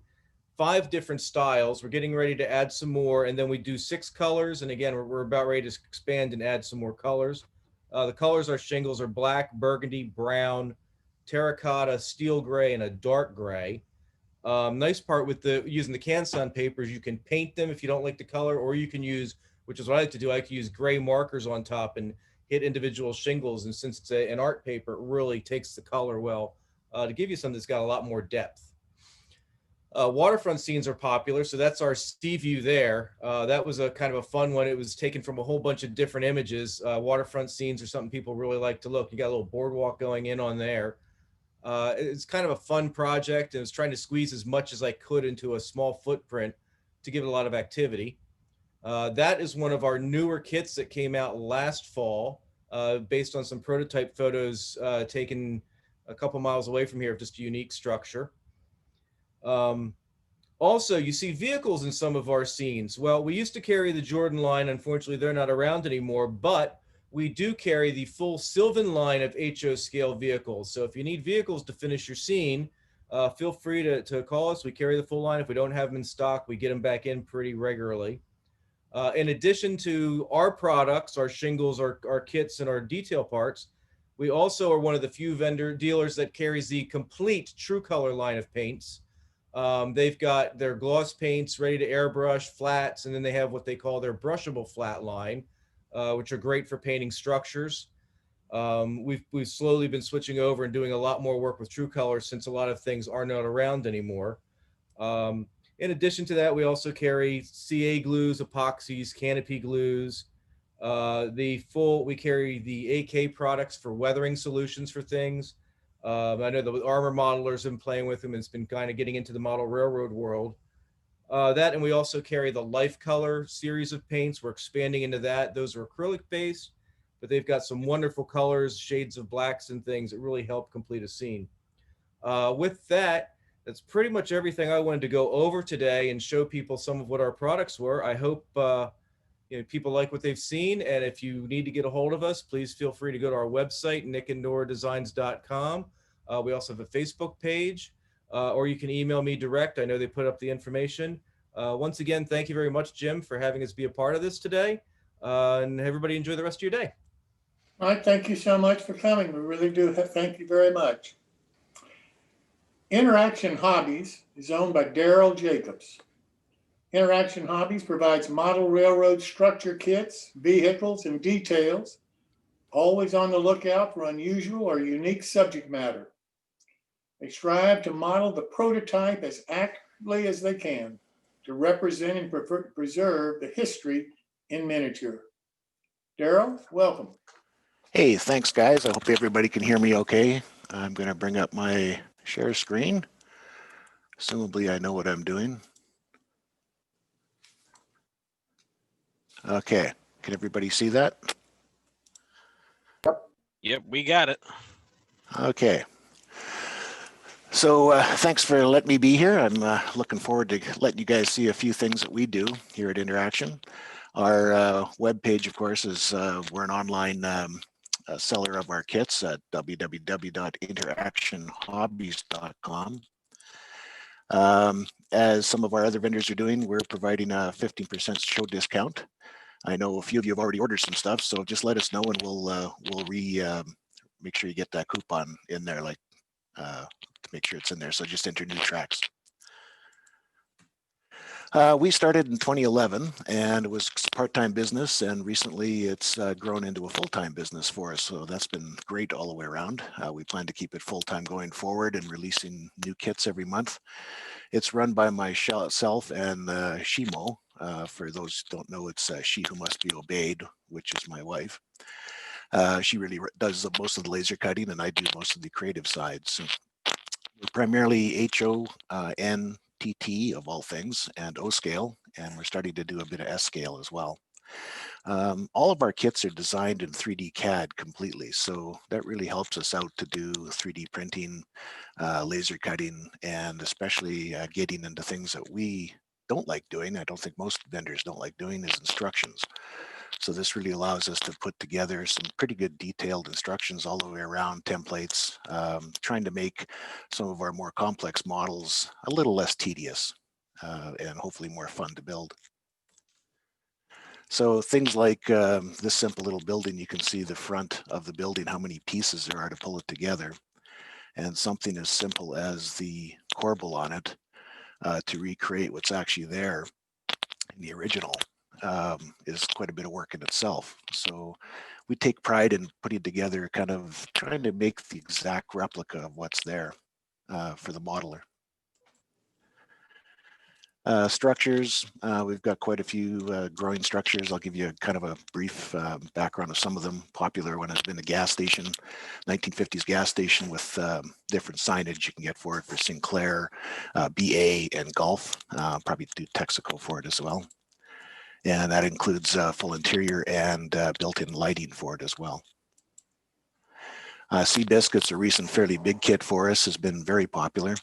5 different styles. We're getting ready to add some more, and then we do 6 colors. And again, we're about ready to expand and add some more colors. The colors our shingles are black, burgundy, brown, terracotta, steel gray, and a dark gray. Nice part with using the Canson papers, you can paint them if you don't like the color, or you can use, which is what I like to do, I like to use gray markers on top and hit individual shingles. And since it's an art paper, it really takes the color well to give you something that's got a lot more depth. Waterfront scenes are popular, so that's our sea view there. That was a kind of a fun one. It was taken from a whole bunch of different images. Waterfront scenes are something people really like to look. You got a little boardwalk going in on there. It's kind of a fun project, and I was trying to squeeze as much as I could into a small footprint to give it a lot of activity. That is one of our newer kits that came out last fall, based on some prototype photos taken a couple miles away from here of just a unique structure. Also, you see vehicles in some of our scenes. Well, we used to carry the Jordan line. Unfortunately, they're not around anymore, but we do carry the full Sylvan line of HO scale vehicles. So if you need vehicles to finish your scene, feel free to call us. We carry the full line. If we don't have them in stock, we get them back in pretty regularly. In addition to our products, our shingles, our kits, and our detail parts, we also are one of the few dealers that carries the complete True Color line of paints. They've got their gloss paints ready to airbrush, flats, and then they have what they call their brushable flat line, which are great for painting structures. We've slowly been switching over and doing a lot more work with True Color since a lot of things are not around anymore. In addition to that, we also carry CA glues, epoxies, canopy glues. We carry the AK products for weathering solutions for things. I know the armor modelers have been playing with them, and it's been kind of getting into the model railroad world. And we also carry the Life Color series of paints. We're expanding into that. Those are acrylic based, but they've got some wonderful colors, shades of blacks and things that really help complete a scene. With that, that's pretty much everything I wanted to go over today and show people some of what our products were. I hope people like what they've seen, and if you need to get a hold of us, please feel free to go to our website, nickandnoradesigns.com. We also have a Facebook page, or you can email me direct. I know they put up the information. Once again, thank you very much, Jim, for having us be a part of this today, and everybody enjoy the rest of your day. All right, thank you so much for coming. We really do thank you very much. Interaction Hobbies is owned by Daryl Jacobs. Interaction Hobbies provides model railroad structure kits, vehicles, and details, always on the lookout for unusual or unique subject matter. They strive to model the prototype as accurately as they can to represent and preserve the history in miniature. Daryl, welcome. Hey, thanks guys. I hope everybody can hear me okay. I'm going to bring up my share screen. Assumably I know what I'm doing. Okay, can everybody see that? Yep, we got it. Okay. So thanks for letting me be here. I'm looking forward to letting you guys see a few things that we do here at Interaction. Our webpage, of course, is we're an online seller of our kits at www.interactionhobbies.com. As some of our other vendors are doing, we're providing a 15% show discount. I know a few of you have already ordered some stuff, so just let us know and we'll make sure you get that coupon in there, like to make sure it's in there. So just enter new tracks. We started in 2011 and it was part-time business, and recently it's grown into a full-time business for us. So that's been great all the way around. We plan to keep it full-time going forward and releasing new kits every month. It's run by myself and Shimo. For those who don't know, it's She Who Must Be Obeyed, which is my wife. She really does most of the laser cutting, and I do most of the creative side. So we're primarily HO, NTT of all things, and O scale, and we're starting to do a bit of S scale as well. All of our kits are designed in 3D CAD completely, so that really helps us out to do 3D printing, laser cutting, and especially getting into things that we don't like doing. I don't think most vendors don't like doing is instructions. So this really allows us to put together some pretty good detailed instructions all the way around, templates, trying to make some of our more complex models a little less tedious and hopefully more fun to build. So things like this simple little building, you can see the front of the building, how many pieces there are to pull it together. And something as simple as the corbel on it to recreate what's actually there in the original is quite a bit of work in itself. So we take pride in putting together, kind of trying to make the exact replica of what's there for the modeler. Structures, we've got quite a few growing structures. I'll give you kind of a brief background of some of them. Popular one has been the gas station, 1950s gas station with different signage you can get for it for Sinclair, BA, and Gulf. Probably do Texaco for it as well. And that includes full interior and built-in lighting for it as well. Seabiscuit's a recent fairly big kit for us, has been very popular.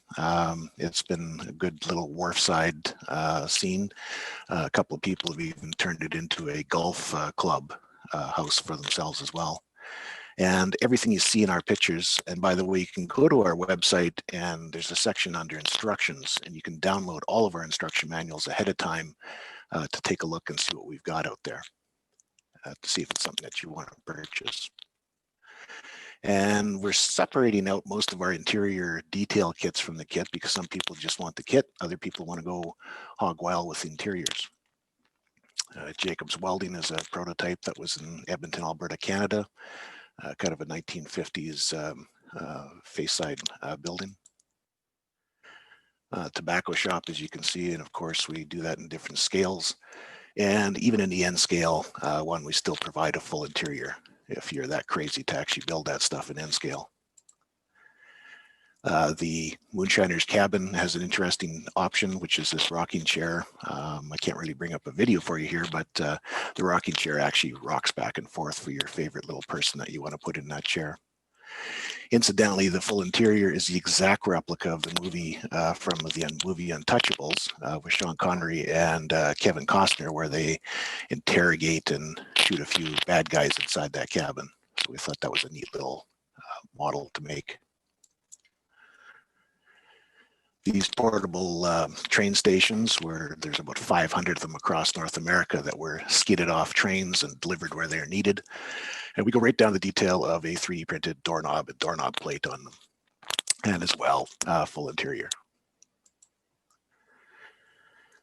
It's been a good little wharfside scene. A couple of people have even turned it into a golf club house for themselves as well. And everything you see in our pictures, and by the way, you can go to our website and there's a section under instructions, and you can download all of our instruction manuals ahead of time to take a look and see what we've got out there, to see if it's something that you want to purchase. And we're separating out most of our interior detail kits from the kit because some people just want the kit, other people want to go hog wild with interiors. Jacobs Welding is a prototype that was in Edmonton, Alberta, Canada, kind of a 1950s face side building. Tobacco shop, as you can see, and of course we do that in different scales. And even in the N scale one, we still provide a full interior if you're that crazy to actually build that stuff in N scale. The Moonshiner's cabin has an interesting option, which is this rocking chair. I can't really bring up a video for you here, but the rocking chair actually rocks back and forth for your favorite little person that you want to put in that chair. Incidentally, the full interior is the exact replica of the movie from the movie Untouchables with Sean Connery and Kevin Costner, where they interrogate and shoot a few bad guys inside that cabin. So we thought that was a neat little model to make. These portable train stations, where there's about 500 of them across North America that were skidded off trains and delivered where they're needed. And we go right down the detail of a 3D printed doorknob and doorknob plate on them, and as well, full interior.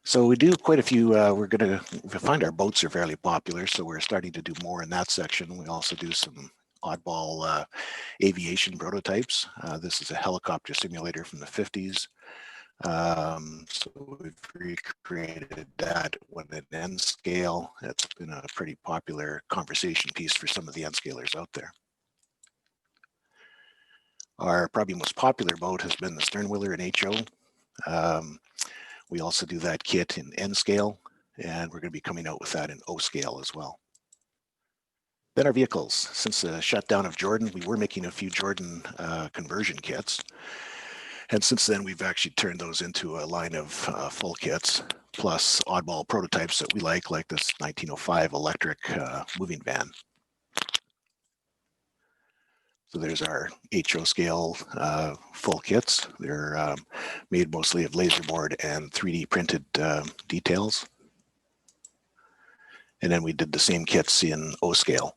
So we do quite a few, we find our boats are fairly popular, so we're starting to do more in that section. We also do some oddball aviation prototypes. This is a helicopter simulator from the 50s. So we've recreated that with an N scale. It's been a pretty popular conversation piece for some of the N scalers out there. Our probably most popular boat has been the Sternwheeler in HO. We also do that kit in N scale, and we're going to be coming out with that in O scale as well. Then our vehicles. Since the shutdown of Jordan, we were making a few Jordan conversion kits. And since then, we've actually turned those into a line of full kits, plus oddball prototypes that we like this 1905 electric moving van. So there's our HO scale full kits. They're made mostly of laser board and 3D printed details. And then we did the same kits in O scale.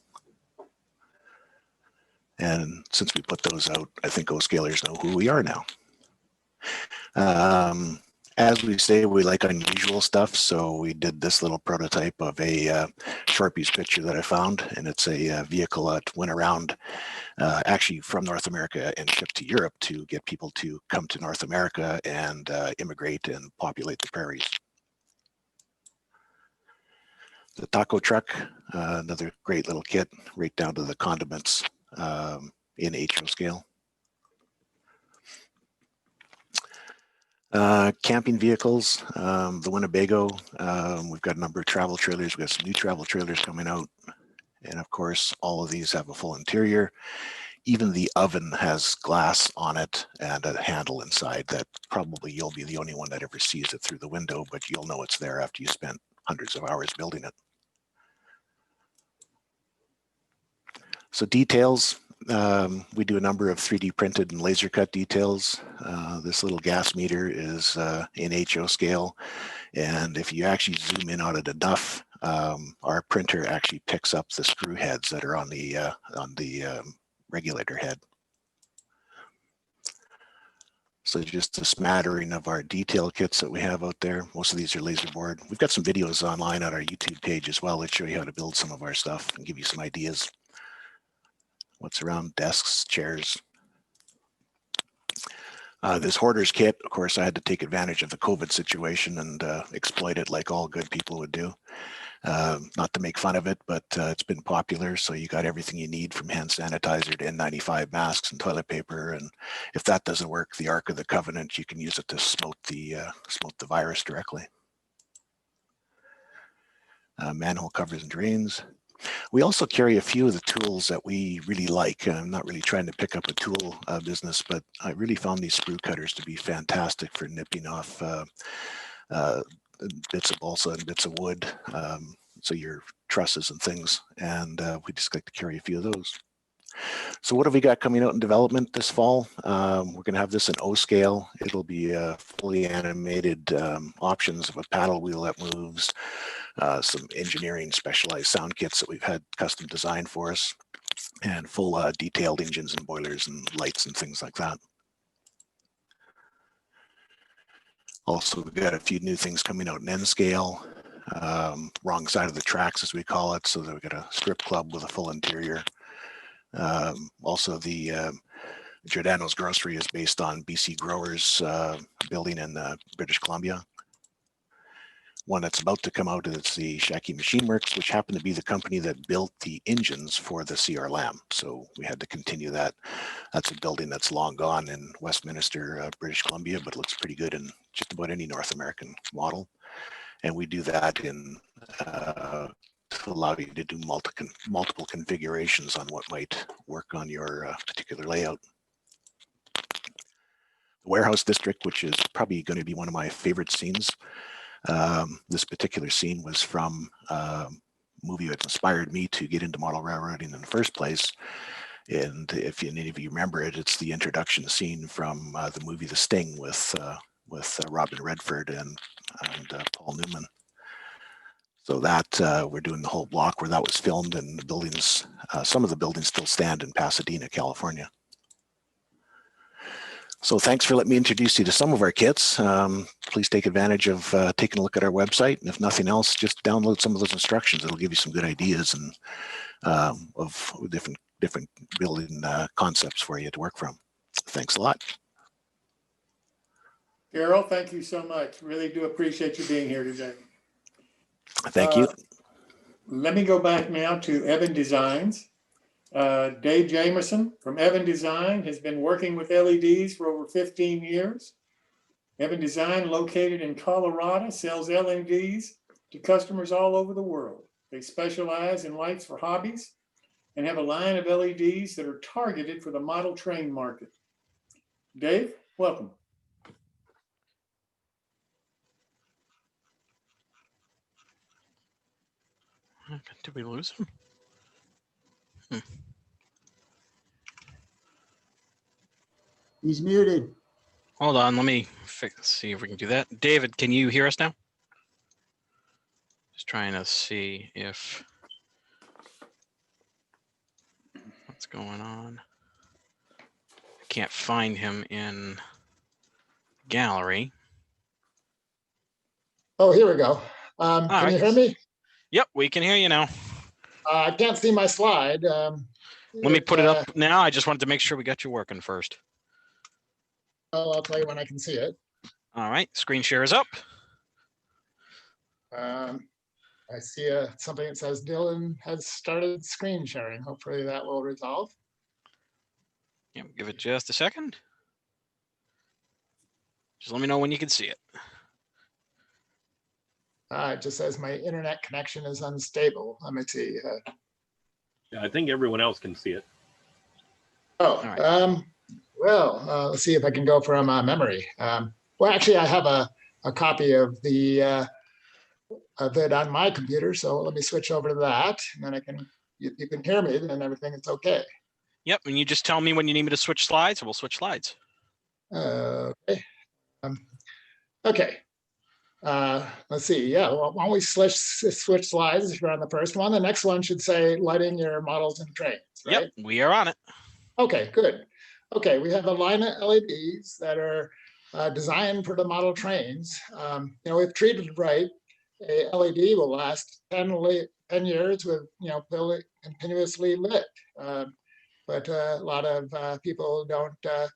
And since we put those out, I think O scalers know who we are now. As we say, we like unusual stuff, so we did this little prototype of a Sharpie's picture that I found, and it's a vehicle that went around actually from North America and shipped to Europe to get people to come to North America and immigrate and populate the prairies. The taco truck, Another great little kit, right down to the condiments in HO scale. Camping vehicles, the Winnebago, we've got a number of travel trailers. We've got some new travel trailers coming out. And of course, all of these have a full interior. Even the oven has glass on it and a handle inside that probably you'll be the only one that ever sees it through the window, but you'll know it's there after you spent hundreds of hours building it. So details, we do a number of 3D printed and laser cut details. This little gas meter is in HO scale. And if you actually zoom in on it enough, our printer actually picks up the screw heads that are on the regulator head. So just a smattering of our detail kits that we have out there. Most of these are laser board. We've got some videos online on our YouTube page as well that show you how to build some of our stuff and give you some ideas. What's around desks, chairs. This hoarder's kit, of course, I had to take advantage of the COVID situation and exploit it like all good people would do. Not to make fun of it, but it's been popular. So you got everything you need from hand sanitizer to N95 masks and toilet paper. And if that doesn't work, the Ark of the Covenant, you can use it to smote the virus directly. Manhole covers and drains. We also carry a few of the tools that we really like. I'm not really trying to pick up a tool business, but I really found these sprue cutters to be fantastic for nipping off bits of balsa and bits of wood, so your trusses and things. And we just like to carry a few of those. So what have we got coming out in development this fall? We're going to have this in O scale. It'll be fully animated options of a paddle wheel that moves, some engineering specialized sound kits that we've had custom designed for us, and full detailed engines and boilers and lights and things like that. Also, we've got a few new things coming out in N scale, wrong side of the tracks as we call it. So that we've got a strip club with a full interior. Also, the Giordano's Grocery is based on BC Growers building in British Columbia. One that's about to come out is the Shaki Machine Works, which happened to be the company that built the engines for the CR Lam. So we had to continue that. That's a building that's long gone in Westminster, British Columbia, but it looks pretty good in just about any North American model. And we do that in to allow you to do multiple configurations on what might work on your particular layout. The warehouse district, which is probably going to be one of my favorite scenes. This particular scene was from a movie that inspired me to get into model railroading in the first place. And if any of you remember it, it's the introduction scene from the movie The Sting with Robin Redford and Paul Newman. So that we're doing the whole block where that was filmed, and the buildings, some of the buildings still stand in Pasadena, California. So thanks for letting me introduce you to some of our kits. Please take advantage of taking a look at our website. And if nothing else, just download some of those instructions. It'll give you some good ideas and of different building concepts for you to work from. Thanks a lot. Carol, thank you so much. Really do appreciate you being here today. Thank you. Let me go back now to Evan Designs. Dave Jamerson from Evan Design has been working with LEDs for over 15 years. Evan Design, located in Colorado, sells LEDs to customers all over the world. They specialize in lights for hobbies and have a line of LEDs that are targeted for the model train market. Dave, welcome. Did we lose him? He's muted. Hold on, let me see if we can do that. David, can you hear us now? Just trying to see if what's going on. I can't find him in gallery. Oh, here we go. Can you hear me? Yep, we can hear you now. I can't see my slide. Let me put it up now. I just wanted to make sure we got you working first. I'll tell you when I can see it. All right, screen share is up. I I see something that says Dylan has started screen sharing. Hopefully that will resolve. Yeah, give it just a second. Just let me know when you can see it. It just says my internet connection is unstable. Let me see. Yeah, I think everyone else can see it. Let's see if I can go from memory. Well, actually, I have a copy of it on my computer, so let me switch over to that, and then you can hear me, then everything is okay. Yep, and you just tell me when you need me to switch slides, and we'll switch slides. Okay. Okay. Let's see. Yeah, well, why don't we switch slides if you're on the first one? The next one should say lighting your models and trains, right? Yep, we are on it. Okay, good. Okay, we have a line of LEDs that are designed for the model trains. If treated right, a LED will last 10 years with, continuously lit. But a lot of people don't put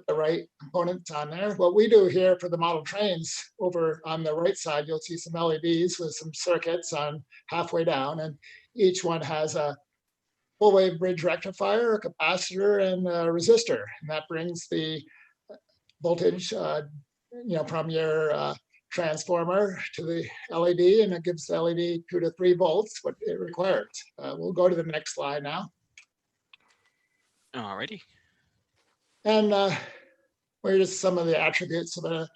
the right components on there. What we do here for the model trains, over on the right side, you'll see some LEDs with some circuits on halfway down, and each one has a full wave bridge rectifier, a capacitor, and a resistor, and that brings the voltage, from your transformer to the LED, and it gives the LED 2 to 3 volts, what it requires. We'll go to the next slide now. Alrighty. And we're just some of the attributes of the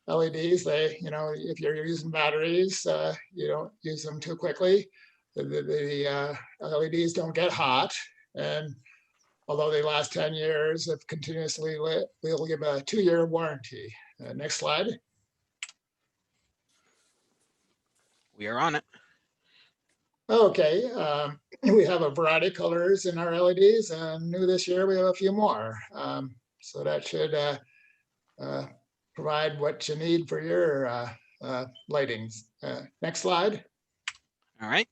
LEDs. They, if you're using batteries, you don't use them too quickly. The LEDs don't get hot, and although they last 10 years, if continuously lit, we'll give a 2-year warranty. Next slide. We are on it. Okay, we have a variety of colors in our LEDs, and new this year we have a few more. So that should provide what you need for your lightings. Next slide. All right.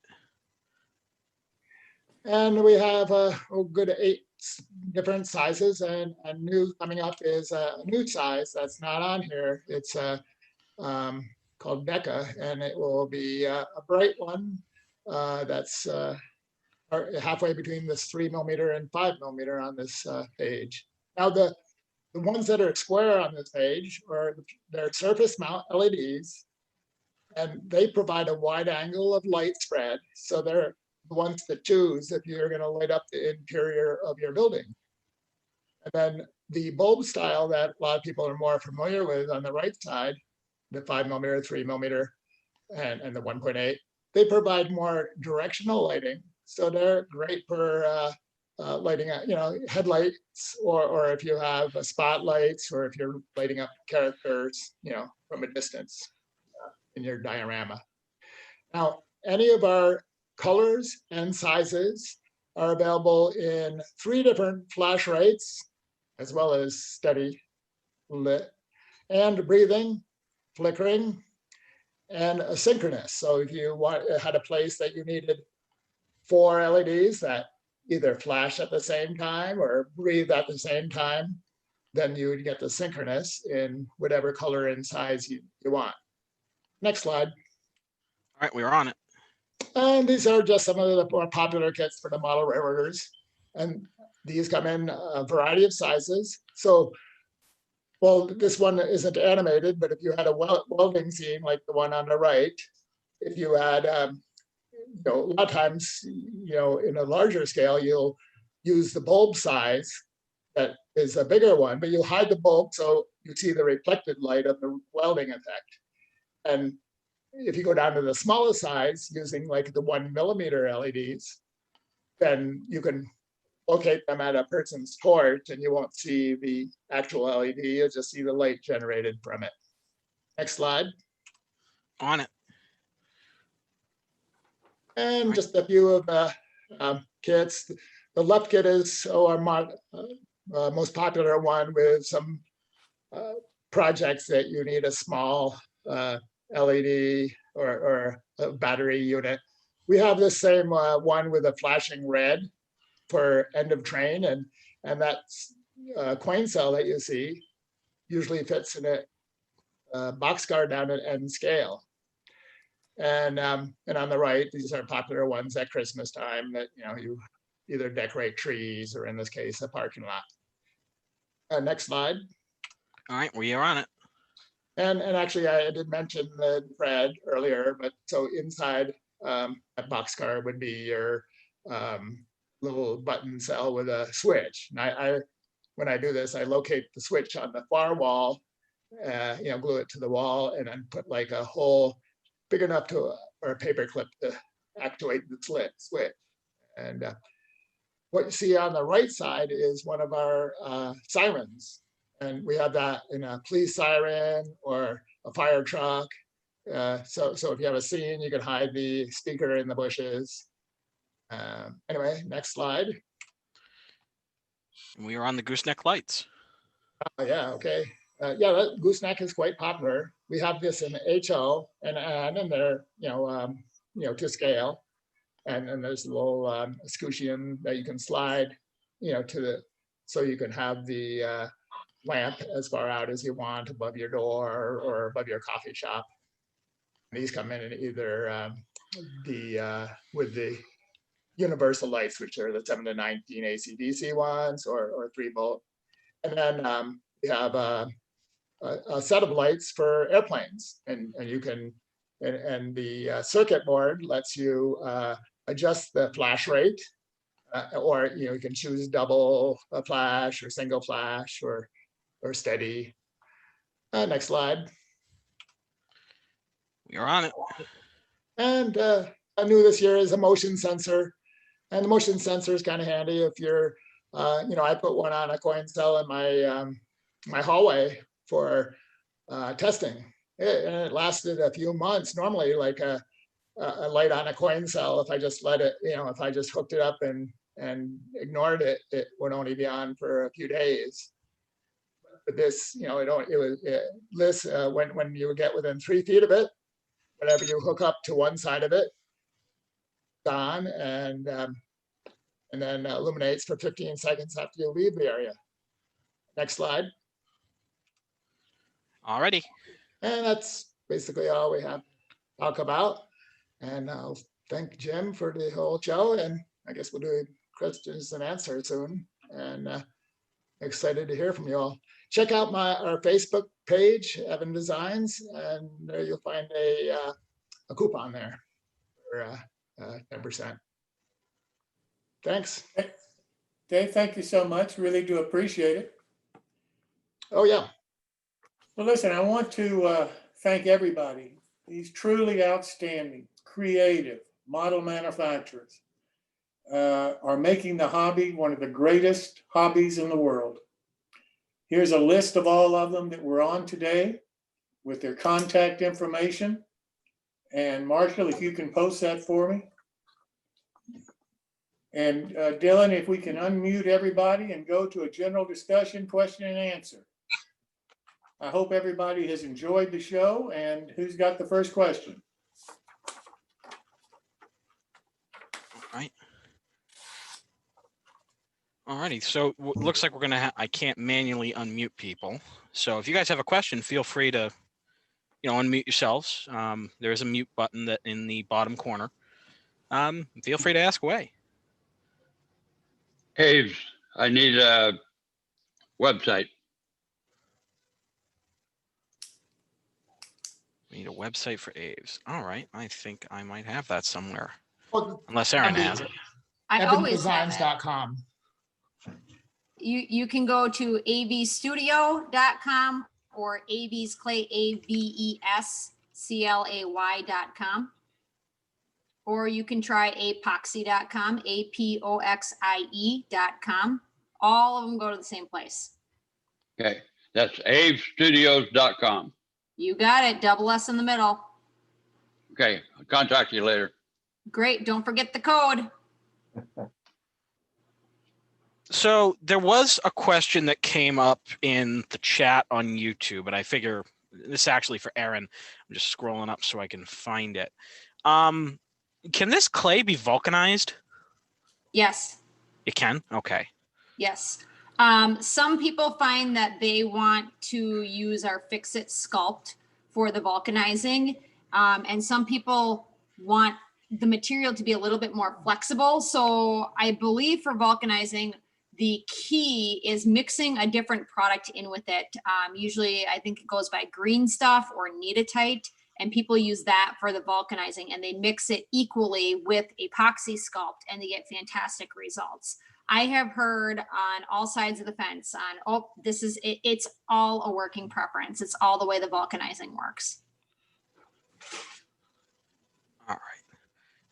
And we have a good 8 different sizes, and new coming up is a new size that's not on here. It's called Becca, and it will be a bright one that's halfway between this 3 millimeter and 5 millimeter on this page. Now the ones that are square on this page are they're surface mount LEDs, and they provide a wide angle of light spread. So they're the ones to choose if you're going to light up the interior of your building. And then the bulb style that a lot of people are more familiar with on the right side, the 5 millimeter, 3 millimeter, and the 1.8, they provide more directional lighting. So they're great for lighting up, headlights, or if you have spotlights, or if you're lighting up characters, from a distance in your diorama. Now, any of our colors and sizes are available in 3 different flash rates, as well as steady lit, and breathing, flickering, and asynchronous. So if you had a place that you needed 4 LEDs that either flash at the same time or breathe at the same time, then you would get the synchronous in whatever color and size you want. Next slide. All right, we're on it. And these are just some of the more popular kits for the model railroaders. And these come in a variety of sizes. So, well, this one isn't animated, but if you had a welding scene like the one on the right, if you had, a lot of times, in a larger scale, you'll use the bulb size that is a bigger one, but you hide the bulb so you see the reflected light of the welding effect. And if you go down to the smallest size using like the 1 millimeter LEDs, then you can locate them at a person's torch and you won't see the actual LED, you'll just see the light generated from it. Next slide. On it. And just a few of the kits. The left kit is our most popular one with some projects that you need a small LED or a battery unit. We have the same one with a flashing red for end of train, and that's coin cell that you see usually fits in a boxcar down at end scale. And on the right, these are popular ones at Christmas time that, you either decorate trees or in this case, a parking lot. Next slide. All right, we are on it. And actually, I did mention the Fred earlier, but so inside that boxcar would be your little button cell with a switch. And when I do this, I locate the switch on the far wall, glue it to the wall, and then put like a hole big enough or a paper clip to actuate the switch. And what you see on the right side is one of our sirens. And we have that in a police siren or a fire truck. So if you have a scene, you can hide the speaker in the bushes. Anyway, next slide. We are on the gooseneck lights. Yeah, okay. That gooseneck is quite popular. We have this in HO and they're, to scale. And then there's a little escutcheon that you can slide, so you can have the lamp as far out as you want above your door or above your coffee shop. These come in either with the universal lights, which are the 7 to 19 AC/DC ones or 3 volt. And then we have a set of lights for airplanes, and you can, and the circuit board lets you adjust the flash rate, or you can choose double flash or single flash or steady. Next slide. We are on it. And new this year is a motion sensor, and the motion sensor is kind of handy if you're, I put one on a coin cell in my hallway for testing, and it lasted a few months. Normally, like a light on a coin cell, if I just let it, if I just hooked it up and ignored it, it would only be on for a few days. But this, when you get within 3 feet of it, whenever you hook up to one side of it, it's on, and then illuminates for 15 seconds after you leave the area. Next slide. Alrighty. And that's basically all we have to talk about. And I'll thank Jim for the whole show, and I guess we'll do questions and answers soon. And excited to hear from you all. Check out our Facebook page, Evan Designs, and there you'll find a coupon there for 10%. Thanks. Dave, thank you so much. Really do appreciate it. Oh, yeah. Well, listen, I want to thank everybody. These truly outstanding, creative model manufacturers are making the hobby one of the greatest hobbies in the world. Here's a list of all of them that we're on today with their contact information. And Marshall, if you can post that for me. And Dylan, if we can unmute everybody and go to a general discussion, question and answer. I hope everybody has enjoyed the show. And who's got the first question? Alrighty, so looks like we're gonna I can't manually unmute people. So if you guys have a question, feel free to, unmute yourselves. There is a mute button that in the bottom corner. Feel free to ask away. Aves, I need a website. We need a website for Aves. All right, I think I might have that somewhere. Well, unless Aaron has it. I always have it. EvanDesigns.com. You can go to avstudio.com or avesclay, AVESCLAY.com. Or you can try apoxie.com, APOXIE.com. All of them go to the same place. Okay, that's avestudios.com. You got it, double S in the middle. Okay, I'll contact you later. Great, don't forget the code. So there was a question that came up in the chat on YouTube, and I figure this is actually for Aaron. I'm just scrolling up so I can find it. Can this clay be vulcanized? Yes. It can? Okay. Yes. Some people find that they want to use our Fix-It Sculpt for the vulcanizing, And some people want the material to be a little bit more flexible. So I believe for vulcanizing, the key is mixing a different product in with it. Usually I think it goes by Green Stuff or Kneadatite, and people use that for the vulcanizing, and they mix it equally with Epoxy Sculpt and they get fantastic results. I have heard on all sides of the fence on, oh, this is it, it's all a working preference. It's all the way the vulcanizing works. All right.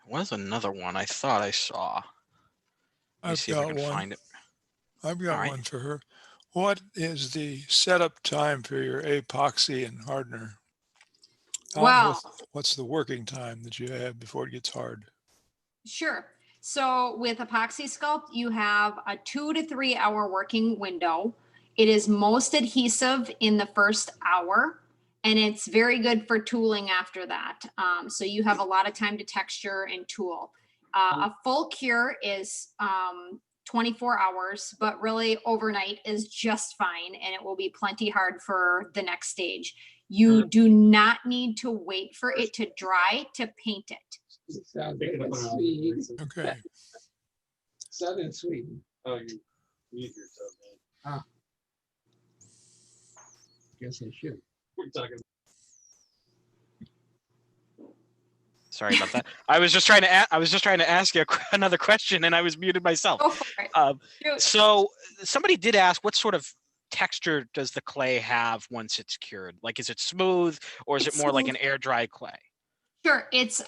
Where's another one I thought I saw? Let me I've see if I got can one. find it. I've got All right. one for her. What is the setup time for your epoxy and hardener? Well, What's the working time that you have before it gets hard? sure. So with Epoxy Sculpt, you have a 2 to 3 hour working window. It is most adhesive in the first hour, and it's very good for tooling after that. So you have a lot of time to texture and tool. A full cure is 24 hours, but really overnight is just fine, and it will be plenty hard for the next stage. You do not need to wait for it to dry to paint it. Okay. Southern Sweden. Oh, you need yourself, man. Ah. Guess I should. We're talking. Sorry about that. I was just trying to ask you another question, and I was muted myself. Go for it. So somebody did ask, what sort of texture does the clay have once it's cured? Like, is it smooth, or is it It's more like smooth. an air dry clay? Sure, it's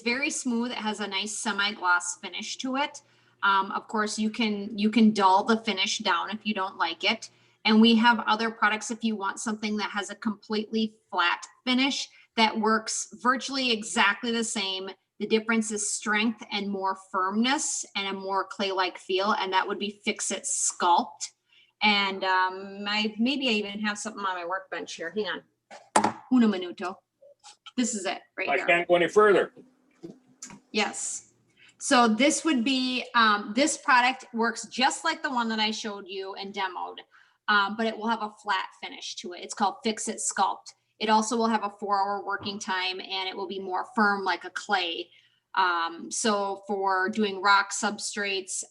very smooth. It has a nice semi-gloss finish to it. Of course, you can dull the finish down if you don't like it. And we have other products if you want something that has a completely flat finish that works virtually exactly the same. The difference is strength and more firmness and a more clay-like feel, and that would be Fix-It Sculpt. And maybe I even have something on my workbench here. Hang on. Uno minuto. This is it right I here. can't go any further. Yes. So this would be, this product works just like the one that I showed you and demoed, but it will have a flat finish to it. It's called Fix-It Sculpt. It also will have a 4-hour working time, and it will be more firm like a clay. So for doing rock substrates,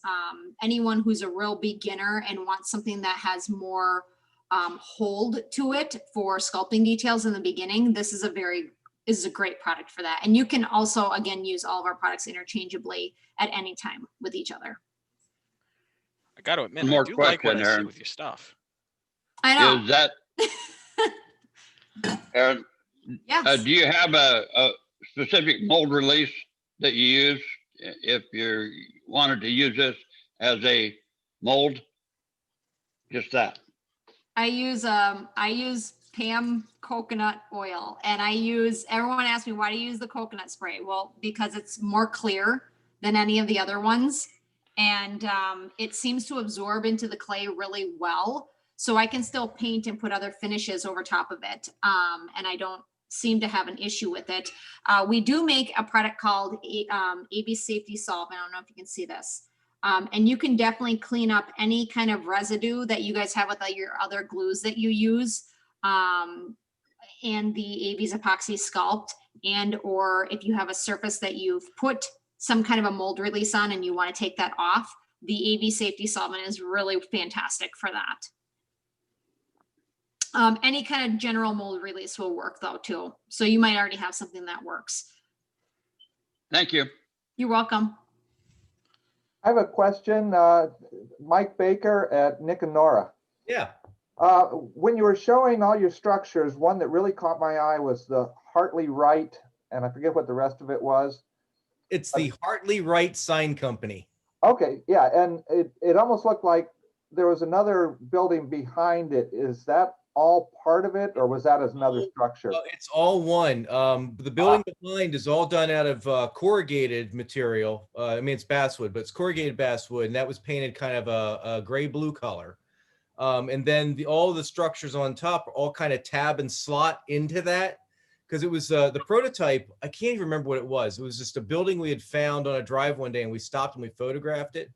anyone who's a real beginner and wants something that has more hold to it for sculpting details in the beginning, this is a great product for that. And you can also, again, use all of our products interchangeably at any time with each other. I got to admit, One I more do like what question, I see Aaron. with your stuff. I know. Is that, Aaron, Yes. do you have a specific mold release that you use if you wanted to use this as a mold? Just that. I use Pam coconut oil, and everyone asks me, why do you use the coconut spray? Well, because it's more clear than any of the other ones. And it seems to absorb into the clay really well. So I can still paint and put other finishes over top of it. And I don't seem to have an issue with it. We do make a product called AB Safety Solvent. I don't know if you can see this. And you can definitely clean up any kind of residue that you guys have with your other glues that you use. And the AB's Epoxy Sculpt, and or if you have a surface that you've put some kind of a mold release on and you want to take that off, the AB Safety Solvent is really fantastic for that. Any kind of general mold release will work though too. So you might already have something that works. Thank you. You're welcome. I have a question. Mike Baker at Nick and Nora. Yeah. When you were showing all your structures, one that really caught my eye was the Hartley Wright, and I forget what the rest of it was. It's the Hartley Wright Sign Company. Okay, yeah, and it almost looked like there was another building behind it. Is that all part of it, or was that as another structure? It's all one. The building behind is all done out of corrugated material. I mean, it's basswood, but it's corrugated basswood, and that was painted kind of a gray-blue color. And then all the structures on top are all kind of tab and slot into that, because it was the prototype. I can't even remember what it was. It was just a building we had found on a drive one day, and we stopped and we photographed it,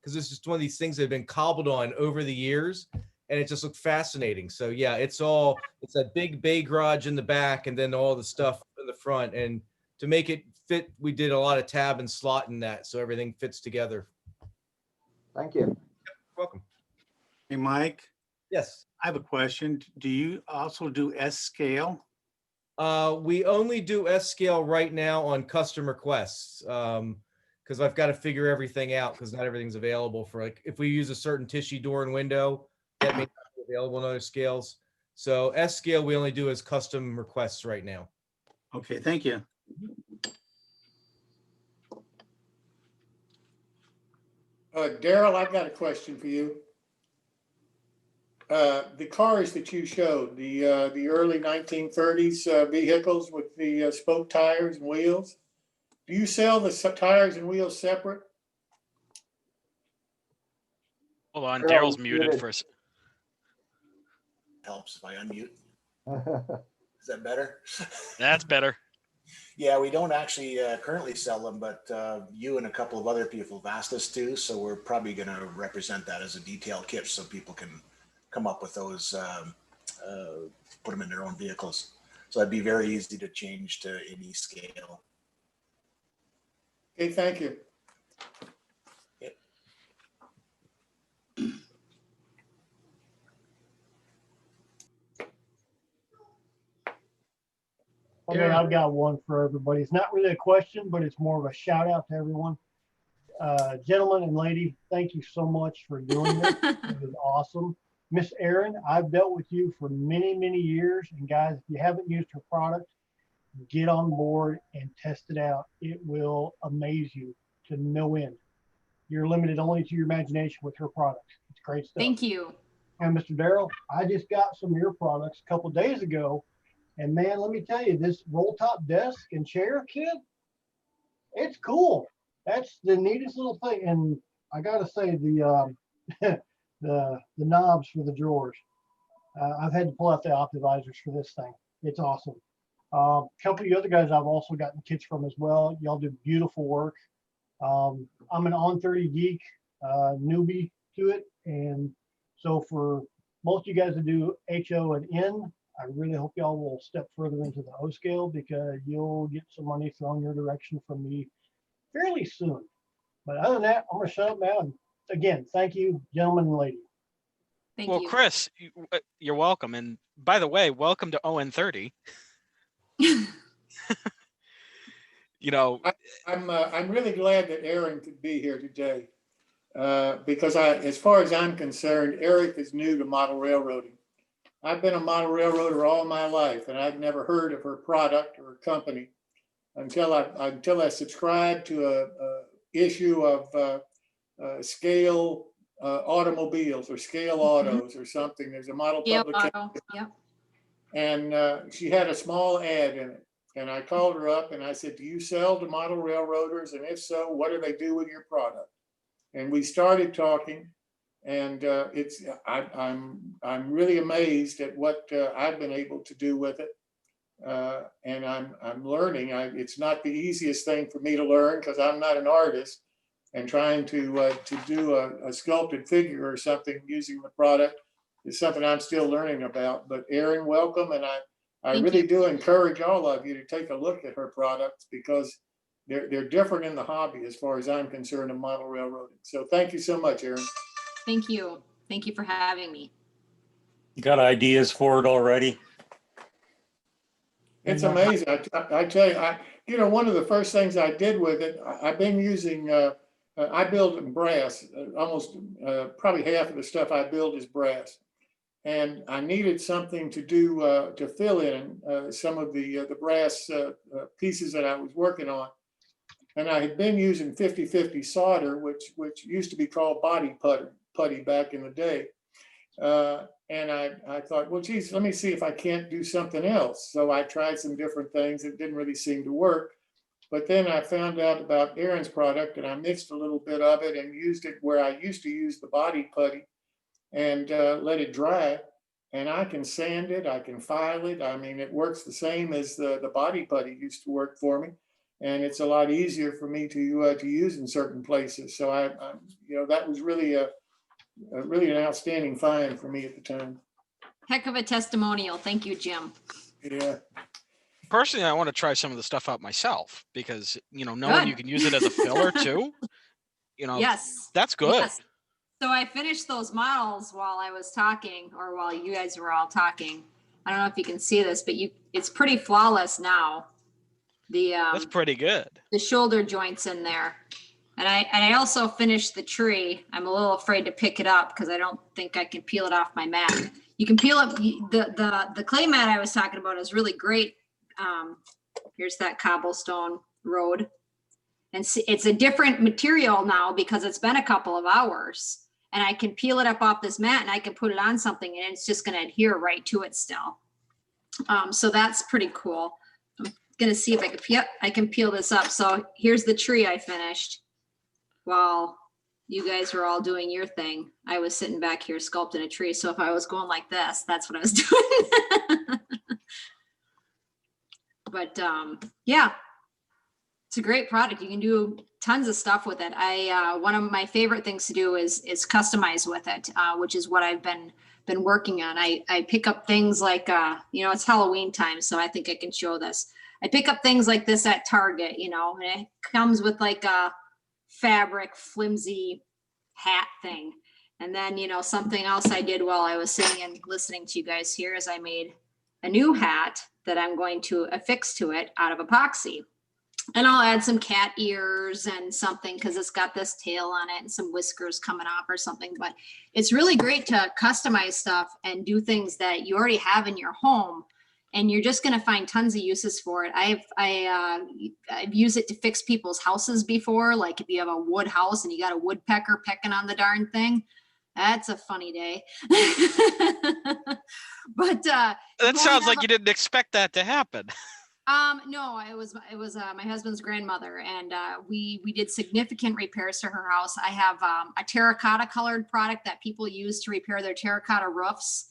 because it's just one of these things that have been cobbled on over the years, and it just looked fascinating. So yeah, it's that big bay garage in the back, and then all the stuff in the front. And to make it fit, we did a lot of tab and slot in that, so everything fits together. Thank you. Welcome. Hey, Mike, Yes. I have a question. Do you also do S scale? We only do S scale right now on custom requests. Because I've got to figure everything out because not everything's available for, like, if we use a certain tissue door and window, that may not be available on other scales. So S scale we only do as custom requests right now. Okay, thank you. Daryl, I've got a question for you. The cars that you showed, the early 1930s vehicles with the spoke tires and wheels, do you sell the tires and wheels separate? Hold on, Daryl's Daryl's muted muted. for a s- Helps if I unmute. Is that better? That's better. Yeah, we don't actually currently sell them, but you and a couple of other people have asked us to, so we're probably going to represent that as a detailed kit so people can come up with those, put them in their own vehicles. So that'd be very easy to change to any scale. Okay, thank you. Okay, I've got one for everybody. It's not really a question, but it's more of a shout out to everyone. Gentlemen and lady, thank you so much for doing this. It was awesome. Miss Erin, I've dealt with you for many, many years. And guys, if you haven't used her product, get on board and test it out. It will amaze you to no end. You're limited only to your imagination with her products. It's great stuff. Thank you. And Mr. Darrell, I just got some of your products a couple days ago. And man, let me tell you, this roll top desk and chair kit, it's cool. That's the neatest little thing. And I gotta say, the the knobs for the drawers. I've had to pull out the optimizers for this thing. It's awesome. A couple of the other guys I've also gotten kits from as well. Y'all do beautiful work. I'm an On30 geek, newbie to it. And so for most of you guys that do HO and N, I really hope y'all will step further into the O scale because you'll get some money thrown your direction from me fairly soon. But other than that, I'm gonna shut up now. And again, thank you, gentlemen and lady. Thank Well, you. Chris, you're welcome. And by the way, welcome to ON30. You know, I'm really glad that Aaron could be here today because as far as I'm concerned, Eric is new to model railroading. I've been a model railroader all my life, and I've never heard of her product or her company until I subscribed to a issue of Scale Automobiles or Scale Autos or something. There's a model publication. Yep. And she had a small ad in it. And I called her up and I said, do you sell to model railroaders? And if so, what do they do with your product? And we started talking. And I'm really amazed at what I've been able to do with it, and I'm learning. It's not the easiest thing for me to learn because I'm not an artist, and trying to do a sculpted figure or something using the product is something I'm still learning about. But Erin, welcome, and I really do encourage all of you to take a look at her products because they're different in the hobby as far as I'm concerned in model railroading. So thank you so much, Erin. Thank you. Thank you for having me. You got ideas for it already? It's amazing. I tell you, one of the first things I did with it, I've been using, I build in brass. Almost probably half of the stuff I build is brass. And I needed something to do to fill in some of the brass pieces that I was working on. And I had been using 50-50 solder, which used to be called body putty back in the day. And I thought, well, geez, let me see if I can't do something else. So I tried some different things. It didn't really seem to work. But then I found out about Erin's product and I mixed a little bit of it and used it where I used to use the body putty and let it dry. And I can sand it, I can file it. I mean, it works the same as the body putty used to work for me. And it's a lot easier for me to use in certain places. So I that was really an outstanding find for me at the time. Heck of a testimonial. Thank you, Jim. Yeah. Personally, I want to try some of the stuff out myself because, knowing Good. you can use it as a filler too, Yes. that's good. Yes. So I finished those models while I was talking, or while you guys were all talking. I don't know if you can see this, but it's pretty flawless now. That's pretty good. The shoulder joints in there. And I also finished the tree. I'm a little afraid to pick it up because I don't think I can peel it off my mat. You can peel it. The clay mat I was talking about is really great. Here's that cobblestone road. And it's a different material now because it's been a couple of hours. And I can peel it up off this mat and I can put it on something and it's just going to adhere right to it still. So that's pretty cool. I'm going to see if I can peel this up. So here's the tree I finished while you guys were all doing your thing. I was sitting back here sculpting a tree. So if I was going like this, that's what I was doing. But yeah, it's a great product. You can do tons of stuff with it. One of my favorite things to do is customize with it, which is what I've been working on. I pick up things like, it's Halloween time, so I think I can show this. I pick up things like this at Target, and it comes with like a fabric flimsy hat thing. And then, something else I did while I was sitting and listening to you guys here is I made a new hat that I'm going to affix to it out of epoxy. And I'll add some cat ears and something because it's got this tail on it and some whiskers coming off or something. But it's really great to customize stuff and do things that you already have in your home. And you're just going to find tons of uses for it. I've used it to fix people's houses before. Like if you have a wood house and you got a woodpecker pecking on the darn thing, that's a funny day. But that sounds like you didn't expect that to happen. No, it was my husband's grandmother, and we did significant repairs to her house. I have a terracotta colored product that people use to repair their terracotta roofs,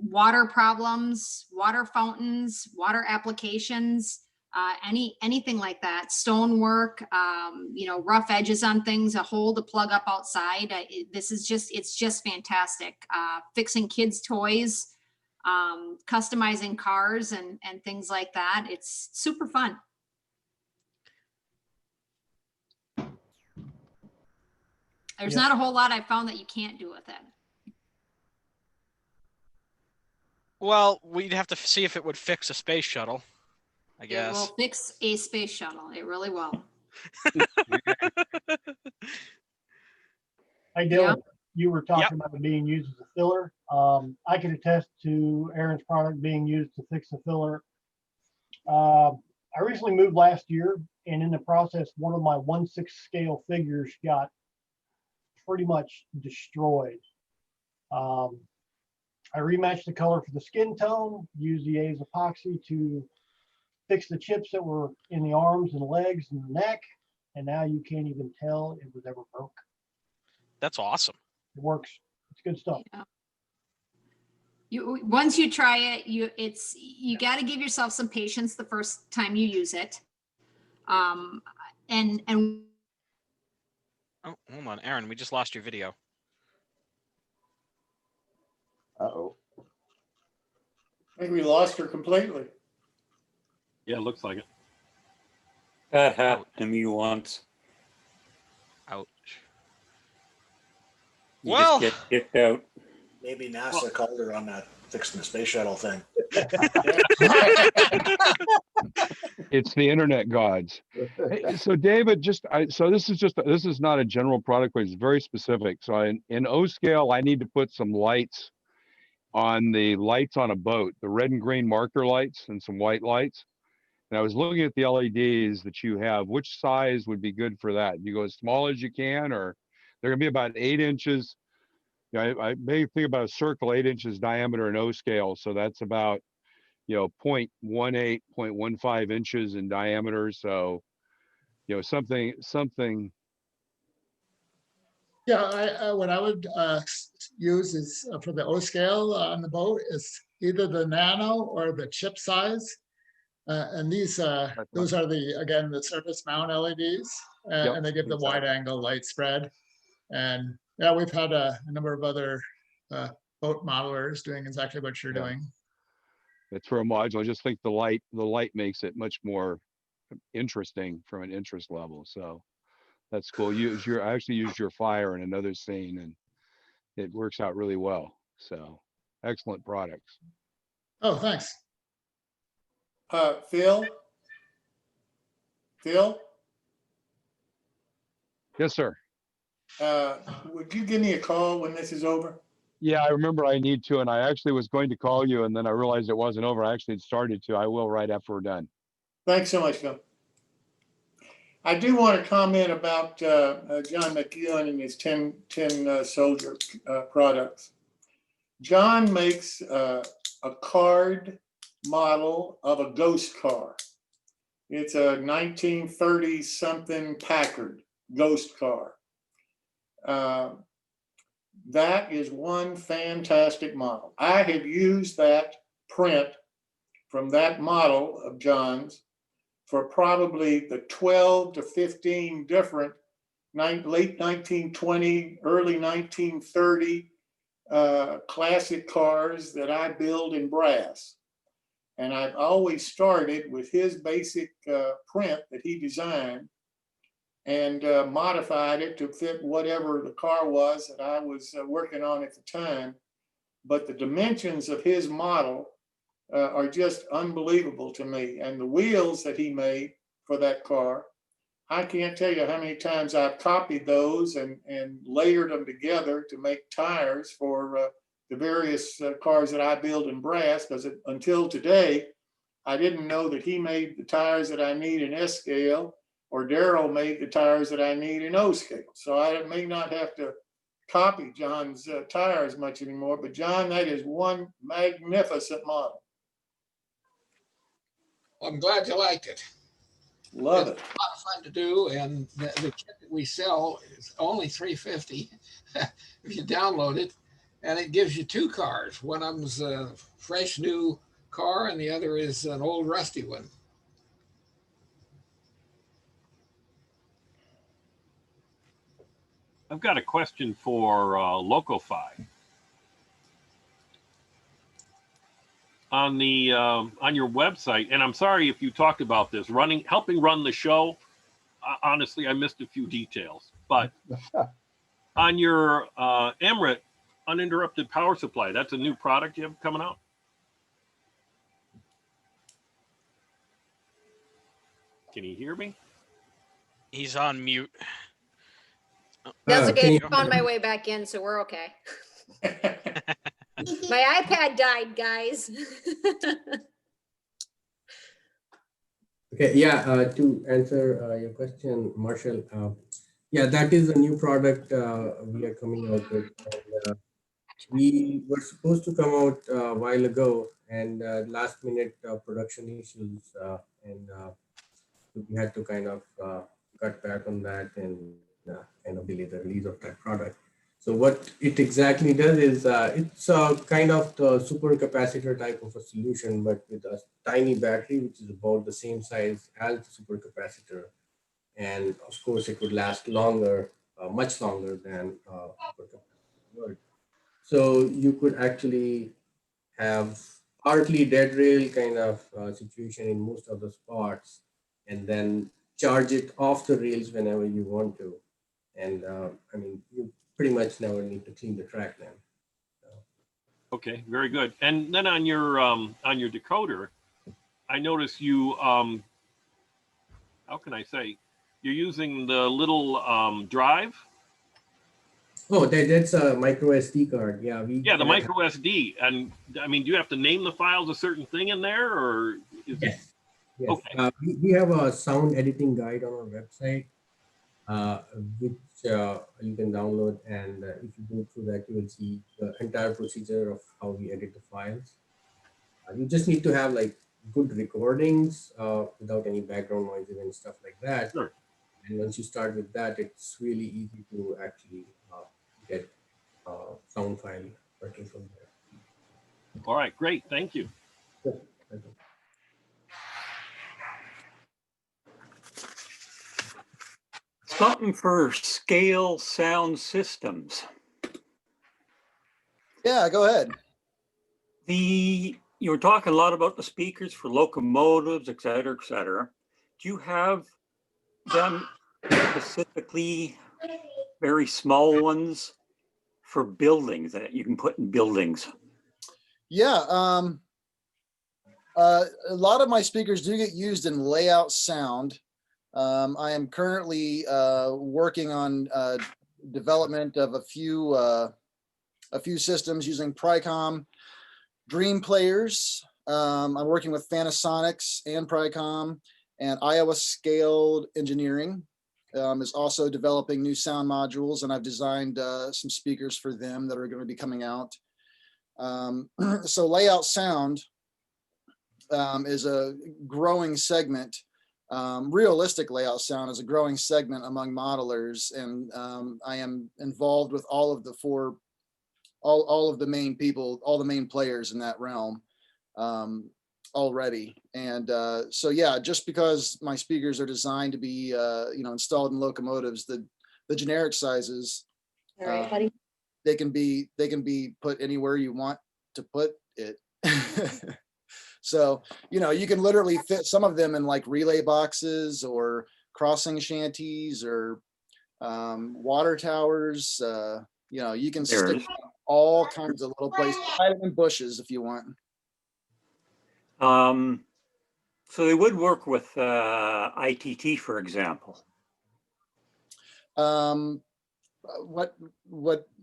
water problems, water fountains, water applications, anything like that. Stonework, rough edges on things, a hole to plug up outside. It's just fantastic. Fixing kids' toys. Customizing cars and things like that. It's super fun. There's not a whole lot I found that you can't do with it. Well, we'd have to see if it would fix a space shuttle, I guess. It will fix a space shuttle. It really will. Hey, Dylan, you were talking about it being used as a filler. I can attest to Aaron's product being used to fix a filler. I recently moved last year, and in the process, one of my 1/6 scale figures got pretty much destroyed. I rematched the color for the skin tone, used the A's epoxy to fix the chips that were in the arms and legs and the neck, and now you can't even tell it was ever broke. That's awesome. It works. It's good stuff. Yeah. Once you try it, you got to give yourself some patience the first time you use it. And oh, hold on, Aaron, we just lost your video. Uh-oh. I think we lost her completely. Yeah, it looks like it. That happened to me once. Ouch. You just get kicked out. Maybe NASA called her on that fixing the space shuttle thing. It's the internet gods. Hey, so David, this is not a general product, but it's very specific. So in O scale, I need to put some lights on the lights on a boat, the red and green marker lights and some white lights. And I was looking at the LEDs that you have. Which size would be good for that? You go as small as you can, or they're gonna be about 8 inches. I may think about a circle 8 inches diameter in O scale. So that's about, 0.18, 0.15 inches in diameter. So, something. Yeah, what I would use is for the O scale on the boat is either the nano or the chip size. And these, those are the surface mount LEDs, and they give the wide angle light spread. And yeah, we've had a number of other boat modelers doing exactly what you're doing. It's for a module. I just think the light makes it much more interesting from an interest level. So that's cool. I actually used your fire in another scene and it works out really well. So excellent products. Oh, thanks. Phil? Phil, Yes, sir. would you give me a call when this is over? Yeah, I remember I need to, and I actually was going to call you and then I realized it wasn't over. I actually had started to. I will right after we're done. Thanks so much, Phil. I do want to comment about John McEwen and his 10 soldier products. John makes a card model of a ghost car. It's a 1930 something Packard ghost car. That is one fantastic model. I have used that print from that model of John's for probably the 12 to 15 different late 1920, early 1930 classic cars that I build in brass. And I've always started with his basic print that he designed and modified it to fit whatever the car was that I was working on at the time. But the dimensions of his model are just unbelievable to me. And the wheels that he made for that car, I can't tell you how many times I've copied those and layered them together to make tires for the various cars that I build in brass, because until today, I didn't know that he made the tires that I need in S scale, or Daryl made the tires that I need in O scale. So I may not have to copy John's tires much anymore, but John, that is one magnificent model. Well, I'm glad you liked it. Love it. It's a lot of fun to do, and the kit that we sell is only $350 if you download it, and it gives you two cars. One of them's a fresh new car, and the other is an old rusty one. I've got a question for Locofy. On the on your website, and I'm sorry if you talked about this, helping run the show. Honestly, I missed a few details, but on your Emrit uninterrupted power supply, that's a new product you have coming out. Can you hear me? He's on mute. That's okay. I found my way back in, so we're okay. My iPad died, guys. Okay, yeah, to answer your question, Marshall, yeah, that is a new product we are coming out with. And, we were supposed to come out a while ago, and last minute production issues, and we had to kind of cut back on that and kind of delay the release of that product. So what it exactly does is it's a kind of the supercapacitor type of a solution, but with a tiny battery, which is about the same size as the supercapacitor. And of course, it would last longer, much longer than supercapacitor. So you could actually have partly dead rail kind of situation in most of the spots, and then charge it off the rails whenever you want to. And I mean, you pretty much never need to clean the track then. Okay, very good. And then on your decoder, I noticed you how can I say, you're using the little drive. Oh, that's a micro SD card. Yeah, the micro SD. And I mean, do you have to name the files a certain thing in there, or is yes. Yes. Okay. We have a sound editing guide on our website, which you can download, and if you go through that, you will see the entire procedure of how we edit the files. You just need to have like good recordings without any background noises and stuff like that. Sure. And once you start with that, it's really easy to actually get sound file working from there. All right, great, thank you. Sure. Something for Scale Sound Systems. Yeah, go ahead. The you were talking a lot about the speakers for locomotives, et cetera, et cetera. Do you have them specifically very small ones for buildings that you can put in buildings? Yeah, a lot of my speakers do get used in layout sound. I am currently working on development of a few systems using Pricom Dream Players. I'm working with Fanasonics and Pricom, and Iowa Scaled Engineering is also developing new sound modules, and I've designed some speakers for them that are going to be coming out. So layout sound is a growing segment. Realistic layout sound is a growing segment among modelers, and I am involved with all of the main people, all the main players in that realm already. And so yeah, just because my speakers are designed to be installed in locomotives, the generic sizes, All right, buddy. they can be put anywhere you want to put it. So, you can literally fit some of them in like relay boxes or crossing shanties or water towers. You can stick them all kinds of little places, hide them in bushes if you want. So they would work with ITT, for example.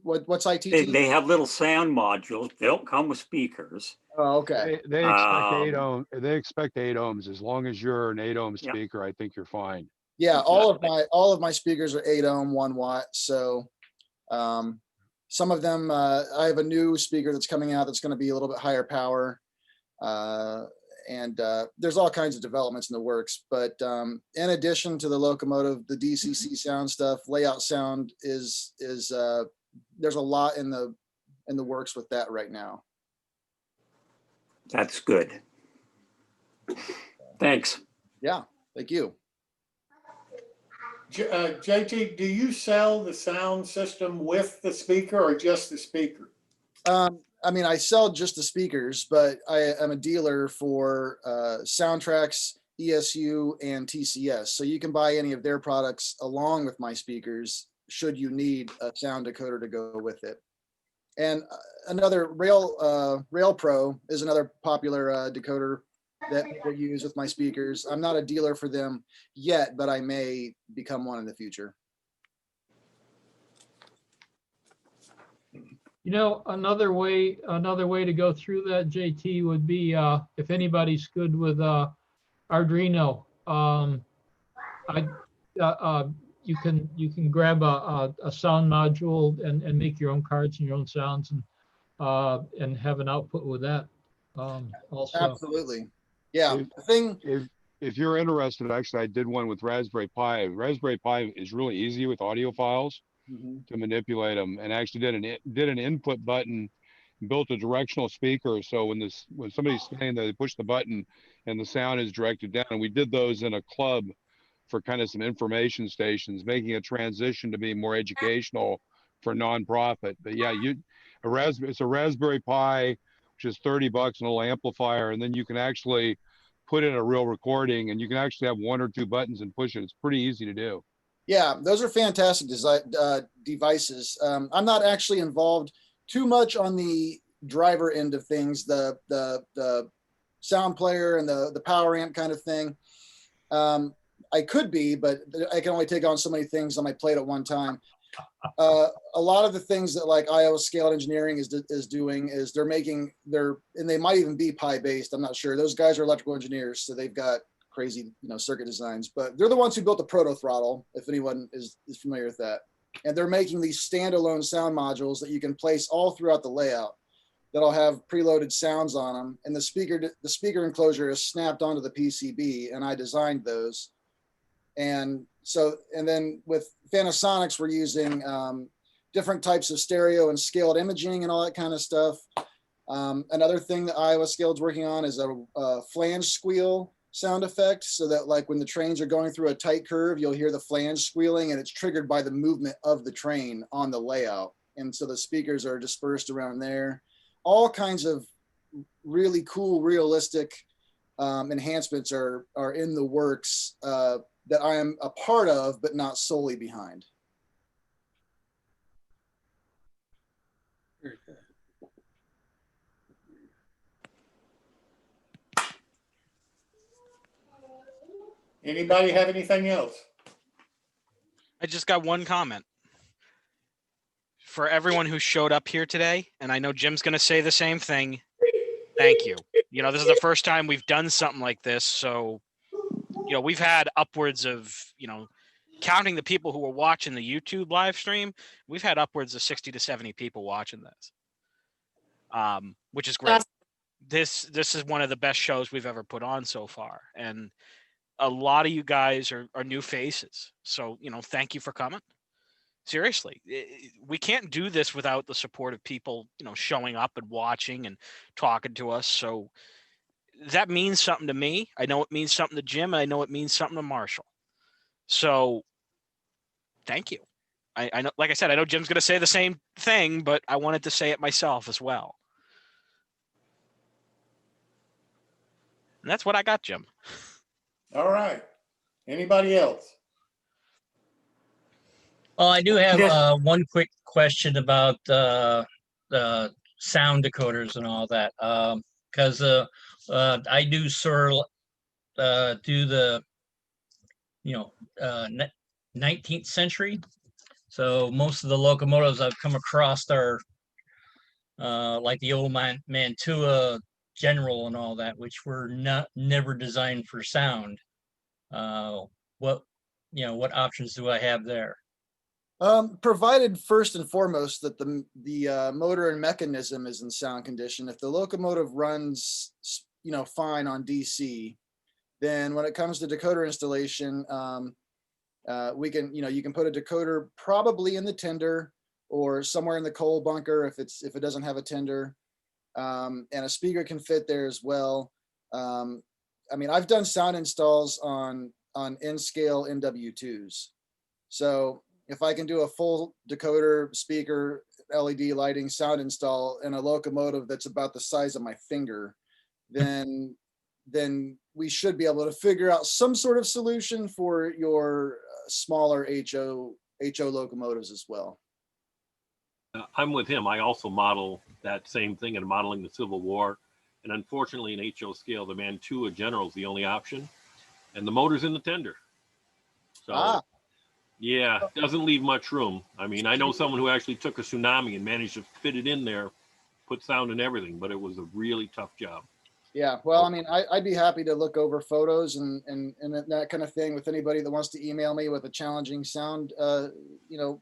What's ITT? They have little sound modules. They don't come with speakers. Oh, okay. They expect 8 ohm. They expect 8 ohms. As long as you're an 8 ohm speaker, I think you're fine. Yeah, all of my speakers are 8 ohm, 1 watt. So some of them, I have a new speaker that's coming out that's going to be a little bit higher power. And there's all kinds of developments in the works. But in addition to the locomotive, the DCC sound stuff, layout sound is there's a lot in the works with that right now. That's good. Thanks. Yeah, thank you. JT, do you sell the sound system with the speaker or just the speaker? I mean, I sell just the speakers, but I am a dealer for Soundtrax, ESU, and TCS. So you can buy any of their products along with my speakers should you need a sound decoder to go with it. And another Rail Pro is another popular decoder that people use with my speakers. I'm not a dealer for them yet, but I may become one in the future. Another way to go through that, JT, would be if anybody's good with Arduino. You can grab a sound module and make your own cards and your own sounds and have an output with that. Also, absolutely, yeah. If you're interested, actually, I did one with Raspberry Pi. Raspberry Pi is really easy with audio files. To manipulate them, and actually did an input button, built a directional speaker. So when somebody's saying that, they push the button and the sound is directed down. And we did those in a club for kind of some information stations, making a transition to be more educational for nonprofit. But yeah, it's a Raspberry Pi, which is $30 and a little amplifier, and then you can actually put in a real recording, and you can actually have 1 or 2 buttons and push it. It's pretty easy to do. Yeah, those are fantastic devices. I'm not actually involved too much on the driver end of things, the sound player and the power amp kind of thing. I could be, but I can only take on so many things on my plate at one time. A lot of the things that like Iowa Scaled Engineering is doing is and they might even be Pi based. I'm not sure. Those guys are electrical engineers, so they've got crazy, circuit designs, but they're the ones who built the Proto Throttle, if anyone is familiar with that. And they're making these standalone sound modules that you can place all throughout the layout that'll have preloaded sounds on them. And the speaker enclosure is snapped onto the PCB, and I designed those. And then with Fanasonics, we're using different types of stereo and scaled imaging and all that kind of stuff. Another thing that Iowa Scaled's working on is a flange squeal sound effect, so that like when the trains are going through a tight curve, you'll hear the flange squealing, and it's triggered by the movement of the train on the layout. And so the speakers are dispersed around there. All kinds of really cool, realistic enhancements are in the works that I am a part of, but not solely behind. Anybody have anything else? I just got one comment for everyone who showed up here today, and I know Jim's going to say the same thing. Thank you. You know, this is the first time we've done something like this, so you know, we've had upwards of, you know, counting the people who were watching the YouTube live stream, we've had upwards of 60 to 70 people watching this, which is great. This is one of the best shows we've ever put on so far, and a lot of you guys are new faces. So, you know, thank you for coming. Seriously, we can't do this without the support of people, you know, showing up and watching and talking to us. So that means something to me. I know it means something to Jim, and I know it means something to Marshall. So thank you. I know, like I said, I know Jim's going to say the same thing, but I wanted to say it myself as well. And that's what I got, Jim. All right. Anybody else? Well, I do have one quick question about the sound decoders and all that, because I do sort of do the, you know, 19th century. So most of the locomotives I've come across are like the old Mantua General and all that, which were never designed for sound. What options do I have there? Provided first and foremost that the motor and mechanism is in sound condition. If the locomotive runs, you know, fine on DC, then when it comes to decoder installation, we can, you know, you can put a decoder probably in the tender or somewhere in the coal bunker if it doesn't have a tender, and a speaker can fit there as well. I mean, I've done sound installs on N-scale NW2s, so if I can do a full decoder, speaker, LED lighting, sound install in a locomotive that's about the size of my finger, then we should be able to figure out some sort of solution for your smaller HO locomotives as well. I'm with him. I also model that same thing in modeling the Civil War. And unfortunately, in HO scale, the Mantua General is the only option. And the motor's in the tender. So, yeah, doesn't leave much room. I mean, I know someone who actually took a Tsunami and managed to fit it in there, put sound and everything, but it was a really tough job. Yeah, well, I mean, I'd be happy to look over photos and that kind of thing with anybody that wants to email me with a challenging sound, you know,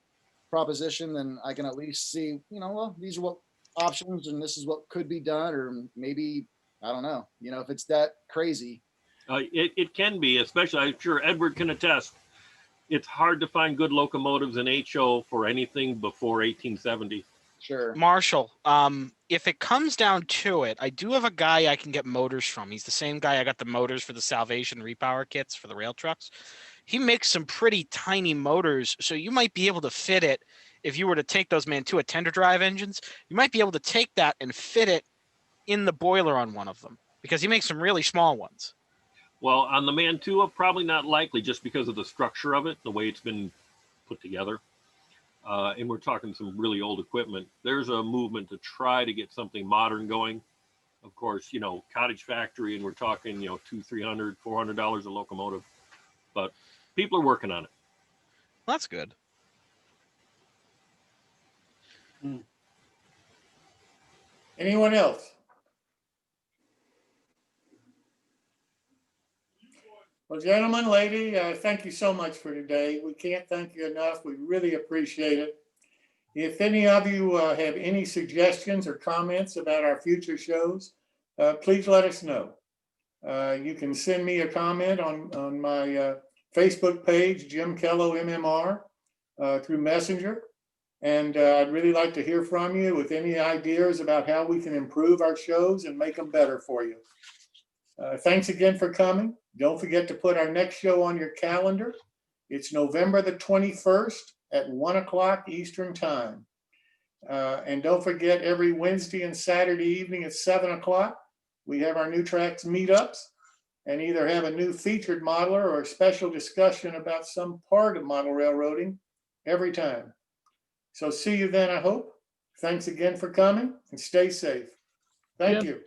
proposition. Then I can at least see, you know, well, these are what options and this is what could be done, or maybe, I don't know, you know, if it's that crazy. It can be, especially, I'm sure Edward can attest. It's hard to find good locomotives in HO for anything before 1870. Sure. Marshall, if it comes down to it, I do have a guy I can get motors from. He's the same guy I got the motors for the Salvation repower kits for the rail trucks. He makes some pretty tiny motors, so you might be able to fit it. If you were to take those Mantua tender drive engines, you might be able to take that and fit it in the boiler on one of them, because he makes some really small ones. Well, on the Mantua, probably not likely, just because of the structure of it, the way it's been put together. And we're talking some really old equipment. There's a movement to try to get something modern going. Of course, you know, cottage factory, and we're talking, you know, $200, $300, $400 a locomotive. But people are working on it. That's good. Anyone else? Well, gentlemen, lady, thank you so much for today. We can't thank you enough. We really appreciate it. If any of you have any suggestions or comments about our future shows, please let us know. You can send me a comment on my Facebook page, Jim Kello MMR, through Messenger. And I'd really like to hear from you with any ideas about how we can improve our shows and make them better for you. Thanks again for coming. Don't forget to put our next show on your calendar. It's November the 21st at 1 o'clock Eastern Time. And don't forget, every Wednesday and Saturday evening at 7 o'clock, we have our New Tracks meetups and either have a new featured modeler or a special discussion about some part of model railroading every time. So see you then, I hope. Thanks again for coming and stay safe. Thank Yeah. you.